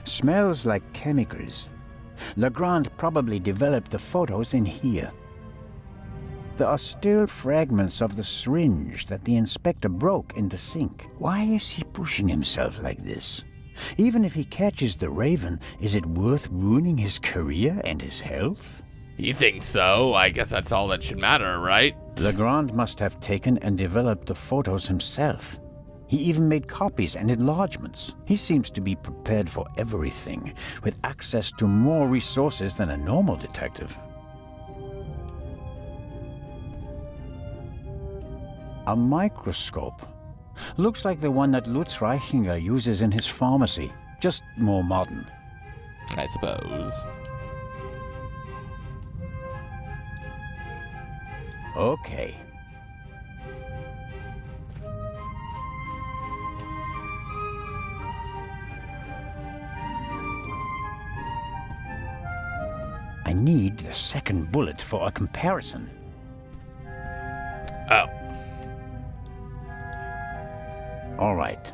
Smells like chemicals. Legrand probably developed the photos in here. There are still fragments of the syringe that the inspector broke in the sink. Why is he pushing himself like this? Even if he catches the Raven, is it worth ruining his career and his health? You think so? I guess that's all that should matter, right? Legrand must have taken and developed the photos himself. He even made copies and enlargements. He seems to be prepared for everything, with access to more resources than a normal detective. A microscope. Looks like the one that Lutz Reichinger uses in his pharmacy, just more modern. I suppose. Okay. I need the second bullet for a comparison. Oh. All right.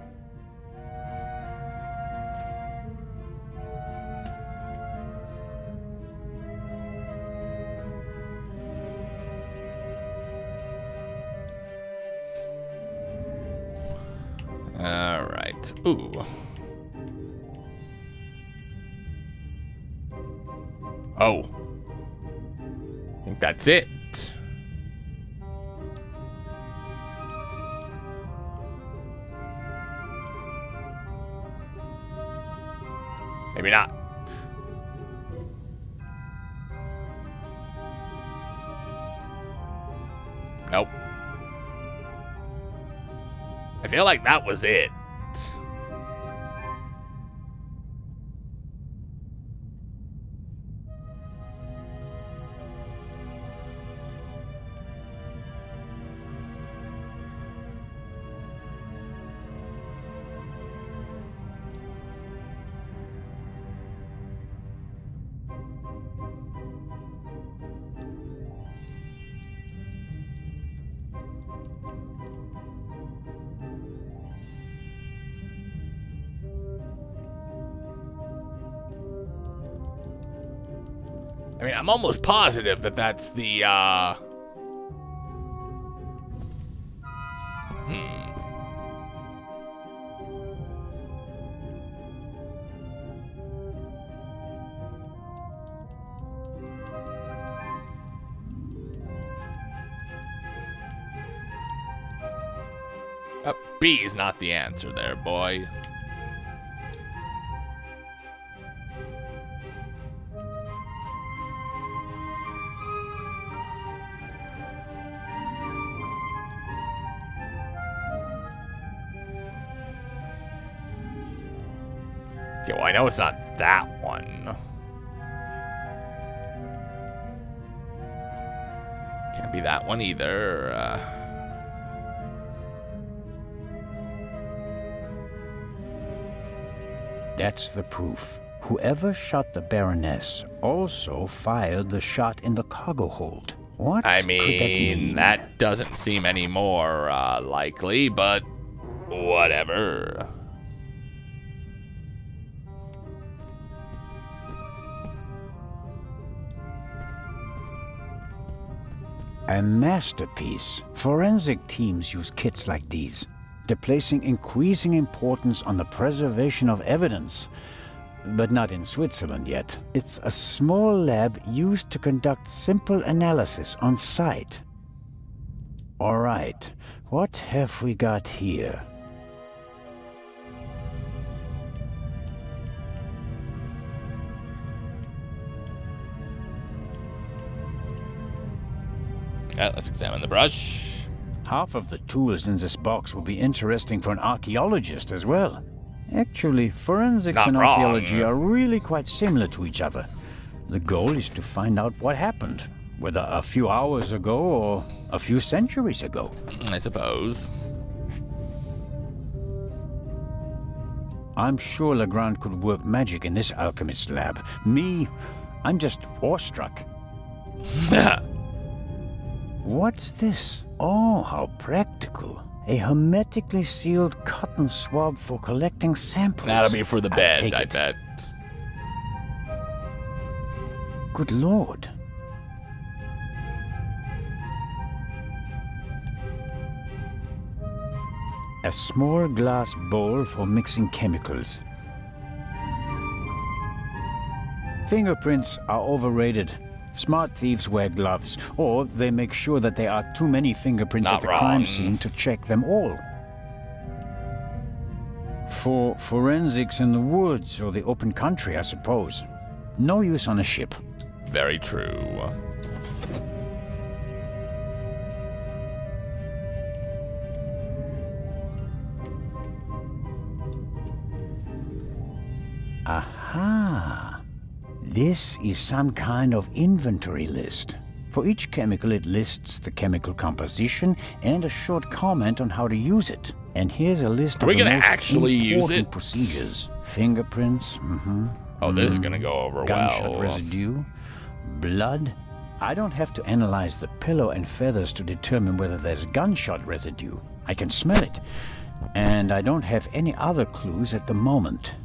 All right. Ooh. Oh. I think that's it. Maybe not. Nope. I feel like that was it. I mean, I'm almost positive that that's the, B is not the answer there, boy. Okay, well, I know it's not that one. Can't be that one either. That's the proof. Whoever shot the Baroness also fired the shot in the cargo hold. What I could that mean, mean? that doesn't seem any more likely, but whatever. A masterpiece. Forensic teams use kits like these. They're placing increasing importance on the preservation of evidence. But not in Switzerland yet. It's a small lab used to conduct simple analysis on site. All right, what have we got here? Let's examine the brush. Half of the tools in this box will be interesting for an archaeologist as well. Actually, forensics Not and wrong. archaeology are really quite similar to each other. The goal is to find out what happened, whether a few hours ago or a few centuries ago. I suppose. I'm sure Legrand could work magic in this alchemist lab. Me, I'm just awestruck. What's this? Oh, how practical. A hermetically sealed cotton swab for collecting samples. That'll be for the I'll bed, take I it. bet. Good Lord. A small glass bowl for mixing chemicals. Fingerprints are overrated. Smart thieves wear gloves, or they make sure that there are too many fingerprints Not at the wrong. crime scene to check them all. For forensics in the woods or the open country, I suppose. No use on a ship. Very true. Aha! This is some kind of inventory list. For each chemical, it lists the chemical composition and a short comment on how to use it. And here's a list Are we of the gonna most actually use important it? procedures. Fingerprints, Oh, this is gonna go over gunshot well. residue, blood. I don't have to analyze the pillow and feathers to determine whether there's gunshot residue. I can smell it. And I don't have any other clues at the moment.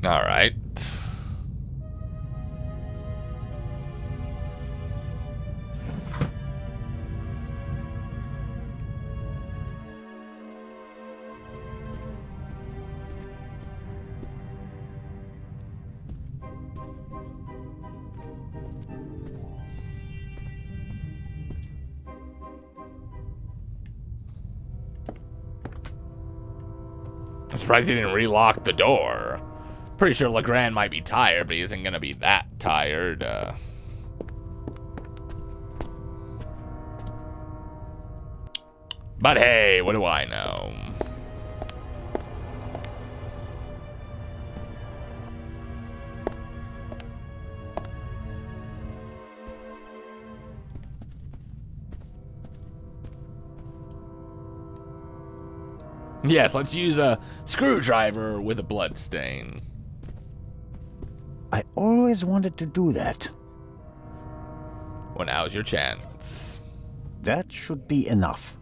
All right. I'm surprised he didn't relock the door. Pretty sure Legrand might be tired, but he isn't gonna be that tired. But hey, what do I know? Yes, let's use a screwdriver with a blood stain. I always wanted to do that. Well, now's your chance. That should be enough.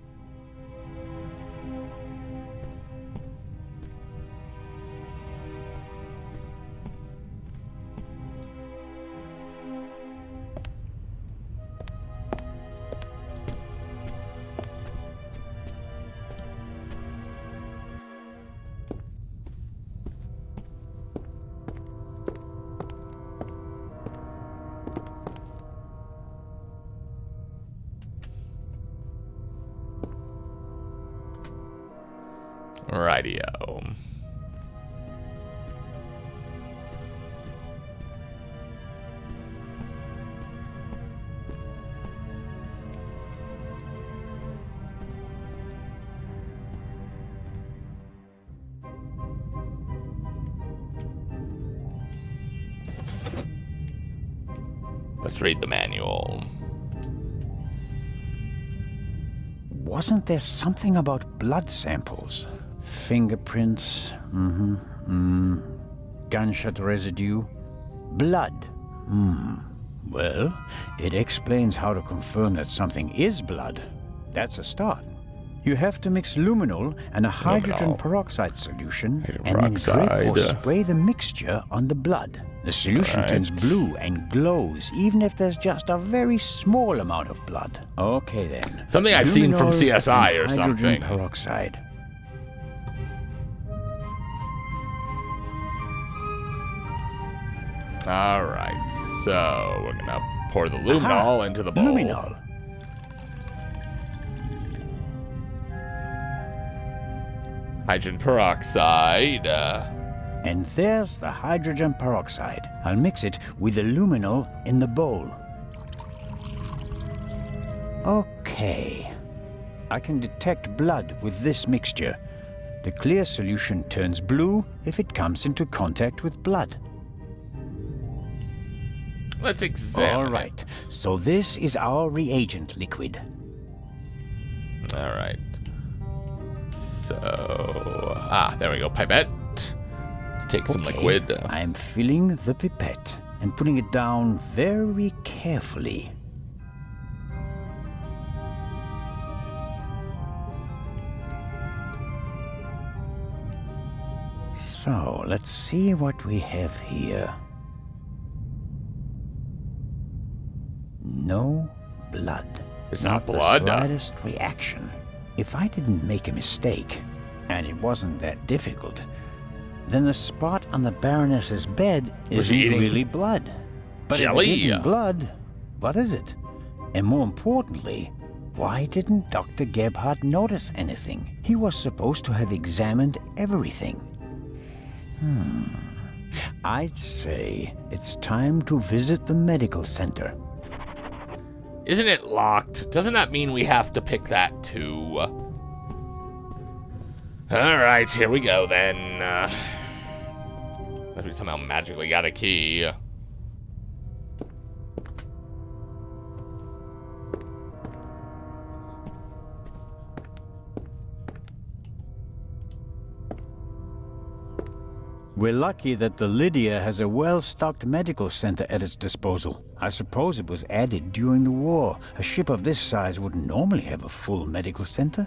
Radio. Let's read the manual. Wasn't there something about blood samples? Fingerprints, gunshot residue, blood. Well, it explains how to confirm that something is blood. That's a start. You have to mix luminol and a hydrogen peroxide solution and then drip or spray the mixture on the blood. The solution turns blue and glows even if there's just a very small amount of blood. Okay then. Something I've seen from CSI or hydrogen something. Peroxide. Alright, so we're gonna pour the luminol into the bowl. Luminol. Hydrogen peroxide. And there's the hydrogen peroxide. I'll mix it with the luminol in the bowl. Okay. I can detect blood with this mixture. The clear solution turns blue if it comes into contact with blood. Let's examine All right. So this is our reagent liquid. All right. So, there we go. Pipette. Take some liquid. I'm filling the pipette and putting it down very carefully. So, let's see what we have here. No blood. It's not the blood? slightest reaction. If I didn't make a mistake, and it wasn't that difficult, then the spot on the Baroness's bed isn't really blood. But jelly. if it isn't blood, what is it? And more importantly, why didn't Dr. Gebhardt notice anything? He was supposed to have examined everything. I'd say it's time to visit the medical center. Isn't it locked? Doesn't that mean we have to pick that too? Alright, here we go then. Unless we somehow magically got a key. We're lucky that the Lydia has a well-stocked medical center at its disposal. I suppose it was added during the war. A ship of this size wouldn't normally have a full medical center.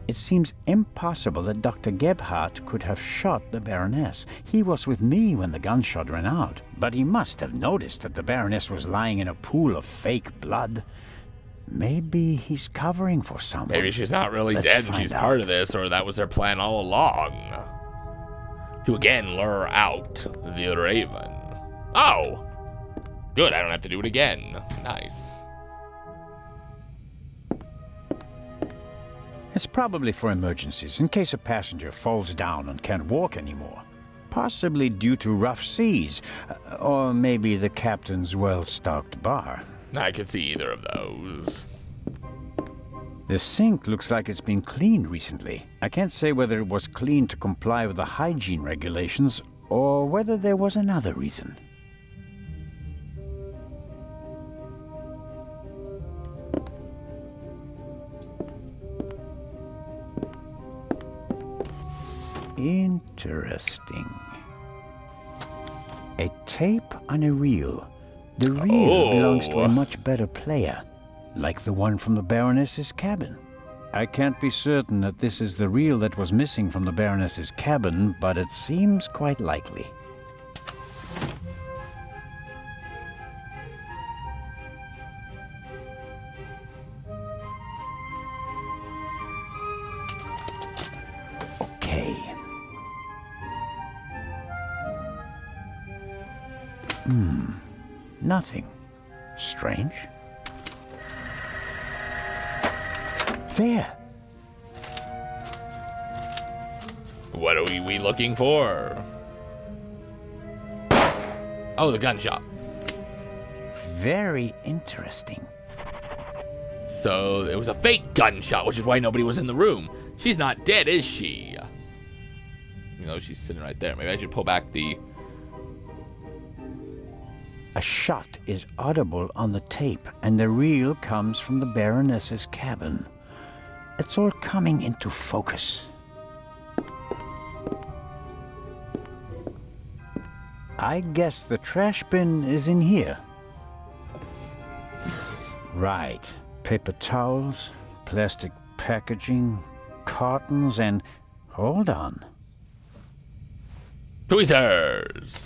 It seems impossible that Dr. Gebhardt could have shot the Baroness. He was with me when the gunshot ran out, but he must have noticed that the Baroness was lying in a pool of fake blood. Maybe he's covering for someone. Maybe she's not really Let's dead and find she's out. part of this, or that was their plan all along. To again lure out the Raven. Oh! Good, I don't have to do it again. Nice. It's probably for emergencies, in case a passenger falls down and can't walk anymore. Possibly due to rough seas, or maybe the captain's well-stocked bar. I could see either of those. The sink looks like it's been cleaned recently. I can't say whether it was cleaned to comply with the hygiene regulations, or whether there was another reason. Interesting. A tape on a reel. The reel belongs to a much better player, like the one from the Baroness's cabin. I can't be certain that this is the reel that was missing from the Baroness's cabin, but it seems quite likely. Okay. Nothing. Strange. There. What are we looking for? Oh, the gun shop. Very interesting. So it was a fake gunshot, which is why nobody was in the room. She's not dead, is she? You know, she's sitting right there. Maybe I should pull back the... A shot is audible on the tape, and the reel comes from the Baroness's cabin. It's all coming into focus. I guess the trash bin is in here. Right. Paper towels, plastic packaging, cartons, and... Hold on. Tweezers!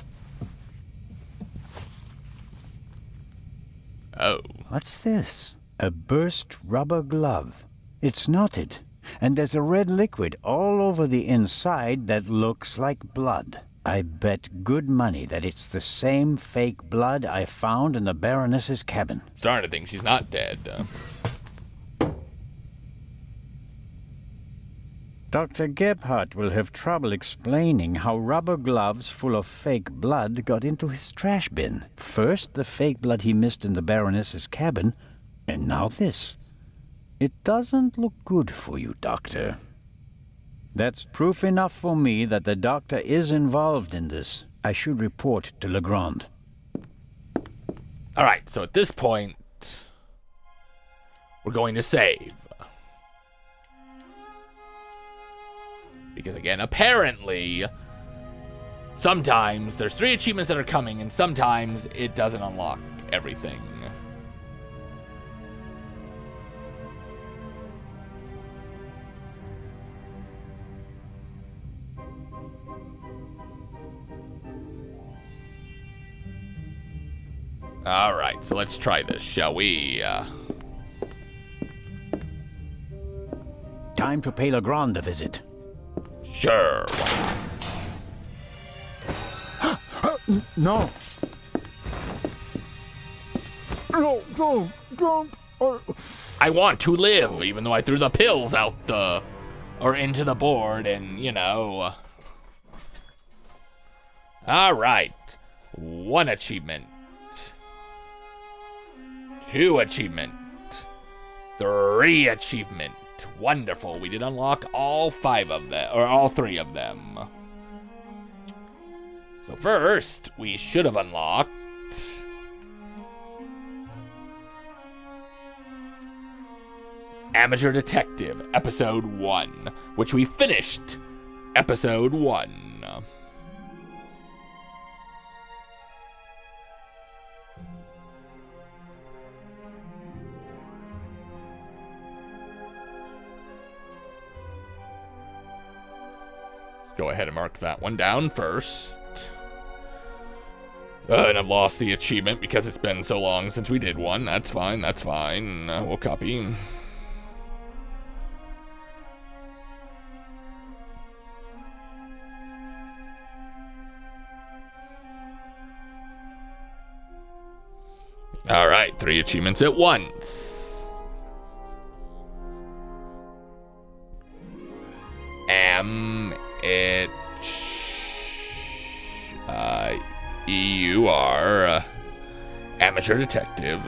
Oh. What's this? A burst rubber glove. It's knotted, and there's a red liquid all over the inside that looks like blood. I bet good money that it's the same fake blood I found in the Baroness's cabin. Starting to think she's not dead. Dr. Gebhardt will have trouble explaining how rubber gloves full of fake blood got into his trash bin. First, the fake blood he missed in the Baroness's cabin, and now this. It doesn't look good for you, Doctor. That's proof enough for me that the Doctor is involved in this. I should report to Legrand. Alright, so at this point, we're going to save. Because again, apparently, sometimes there's 3 achievements that are coming, and sometimes it doesn't unlock everything. Alright, so let's try this, shall we? Time to pay Legrand a visit. Sure. No. No, no, don't. I want to live, even though I threw the pills out or into the board, and, you know. All right. 1 achievement. 2 achievement. 3 achievement. Wonderful. We did unlock all 5 of them, or all 3 of them. So first, we should have unlocked Amateur Detective, Episode 1, which we finished Episode 1. Let's go ahead and mark that one down first. And I've lost the achievement because it's been so long since we did one. That's fine, that's fine. We'll copy. All right, 3 achievements at once. M-H-E-U-R, Amateur Detective.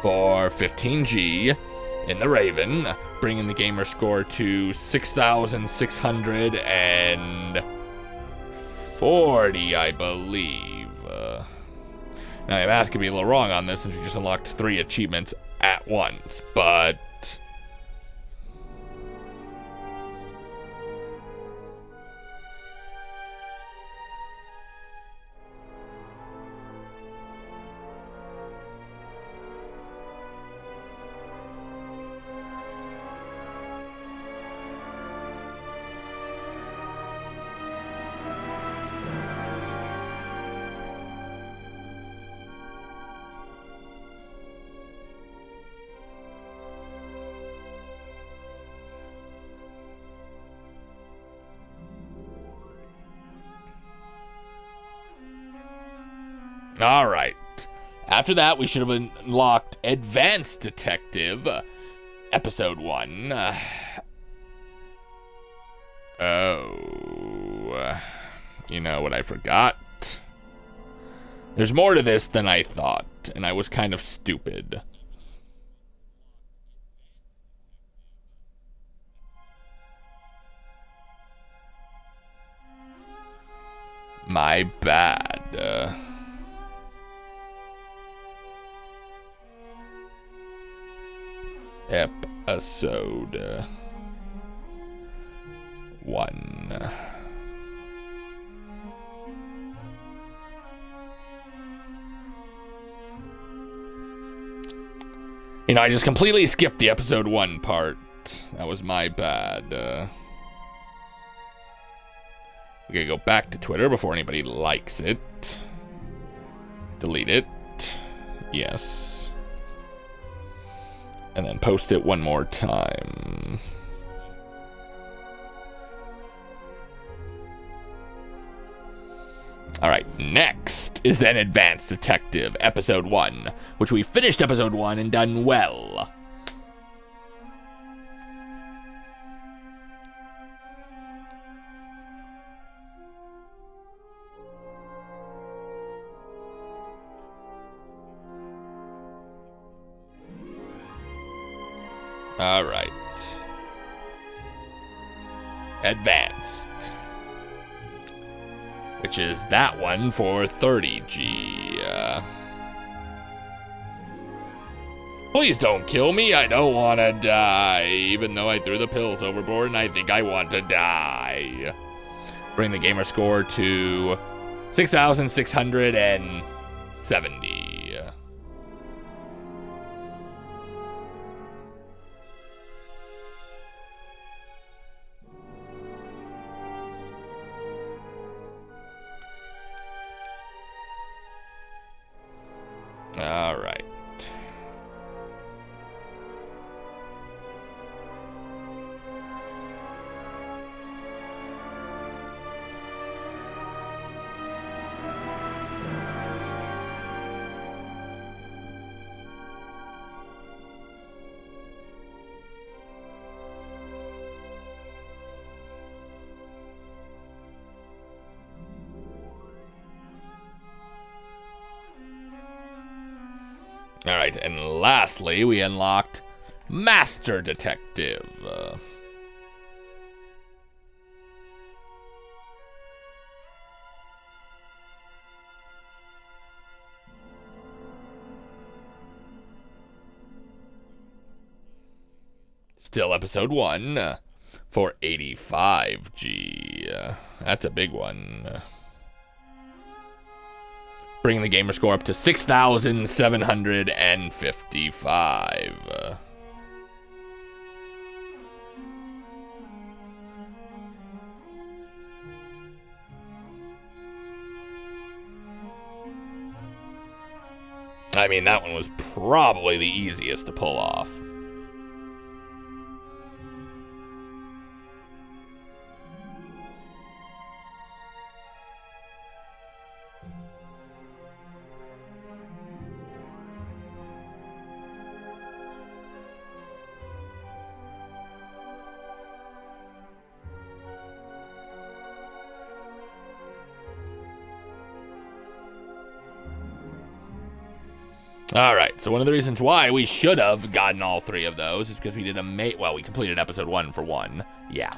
For 15G in the Raven, bringing the gamer score to 6,640, I believe. Now, my math could be a little wrong on this since we just unlocked 3 achievements at once, but all right. After that, we should have unlocked Advanced Detective, Episode 1. You know what I forgot? There's more to this than I thought, and I was kind of stupid. My bad. Episode 1. You know, I just completely skipped the episode 1 part. That was my bad. We gotta go back to Twitter before anybody likes it. Delete it. Yes. And then post it one more time. Alright, next is then Advanced Detective, Episode 1, which we finished Episode 1 and done well. All right. Advanced. Which is that one for 30G. Please don't kill me. I don't want to die. Even though I threw the pills overboard and I think I want to die. Bring the gamer score to 6,670. All right. Alright, and lastly, we unlocked Master Detective. Still episode 1 for 85G. That's a big one. Bringing the gamer score up to 6,755. I mean, that one was probably the easiest to pull off. Alright, so one of the reasons why we should have gotten all 3 of those is because we did we completed episode 1 for 1. Yeah.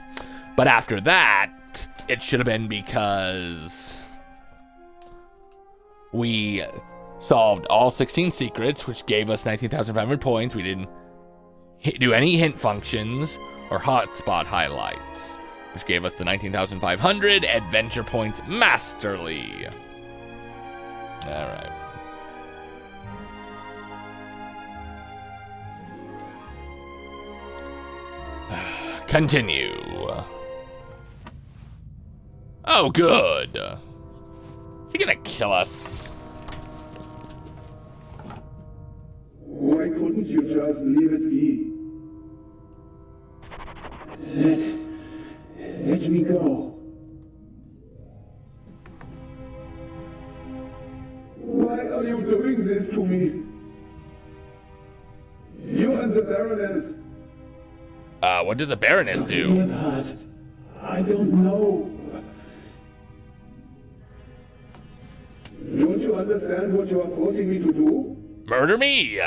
But after that, it should have been because we solved all 16 secrets, which gave us 19,500 points. We didn't do any hint functions or hotspot highlights, which gave us the 19,500 adventure points masterly. Alright. Continue. Oh, good. Is he gonna kill us? Why couldn't you just leave it be? Let me go. Why are you doing this to me? You and the Baroness. What did the Baroness do? Gebhardt, I don't know. Don't you understand what you are forcing me to do? Murder me!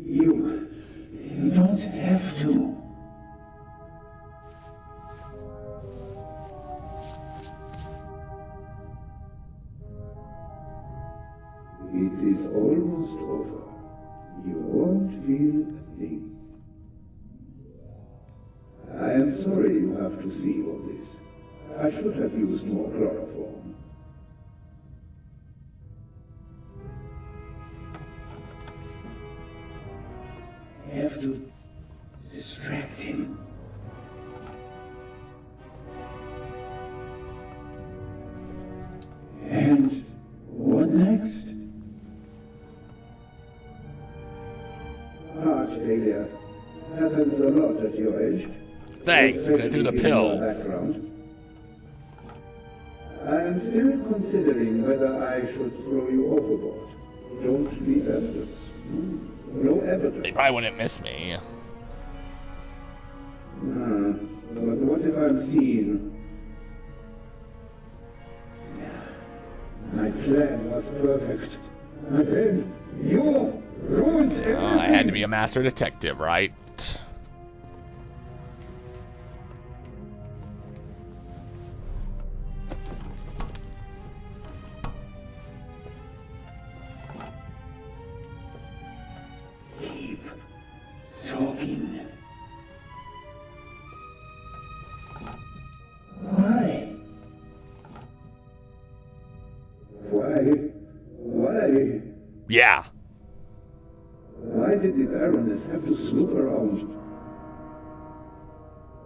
You don't have to. It is almost over. You won't feel a thing. I am sorry you have to see all this. I should have used more chloroform. I have to distract him. And what next? Heart failure happens a lot at your age. Thanks, because I threw the pills. I am still considering whether I should throw you overboard. Don't leave evidence. No evidence. They probably wouldn't miss me. But what if I'm seen? My plan was perfect. And then you ruined everything. I had to be a master detective, right? Keep talking. Why? Why? Yeah. Why did the Baroness have to snoop around?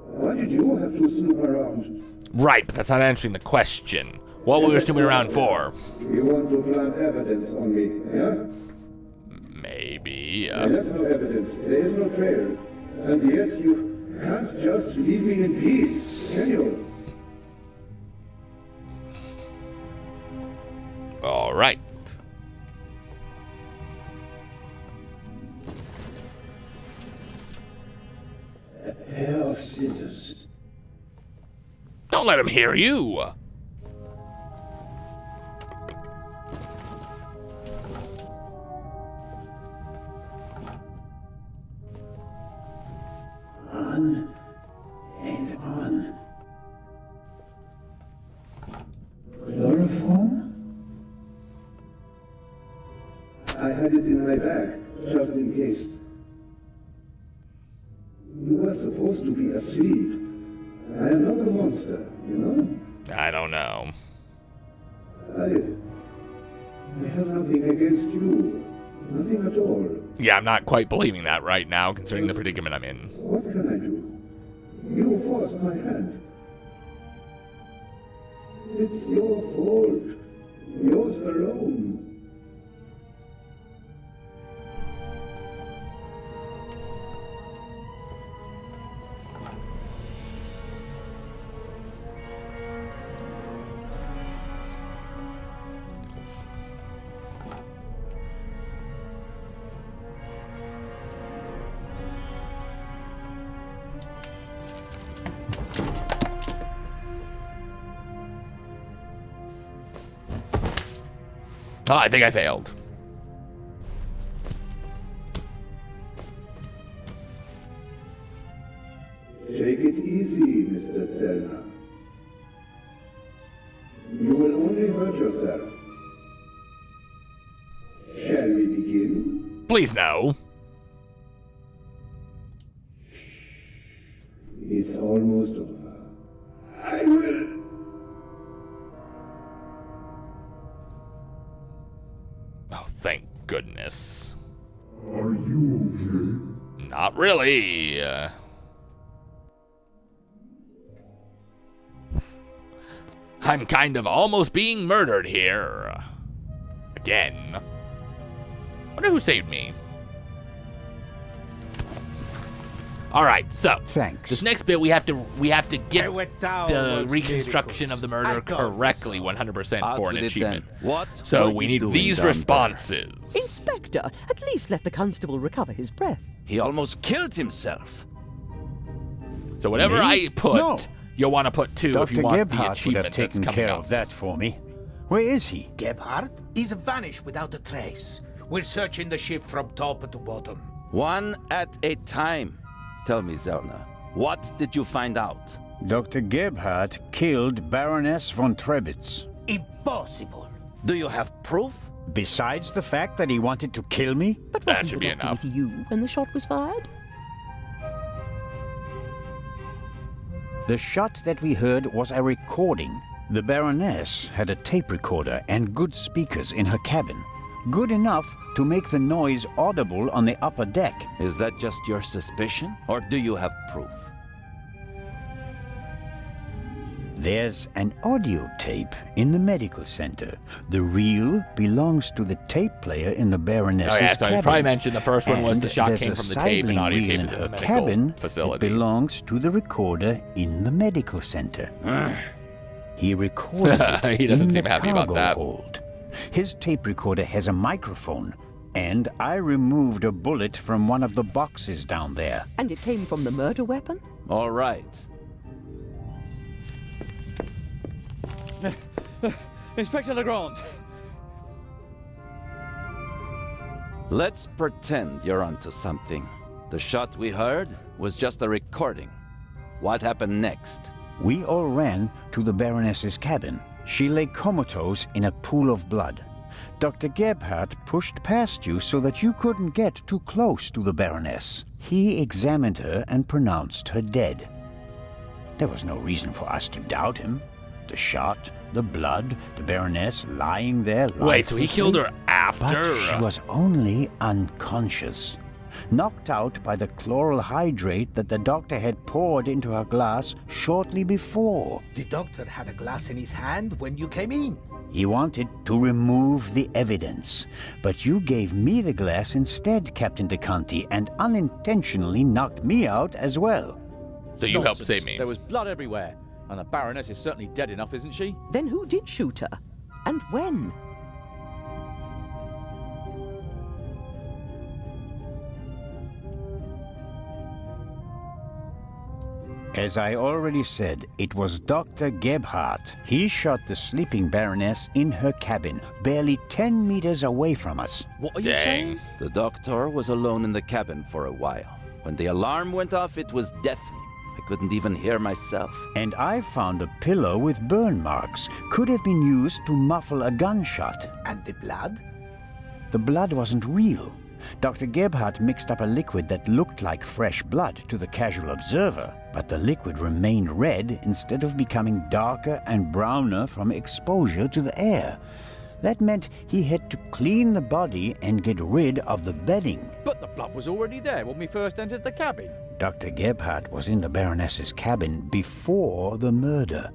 Why did you have to snoop around? Right, but that's not answering the question. What were we snooping around for? You want to plant evidence on me, yeah? Maybe. I have no evidence. There is no trail. And yet you can't just leave me in peace, can you? All right. A pair of scissors. Don't let him hear you. On and on. Chloroform? I had it in my bag, just in case. You were supposed to be asleep. I am not a monster, you know? I don't know. I have nothing against you. Nothing at all. Yeah, I'm not quite believing that right now, considering the predicament I'm in. What can I do? You forced my hand. It's your fault. Yours alone. Oh, I think I failed. Take it easy, Mr. Zellner. You will only hurt yourself. Shall we begin? Please no. It's almost over. I will. Oh, thank goodness. Are you okay? Not really. I'm kind of almost being murdered here. Again. Wonder who saved me. Alright, so thanks. This next bit we have to get the reconstruction of the murder correctly 100% for an achievement. What? So we need these responses. Inspector, at least let the constable recover his breath. He almost killed himself. So whatever I put, you'll want to put 2 if you want Gebhardt the would achievement have taken that's care coming of up. that for me. Where is he? Gebhardt? He's vanished without a trace. We're searching the ship from top to bottom. One at a time. Tell me, Zellner, what did you find out? Dr. Gebhardt killed Baroness von Trebitz. Impossible. Do you have proof? Besides the fact that he wanted to kill me? But wasn't the doctor with you when the shot was fired? The shot that we heard was a recording. The Baroness had a tape recorder and good speakers in her cabin. Good enough to make the noise audible on the upper deck. Is that just your suspicion, or do you have proof? There's an audio tape in the medical center. The reel belongs to the tape player in the Baroness's Oh yeah, so I cabin. probably mentioned the first one was And the shot there's came a from the tape and sidling audio reel tape in is in her the medical cabin facility. that belongs to the recorder in the medical center. He recorded it He doesn't in seem the happy about cargo that. hold. His tape recorder has a microphone, and I removed a bullet from one of the boxes down there. And it came from the murder weapon? All right. Inspector Legrand. Let's pretend you're onto something. The shot we heard was just a recording. What happened next? We all ran to the Baroness's cabin. She lay comatose in a pool of blood. Dr. Gebhardt pushed past you so that you couldn't get too close to the Baroness. He examined her and pronounced her dead. There was no reason for us to doubt him. The shot, the blood, the Baroness lying there Wait, so he killed her after? But she was only unconscious. Knocked out by the chloral hydrate that the doctor had poured into her glass shortly before. The doctor had a glass in his hand when you came in. He wanted to remove the evidence, but you gave me the glass instead, Captain DeConti, and unintentionally knocked me out as well. So you helped Nonsense. save me. There was blood everywhere, and the Baroness is certainly dead enough, isn't she? Then who did shoot her? And when? As I already said, it was Dr. Gebhardt. He shot the sleeping Baroness in her cabin, barely 10 meters away from us. What are you saying? The doctor was alone in the cabin for a while. When the alarm went off, it was deafening. I couldn't even hear myself. And I found a pillow with burn marks. Could have been used to muffle a gunshot. And the blood? The blood wasn't real. Dr. Gebhardt mixed up a liquid that looked like fresh blood to the casual observer, but the liquid remained red instead of becoming darker and browner from exposure to the air. That meant he had to clean the body and get rid of the bedding. But the blood was already there when we first entered the cabin. Dr. Gebhardt was in the Baroness's cabin before the murder.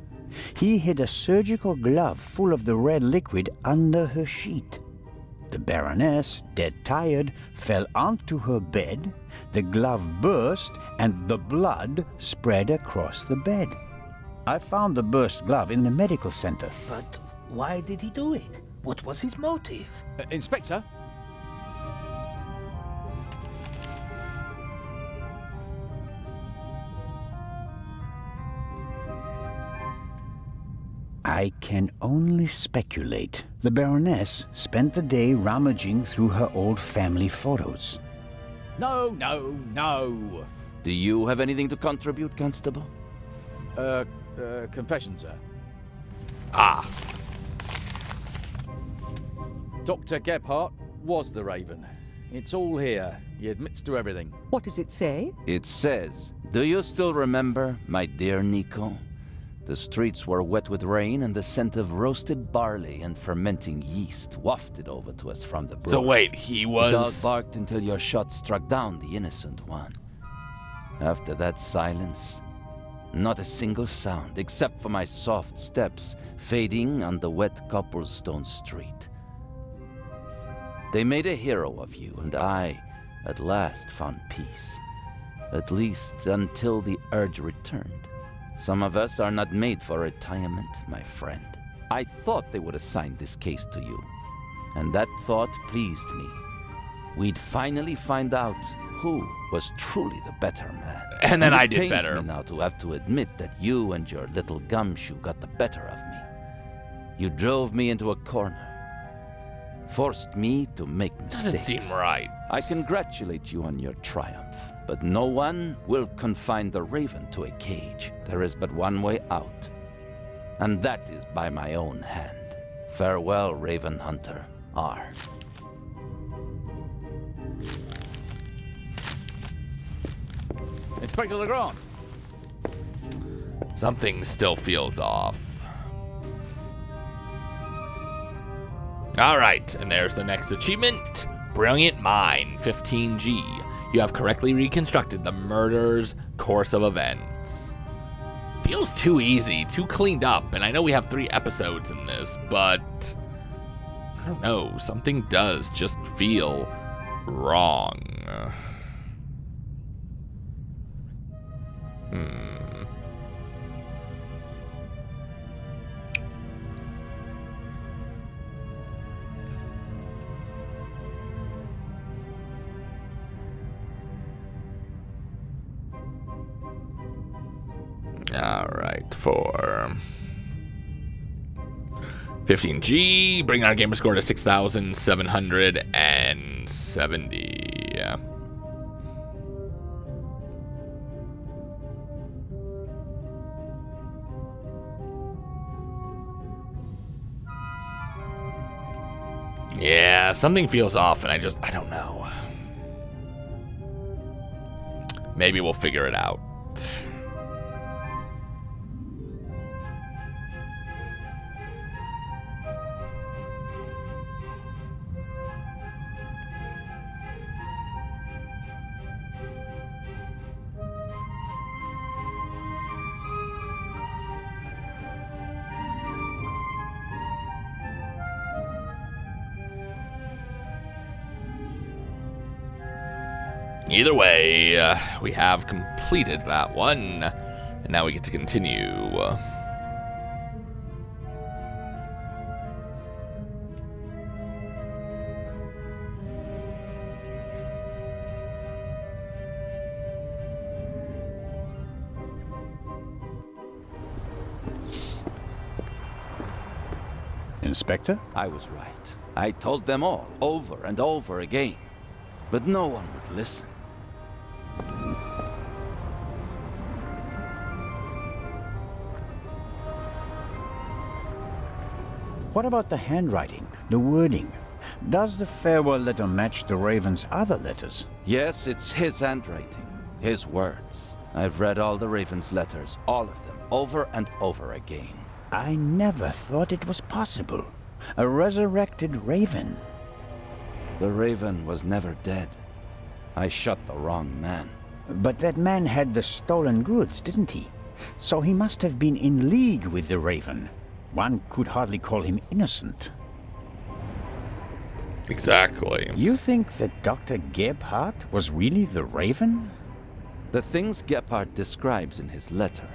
He hid a surgical glove full of the red liquid under her sheet. The Baroness, dead tired, fell onto her bed, the glove burst, and the blood spread across the bed. I found the burst glove in the medical center. But why did he do it? What was his motive? Inspector? I can only speculate. The Baroness spent the day rummaging through her old family photos. No, no, no. Do you have anything to contribute, Constable? Confession, sir. Ah. Dr. Gebhardt was the Raven. It's all here. He admits to everything. What does it say? It says, "Do you still remember, my dear Nico? The streets were wet with rain, and the scent of roasted barley and fermenting yeast wafted over to us from the brewery. So wait, he was... The dog barked until your shot struck down the innocent one. After that silence, not a single sound, except for my soft steps fading on the wet cobblestone street. They made a hero of you, and I, at last, found peace. At least until the urge returned. Some of us are not made for retirement, my friend. I thought they would assign this case to you, and that thought pleased me. We'd finally find out who was truly the better man. And then I it did pains better. me now to have to admit that you and your little gumshoe got the better of me. You drove me into a corner, forced me to make mistakes. Doesn't seem right. I congratulate you on your triumph, but no one will confine the Raven to a cage. There is but one way out, and that is by my own hand. Farewell, Raven Hunter R. Inspector Legrand. Something still feels off. Alright, and there's the next achievement. Brilliant Mind, 15G. You have correctly reconstructed the murder's course of events. Feels too easy, too cleaned up, and I know we have 3 episodes in this, but... I don't know, something does just feel wrong. Alright, for 15G, bring our gamer score to 6,770. Yeah, something feels off, and I don't know. Maybe we'll figure it out. Either way, we have completed that one, and now we get to continue. Inspector? I was right. I told them all, over and over again. But no one would listen. What about the handwriting, the wording? Does the farewell letter match the Raven's other letters? Yes, it's his handwriting, his words. I've read all the Raven's letters, all of them, over and over again. I never thought it was possible. A resurrected Raven. The Raven was never dead. I shot the wrong man. But that man had the stolen goods, didn't he? So he must have been in league with the Raven. One could hardly call him innocent. Exactly. You think that Dr. Gebhardt was really the Raven? The things Gebhardt describes in his letter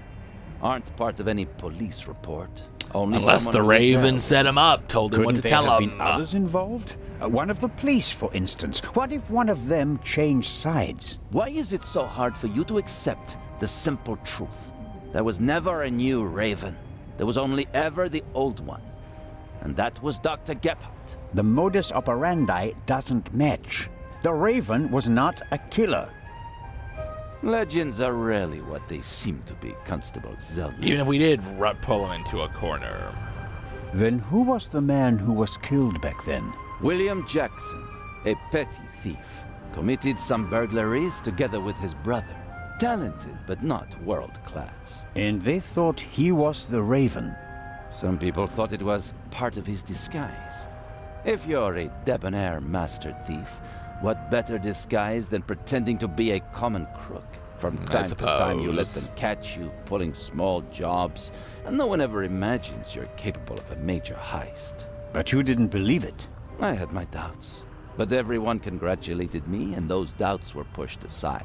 aren't part of any police report. Only unless the Raven set him up, told him what to tell him. Couldn't there have been others involved? One of the police, for instance. What if one of them changed sides? Why is it so hard for you to accept the simple truth? There was never a new Raven. There was only ever the old one. And that was Dr. Gebhardt. The modus operandi doesn't match. The Raven was not a killer. Legends are rarely what they seem to be, Constable Zellner. Even if we did pull him into a corner. Then who was the man who was killed back then? William Jackson, a petty thief, committed some burglaries together with his brother. Talented, but not world-class. And they thought he was the Raven. Some people thought it was part of his disguise. If you're a debonair master thief, what better disguise than pretending to be a common crook? From time to time you let them catch you pulling small jobs, and no one ever imagines you're capable of a major heist. But you didn't believe it. I had my doubts, but everyone congratulated me, and those doubts were pushed aside.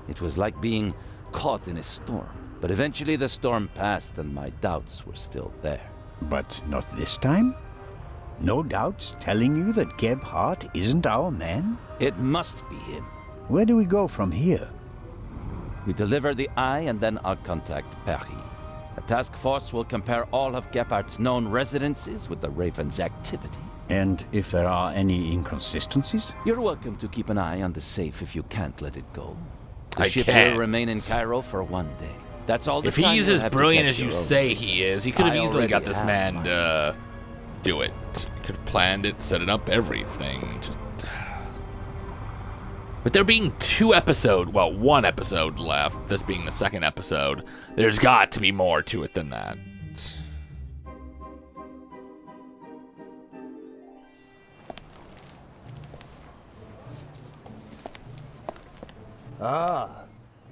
It was like being caught in a storm, but eventually the storm passed and my doubts were still there. But not this time? No doubts telling you that Gebhardt isn't our man? It must be him. Where do we go from here? We deliver the eye and then I'll contact Paris. A task force will compare all of Gebhardt's known residences with the Raven's activity. And if there are any inconsistencies? You're welcome to keep an eye on the safe if you can't let it go. The I ship can't. will remain in Cairo for 1 day. That's all the If time he's you'll as have to brilliant get as you your own. say he is, he could have I easily got already this have man mine. to do it. He could have planned it, set it up, everything. Just. With there being 1 episode left, this being the second episode, there's got to be more to it than that. Ah,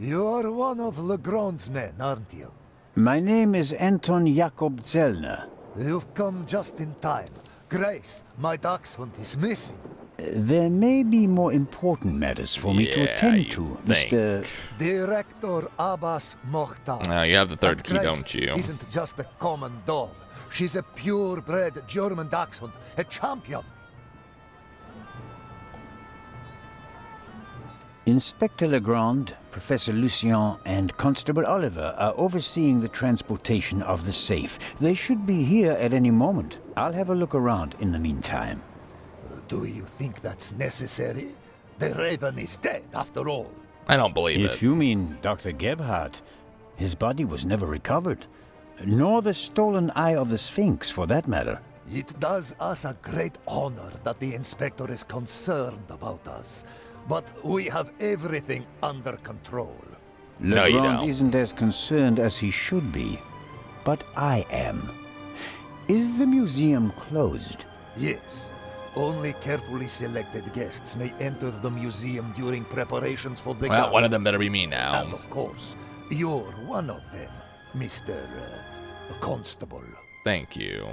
you're one of Legrand's men, aren't you? My name is Anton Jakob Zellner. You've come just in time. Grace, my dachshund, is missing. There may be more important matters for me to attend to, Mr. Director Abbas Mokhtar. Now, you have the third And key, Grace don't you? Isn't just a common dog. She's a purebred German dachshund, a champion. Inspector Legrand, Professor Lucien, and Constable Oliver are overseeing the transportation of the safe. They should be here at any moment. I'll have a look around in the meantime. Do you think that's necessary? The Raven is dead, after all. I don't believe it. If you mean Dr. Gebhardt, his body was never recovered. Nor the stolen eye of the Sphinx, for that matter. It does us a great honor that the Inspector is concerned about us. But we have everything under control. No, you Legrand don't. isn't as concerned as he should be. But I am. Is the museum closed? Yes. Only carefully selected guests may enter the museum during preparations for the Well, gala. one of them better be me now. And of course, you're one of them, Mr. Constable. Thank you.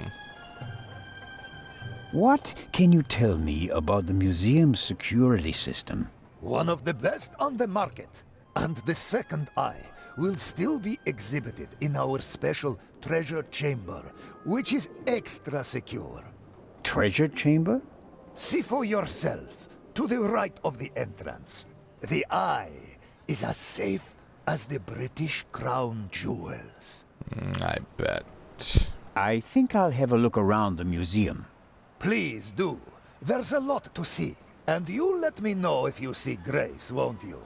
What can you tell me about the museum's security system? One of the best on the market. And the second eye will still be exhibited in our special treasure chamber, which is extra secure. Treasure chamber? See for yourself, to the right of the entrance. The eye is as safe as the British crown jewels. I bet. I think I'll have a look around the museum. Please do. There's a lot to see. And you let me know if you see Grace, won't you?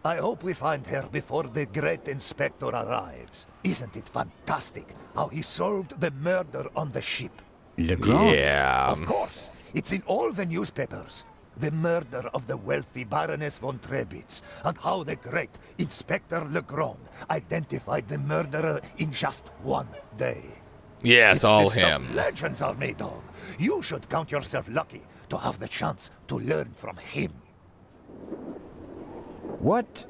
I hope we find her before the great inspector arrives. Isn't it fantastic how he solved the murder on the ship? Legrand? Yeah. Of course. It's in all the newspapers. The murder of the wealthy Baroness von Trebitz, and how the great Inspector Legrand identified the murderer in just one day. Yes, it's all the stuff him. legends are made of. You should count yourself lucky to have the chance to learn from him. What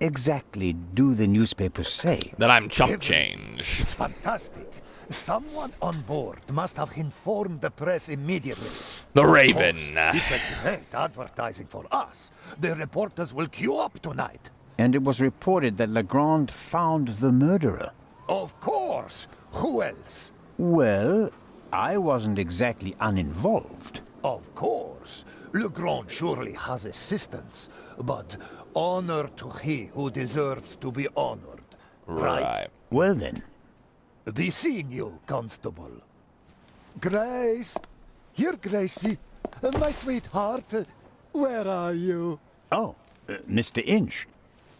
exactly do the newspapers say? That I'm chump change. It's fantastic. Someone on board must have informed the press immediately. The Raven. Of course, it's a great advertising for us. The reporters will queue up tonight. And it was reported that Legrand found the murderer. Of course. Who else? Well, I wasn't exactly uninvolved. Of course. Legrand surely has assistants, but honor to he who deserves to be honored. Right? Well then. Be seeing you, Constable. Grace! Here, Gracie. My sweetheart. Where are you? Oh, Mr. Inch.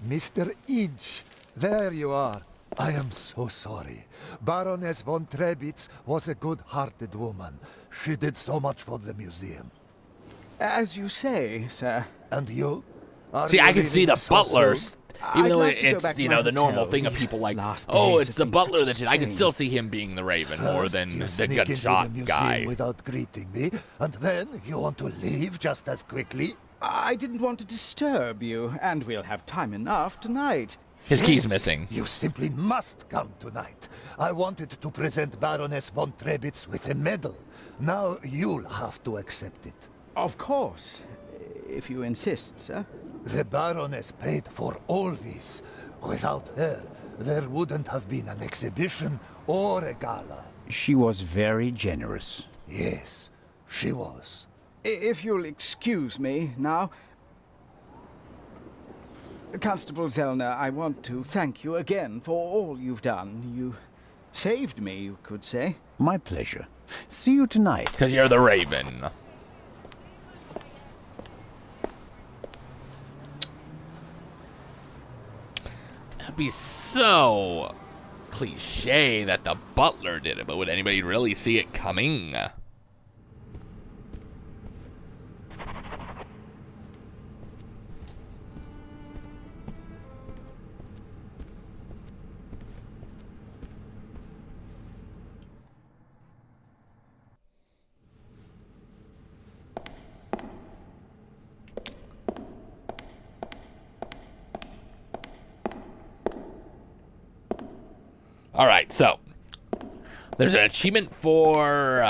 Mr. Inch. There you are. I am so sorry. Baroness von Trebitz was a good-hearted woman. She did so much for the museum. As you say, sir. And you? See, I can see the butlers. Even though it's, to the normal thing of people like, oh, it's the butler that did. I can still see him being the Raven more than the gunshot guy. Without greeting me, and then you want to leave just as quickly? I didn't want to disturb you, and we'll have time enough tonight. His key's missing. You simply must come tonight. I wanted to present Baroness von Trebitz with a medal. Now you'll have to accept it. Of course, if you insist, sir. The Baroness paid for all this. Without her, there wouldn't have been an exhibition or a gala. She was very generous. Yes, she was. If you'll excuse me now. Constable Zellner, I want to thank you again for all you've done. You saved me, you could say. My pleasure. See you tonight. Because you're the Raven. That'd be so cliche that the butler did it, but would anybody really see it coming? Alright, so there's an achievement for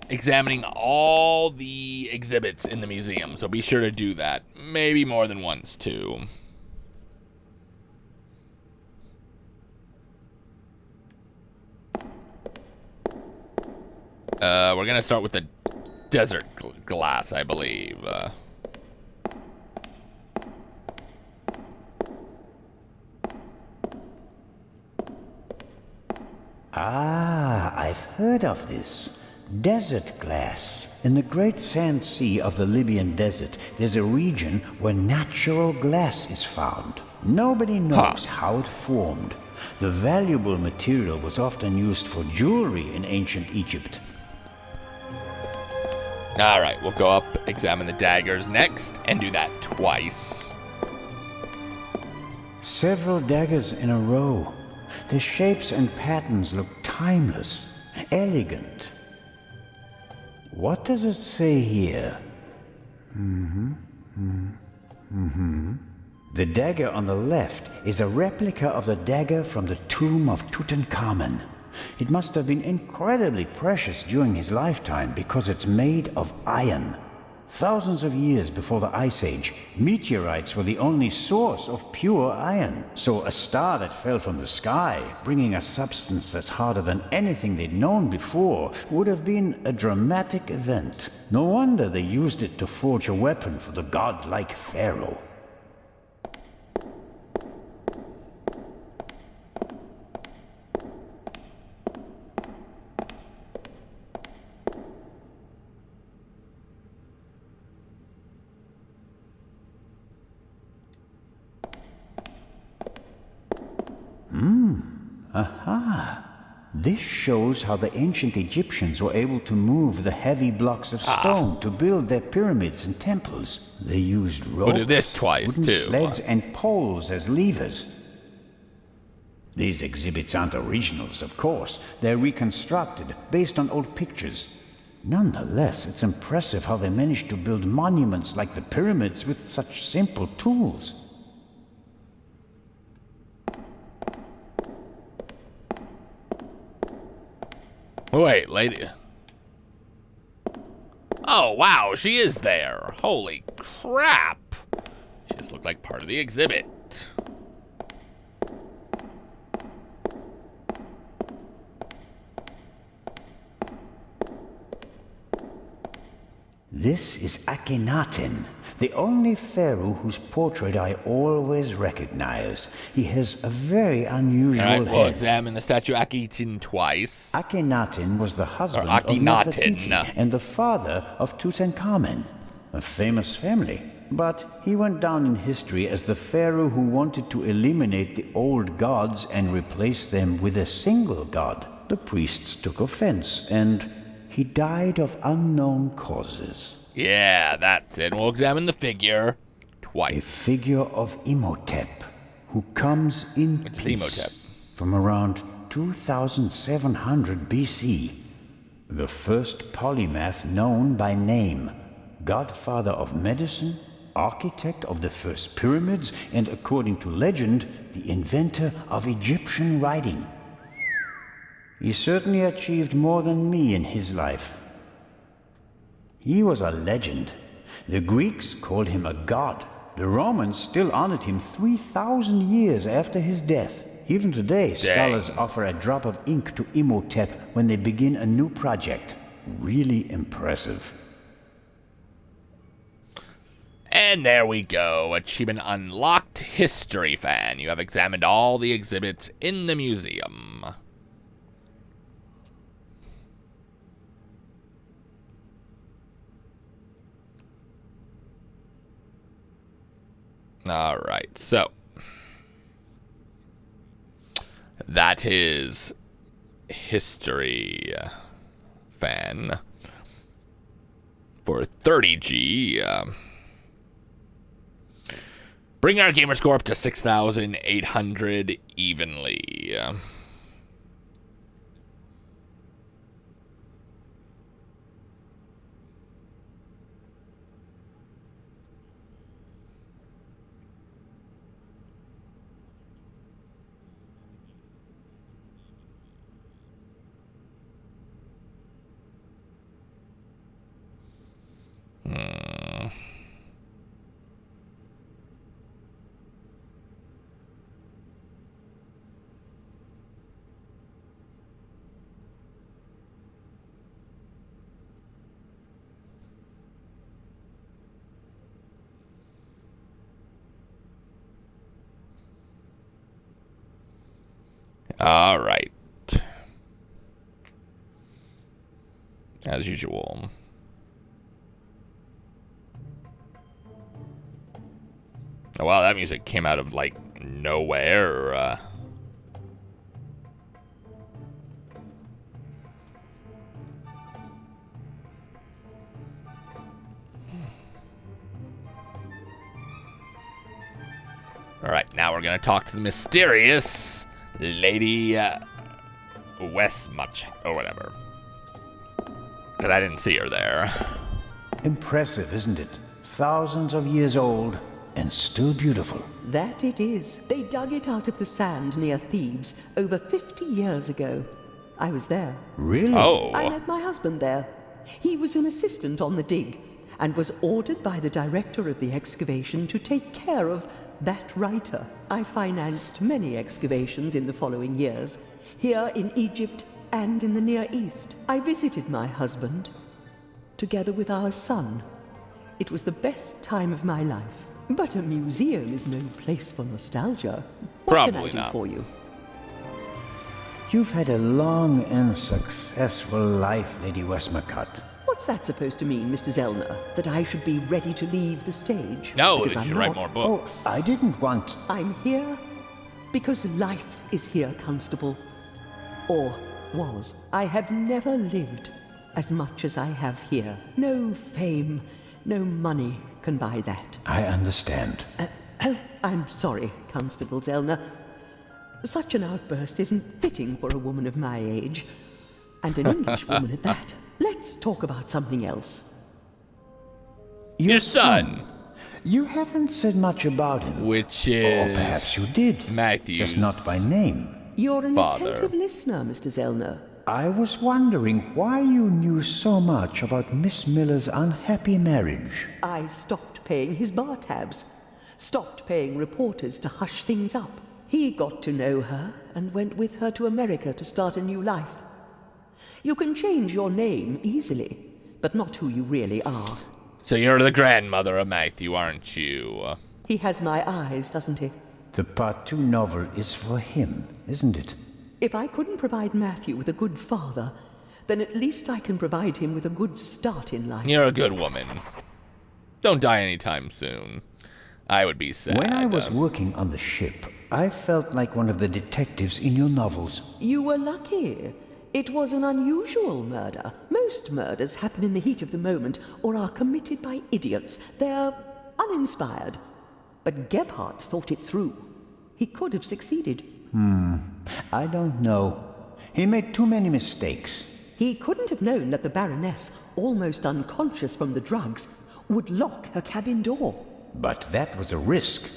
examining all the exhibits in the museum, so be sure to do that. Maybe more than once, too. We're gonna start with the desert glass, I believe. Ah, I've heard of this. Desert glass. In the great sand sea of the Libyan desert, there's a region where natural glass is found. Nobody knows how it formed. The valuable material was often used for jewelry in ancient Egypt. Alright, we'll go up, examine the daggers next, and do that twice. Several daggers in a row. Their shapes and patterns look timeless, elegant. What does it say here? The dagger on the left is a replica of the dagger from the tomb of Tutankhamun. It must have been incredibly precious during his lifetime because it's made of iron. Thousands of years before the Ice Age, meteorites were the only source of pure iron. So a star that fell from the sky, bringing a substance that's harder than anything they'd known before, would have been a dramatic event. No wonder they used it to forge a weapon for the godlike pharaoh. Aha. This shows how the ancient Egyptians were able to move the heavy blocks of stone to build their pyramids and temples. They used ropes, did this twice, wooden too. sleds, and poles as levers. These exhibits aren't originals, of course. They're reconstructed, based on old pictures. Nonetheless, it's impressive how they managed to build monuments like the pyramids with such simple tools. Wait, lady. Oh, wow, she is there. Holy crap. She just looked like part of the exhibit. This is Akhenaten, the only pharaoh whose portrait I always recognize. He has a very unusual All right, we'll head. examine the statue Akhenaten twice. Akhenaten was the husband of Akhenaten. Nefertiti and the father of Tutankhamen, a famous family. But he went down in history as the pharaoh who wanted to eliminate the old gods and replace them with a single god. The priests took offense, and he died of unknown causes. Yeah, that's it. We'll examine the figure twice. A figure of Imhotep, who comes in It's peace Imhotep. from around 2700 BC. The first polymath known by name, godfather of medicine, architect of the first pyramids, and according to legend, the inventor of Egyptian writing. He certainly achieved more than me in his life. He was a legend. The Greeks called him a god. The Romans still honored him 3,000 years after his death. Even today, scholars offer a drop of ink to Imhotep when they begin a new project. Really impressive. And there we go. Achievement unlocked, history fan. You have examined all the exhibits in the museum. All right, so that is history fan for 30G. Bring our gamer score up to 6,800 evenly. All right. As usual. Oh, wow, that music came out of, like, nowhere. All right, now we're going to talk to the mysterious Lady Westmuch, or whatever. Because I didn't see her there. Impressive, isn't it? Thousands of years old and still beautiful. That it is. They dug it out of the sand near Thebes over 50 years ago. I was there. Really? Oh. I met my husband there. He was an assistant on the dig and was ordered by the director of the excavation to take care of that writer. I financed many excavations in the following years, here in Egypt and in the Near East. I visited my husband, together with our son. It was the best time of my life. But a museum is no place for nostalgia. What Probably can I do not. for you? You've had a long and successful life, Lady Westmacott. What's that supposed to mean, Mr. Zellner? That I should be ready to leave the stage? No, Because that you I'm should write not. more books. Oh, I didn't want... I'm here because life is here, Constable. Or Was. I have never lived as much as I have here. No fame, no money can buy that. I understand. I'm sorry, Constable Zellner. Such an outburst isn't fitting for a woman of my age. And an English woman at that. Let's talk about something else. Your son. You haven't said much about him. Which is... Or perhaps you did. Matthew's just not by name. You're an father. attentive listener, Mr. Zellner. I was wondering why you knew so much about Miss Miller's unhappy marriage. I stopped paying his bar tabs. Stopped paying reporters to hush things up. He got to know her and went with her to America to start a new life. You can change your name easily, but not who you really are. So you're the grandmother of Matthew, aren't you? He has my eyes, doesn't he? The Part 2 novel is for him, isn't it? If I couldn't provide Matthew with a good father, then at least I can provide him with a good start in life. You're a good woman. Don't die anytime soon. I would be sad. When I was working on the ship, I felt like one of the detectives in your novels. You were lucky. It was an unusual murder. Most murders happen in the heat of the moment or are committed by idiots. They're uninspired. But Gebhardt thought it through. He could have succeeded. I don't know. He made too many mistakes. He couldn't have known that the Baroness, almost unconscious from the drugs, would lock her cabin door. But that was a risk.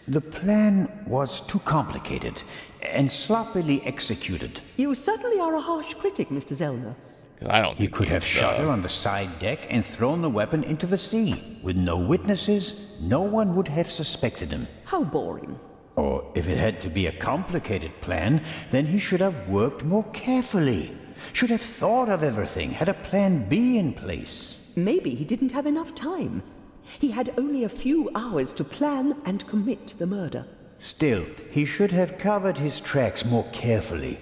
The plan was too complicated and sloppily executed. You certainly are a harsh critic, Mr. Zellner. I don't think He could have shot her on the side deck and thrown the weapon into the sea. With no witnesses, no one would have suspected him. How boring. Or if it had to be a complicated plan, then he should have worked more carefully. Should have thought of everything, had a plan B in place. Maybe he didn't have enough time. He had only a few hours to plan and commit the murder. Still, he should have covered his tracks more carefully.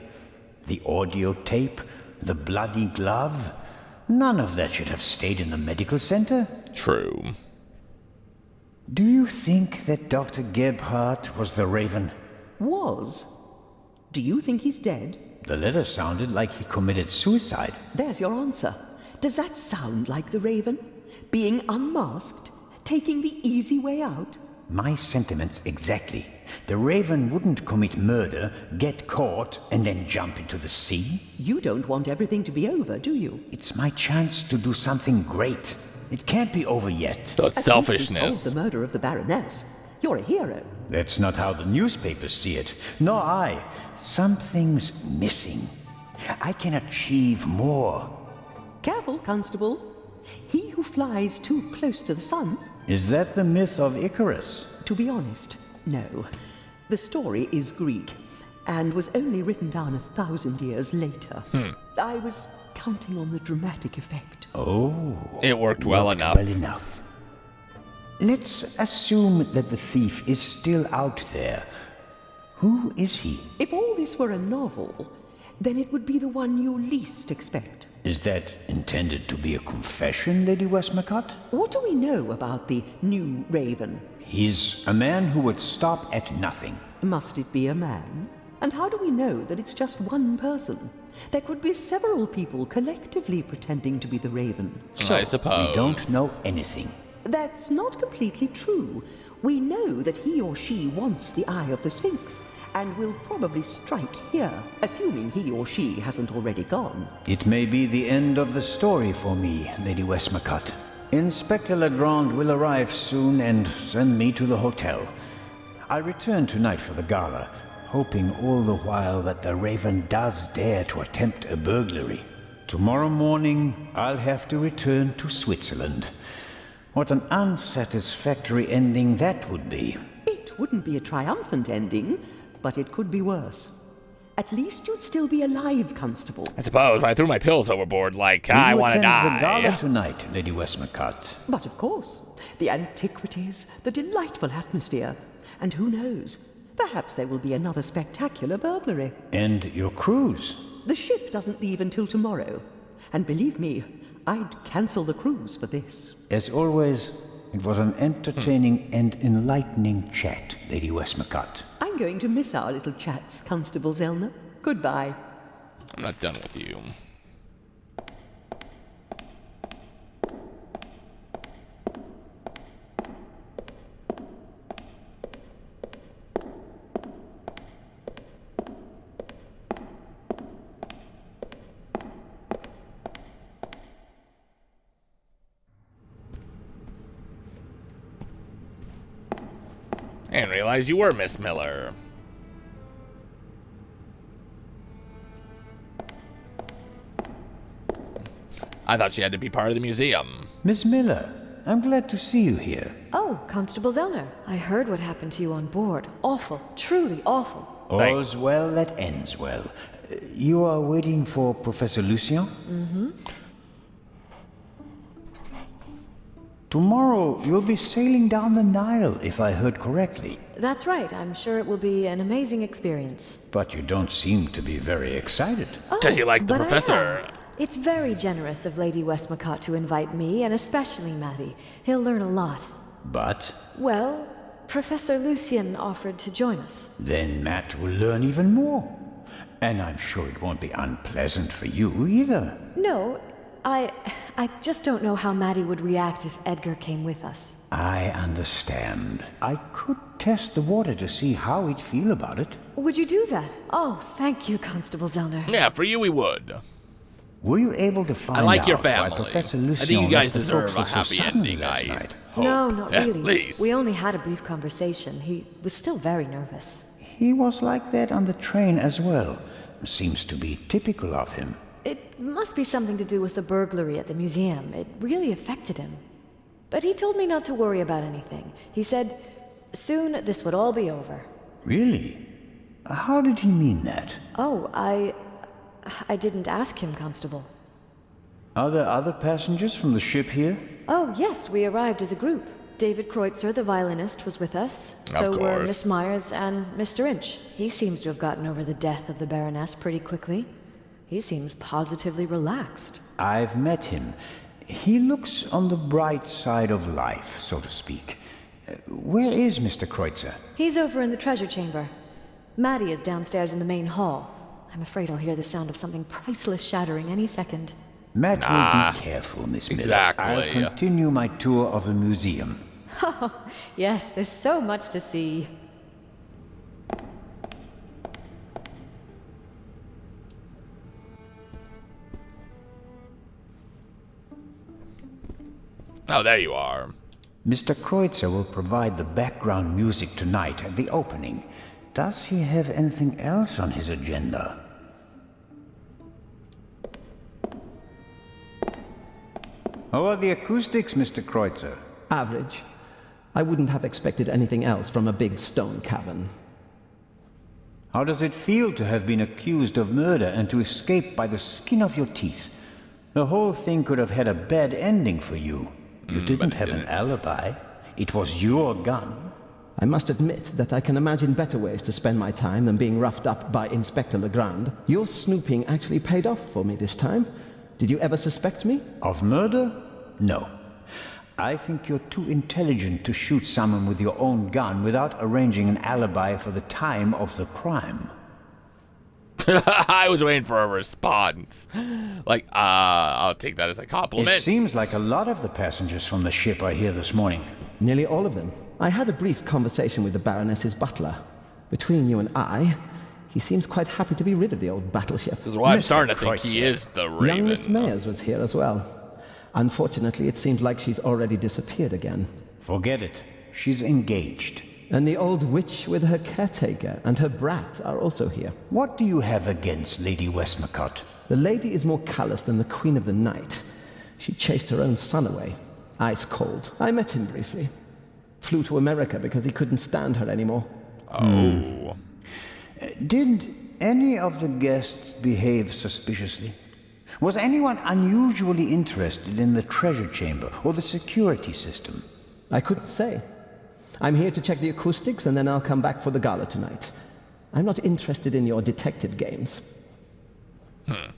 The audio tape, the bloody glove, none of that should have stayed in the medical center. True. Do you think that Dr. Gebhardt was the Raven? Was? Do you think he's dead? The letter sounded like he committed suicide. There's your answer. Does that sound like the Raven? Being unmasked? Taking the easy way out? My sentiments exactly. The Raven wouldn't commit murder, get caught, and then jump into the sea. You don't want everything to be over, do you? It's my chance to do something great. It can't be over yet. So it's selfishness. You solved the murder of the Baroness. You're a hero. That's not how the newspapers see it. Nor I. Something's missing. I can achieve more. Careful, Constable. He who flies too close to the sun... Is that the myth of Icarus? To be honest, no. The story is Greek, and was only written down 1,000 years later. I was counting on the dramatic effect. Oh. It worked well enough. Let's assume that the thief is still out there. Who is he? If all this were a novel, then it would be the one you least expect. Is that intended to be a confession, Lady Westmacott? What do we know about the new Raven? He's a man who would stop at nothing. Must it be a man? And how do we know that it's just one person? There could be several people collectively pretending to be the Raven. I suppose. We don't know anything. That's not completely true. We know that he or she wants the Eye of the Sphinx, and will probably strike here, assuming he or she hasn't already gone. It may be the end of the story for me, Lady Westmacott. Inspector Legrand will arrive soon and send me to the hotel. I'll return tonight for the gala, hoping all the while that the Raven does dare to attempt a burglary. Tomorrow morning, I'll have to return to Switzerland. What an unsatisfactory ending that would be. It wouldn't be a triumphant ending, but it could be worse. At least you'd still be alive, Constable. I suppose when I threw my pills overboard, like, I want to die. Will you attend the gala tonight, Lady Westmacott? But of course. The antiquities, the delightful atmosphere. And who knows? Perhaps there will be another spectacular burglary. And your cruise? The ship doesn't leave until tomorrow. And believe me, I'd cancel the cruise for this. As always, it was an entertaining and enlightening chat, Lady Westmacott. I'm going to miss our little chats, Constable Zellner. Goodbye. I'm not done with you. I didn't realize you were Miss Miller. I thought she had to be part of the museum. Miss Miller, I'm glad to see you here. Oh, Constable Zellner. I heard what happened to you on board. Awful. Truly awful. All's well that ends well. You are waiting for Professor Lucien? Mm-hmm. Tomorrow you'll be sailing down the Nile, if I heard correctly. That's right. I'm sure it will be an amazing experience. But you don't seem to be very excited. Does you like the but I professor? am. It's very generous of Lady Westmacott to invite me, and especially Maddie. He'll learn a lot. But? Well, Professor Lucien offered to join us. Then Matt will learn even more. And I'm sure it won't be unpleasant for you either. No, I just don't know how Maddie would react if Edgar came with us. I understand. I could test the water to see how he'd feel about it. Would you do that? Oh, thank you, Constable Zellner. Yeah, for you we would. Were you able to find I like out your why family. Professor I Lucien think you guys left the deserve a forecastle so happy suddenly ending. last I night? hope. No, not At really. least. We only had a brief conversation. He was still very nervous. He was like that on the train as well. Seems to be typical of him. It must be something to do with the burglary at the museum. It really affected him. But he told me not to worry about anything. He said, soon this would all be over. Really? How did he mean that? Oh, I didn't ask him, Constable. Are there other passengers from the ship here? Oh, yes, we arrived as a group. David Kreutzer, the violinist, was with us. So were Miss Myers and Mr. Inch. He seems to have gotten over the death of the Baroness pretty quickly. He seems positively relaxed. I've met him. He looks on the bright side of life, so to speak. Where is Mr. Kreutzer? He's over in the treasure chamber. Maddie is downstairs in the main hall. I'm afraid I'll hear the sound of something priceless shattering any second. Matt will be careful, Miss Miller. Exactly. I'll continue my tour of the museum. Oh, yes, there's so much to see. Oh, there you are. Mr. Kreutzer will provide the background music tonight at the opening. Does he have anything else on his agenda? How are the acoustics, Mr. Kreutzer? Average. I wouldn't have expected anything else from a big stone cavern. How does it feel to have been accused of murder and to escape by the skin of your teeth? The whole thing could have had a bad ending for you. You didn't have an alibi. It was your gun. I must admit that I can imagine better ways to spend my time than being roughed up by Inspector Legrand. Your snooping actually paid off for me this time. Did you ever suspect me? Of murder? No. I think you're too intelligent to shoot someone with your own gun without arranging an alibi for the time of the crime. I was waiting for a response. Like, I'll take that as a compliment. It seems like a lot of the passengers from the ship are here this morning. Nearly all of them. I had a brief conversation with the Baroness's butler. Between you and I, he seems quite happy to be rid of the old battleship. This is why I'm starting to think he is the Raven. Young Miss Mayers was here as well. Unfortunately, it seems like she's already disappeared again. Forget it. She's engaged. And the old witch with her caretaker and her brat are also here. What do you have against Lady Westmacott? The lady is more callous than the Queen of the Night. She chased her own son away. Ice cold. I met him briefly. Flew to America because he couldn't stand her anymore. Oh. Did any of the guests behave suspiciously? Was anyone unusually interested in the treasure chamber or the security system? I couldn't say. I'm here to check the acoustics and then I'll come back for the gala tonight. I'm not interested in your detective games.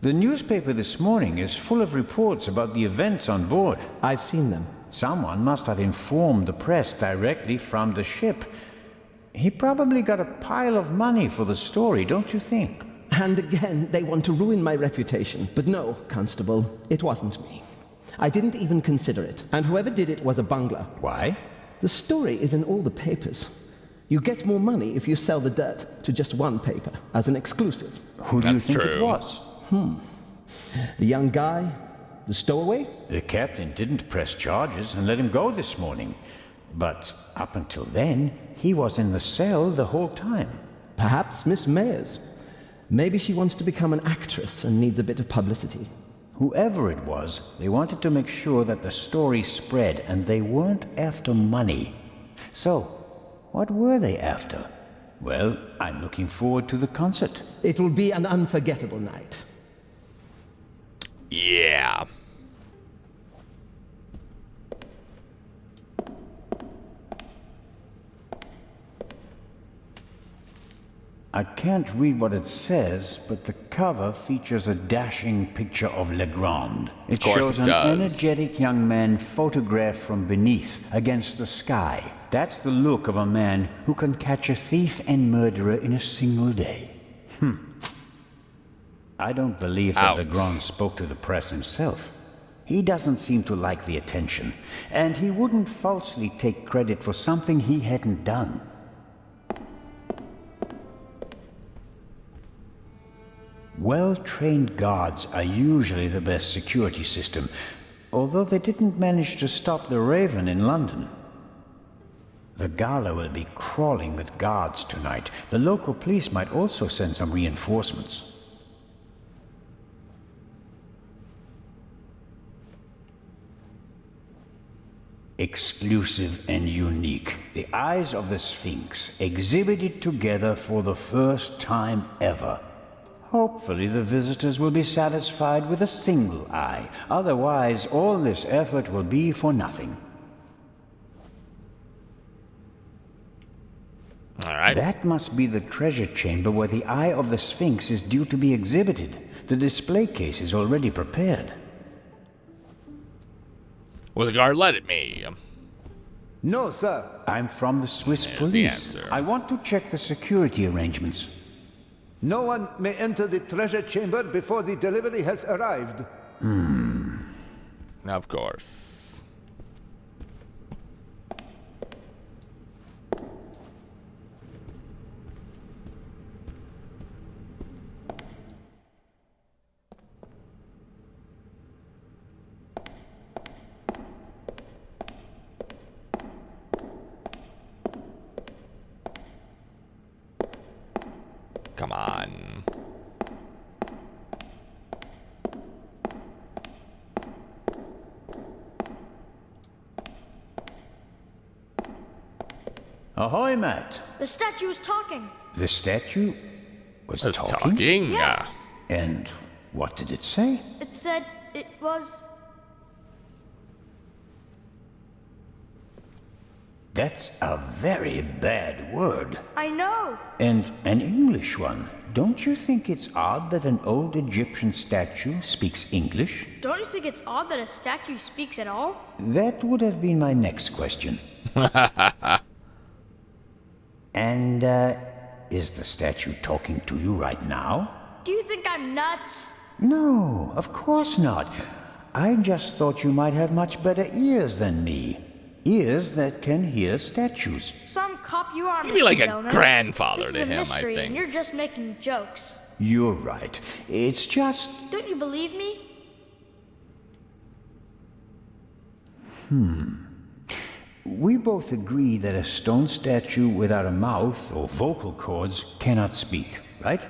The newspaper this morning is full of reports about the events on board. I've seen them. Someone must have informed the press directly from the ship. He probably got a pile of money for the story, don't you think? And again, they want to ruin my reputation. But no, Constable, it wasn't me. I didn't even consider it, and whoever did it was a bungler. Why? The story is in all the papers. You get more money if you sell the dirt to just one paper, as an exclusive. Who do you think it was? The young guy? The stowaway? The captain didn't press charges and let him go this morning. But up until then, he was in the cell the whole time. Perhaps Miss Mayers. Maybe she wants to become an actress and needs a bit of publicity. Whoever it was, they wanted to make sure that the story spread, and they weren't after money. So, what were they after? Well, I'm looking forward to the concert. It will be an unforgettable night. Yeah. I can't read what it says, but the cover features a dashing picture of Legrand. It shows an energetic young man photographed from beneath, against the sky. That's the look of a man who can catch a thief and murderer in a single day. I don't believe that Legrand spoke to the press himself. He doesn't seem to like the attention, and he wouldn't falsely take credit for something he hadn't done. Well-trained guards are usually the best security system, although they didn't manage to stop the Raven in London. The gala will be crawling with guards tonight. The local police might also send some reinforcements. Exclusive and unique. The eyes of the Sphinx exhibited together for the first time ever. Hopefully the visitors will be satisfied with a single eye. Otherwise, all this effort will be for nothing. All right. That must be the treasure chamber where the eye of the Sphinx is due to be exhibited. The display case is already prepared. Will the guard let it me? No, sir. I'm from the Swiss police. I want to check the security arrangements. No one may enter the treasure chamber before the delivery has arrived. Of course. Come on. Ahoy, Matt. The statue was talking. The statue was It's talking? Yes. And what did it say? It said it was... That's a very bad word. I know. And an English one. Don't you think it's odd that an old Egyptian statue speaks English? Don't you think it's odd that a statue speaks at all? That would have been my next question. And, is the statue talking to you right now? Do you think I'm nuts? No, of course not. I just thought you might have much better ears than me. Ears that can hear statues. Some cop you are, You'd be like a Gentleman. grandfather This to is a him, I mystery, think. and you're just making jokes. You're right. It's just... Don't you believe me? We both agree that a stone statue without a mouth or vocal cords cannot speak, right?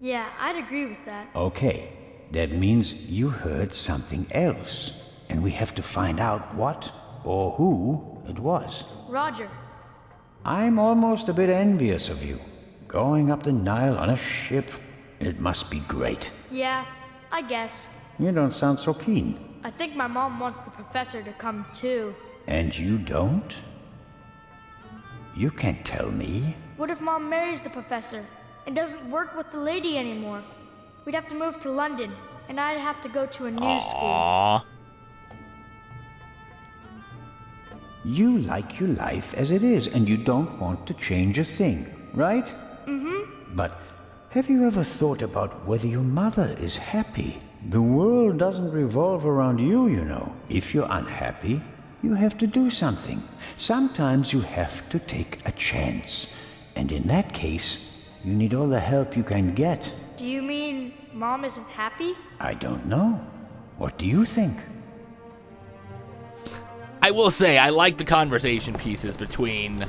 Yeah, I'd agree with that. Okay. That means you heard something else. And we have to find out what or who it was. Roger. I'm almost a bit envious of you. Going up the Nile on a ship, it must be great. Yeah, I guess. You don't sound so keen. I think my mom wants the professor to come too. And you don't? You can't tell me. What if mom marries the professor and doesn't work with the lady anymore? We'd have to move to London, and I'd have to go to a new school. Aww. You like your life as it is, and you don't want to change a thing, right? Mm-hmm. But Have you ever thought about whether your mother is happy? The world doesn't revolve around you, you know. If you're unhappy, you have to do something. Sometimes you have to take a chance. And in that case, you need all the help you can get. Do you mean Mom isn't happy? I don't know. What do you think? I will say, I like the conversation pieces between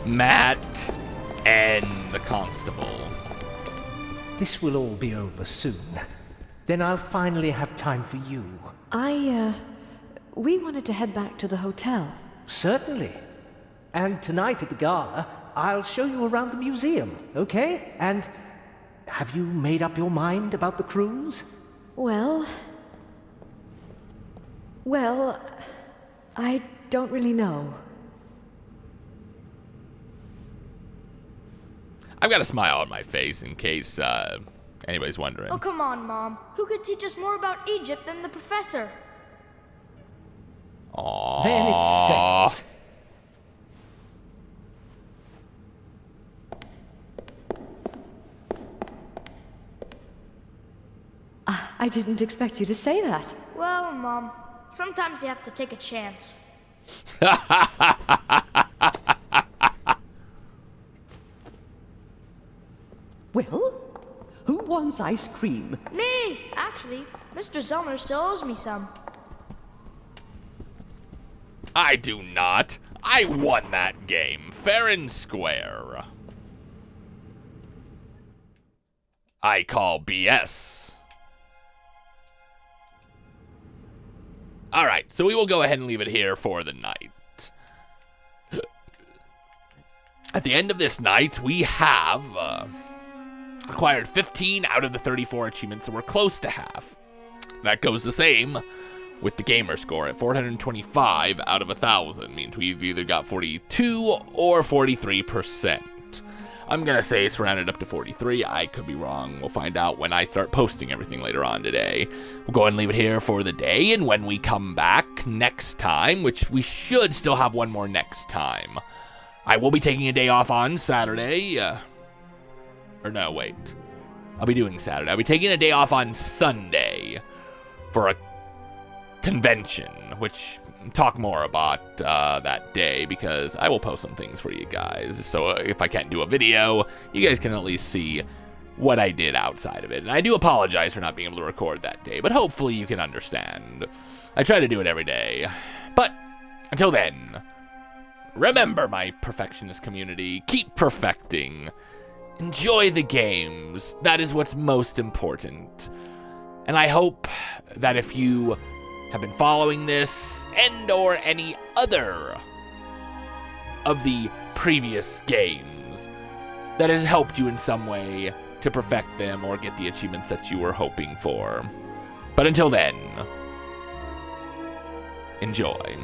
Matt and the constable. This will all be over soon. Then I'll finally have time for you. We wanted to head back to the hotel. Certainly. And tonight at the gala, I'll show you around the museum, okay? And have you made up your mind about the cruise? Well, I don't really know. I've got a smile on my face in case anybody's wondering. Oh, come on, Mom. Who could teach us more about Egypt than the professor? Aww. Then it's settled. I didn't expect you to say that. Well, Mom, sometimes you have to take a chance. Well, who wants ice cream? Me! Actually, Mr. Zellner still owes me some. I do not. I won that game, fair and square. I call BS. Alright, so we will go ahead and leave it here for the night. At the end of this night, we have acquired 15 out of the 34 achievements, so we're close to half. That goes the same with the gamer score at 425 out of 1,000. Means we've either got 42 or 43%. I'm gonna say it's rounded up to 43. I could be wrong. We'll find out when I start posting everything later on today. We'll go ahead and leave it here for the day, and when we come back next time, which we should still have one more next time, I will be taking a day off on Saturday. Or no, wait. I'll be doing Saturday. I'll be taking a day off on Sunday for a convention, which talk more about that day, because I will post some things for you guys. So if I can't do a video, you guys can at least see what I did outside of it. And I do apologize for not being able to record that day, but hopefully you can understand. I try to do it every day. But until then, remember, my perfectionist community, keep perfecting. Enjoy the games. That is what's most important. And I hope that if you have been following this and or any other of the previous games, that has helped you in some way to perfect them or get the achievements that you were hoping for. But until then, enjoy.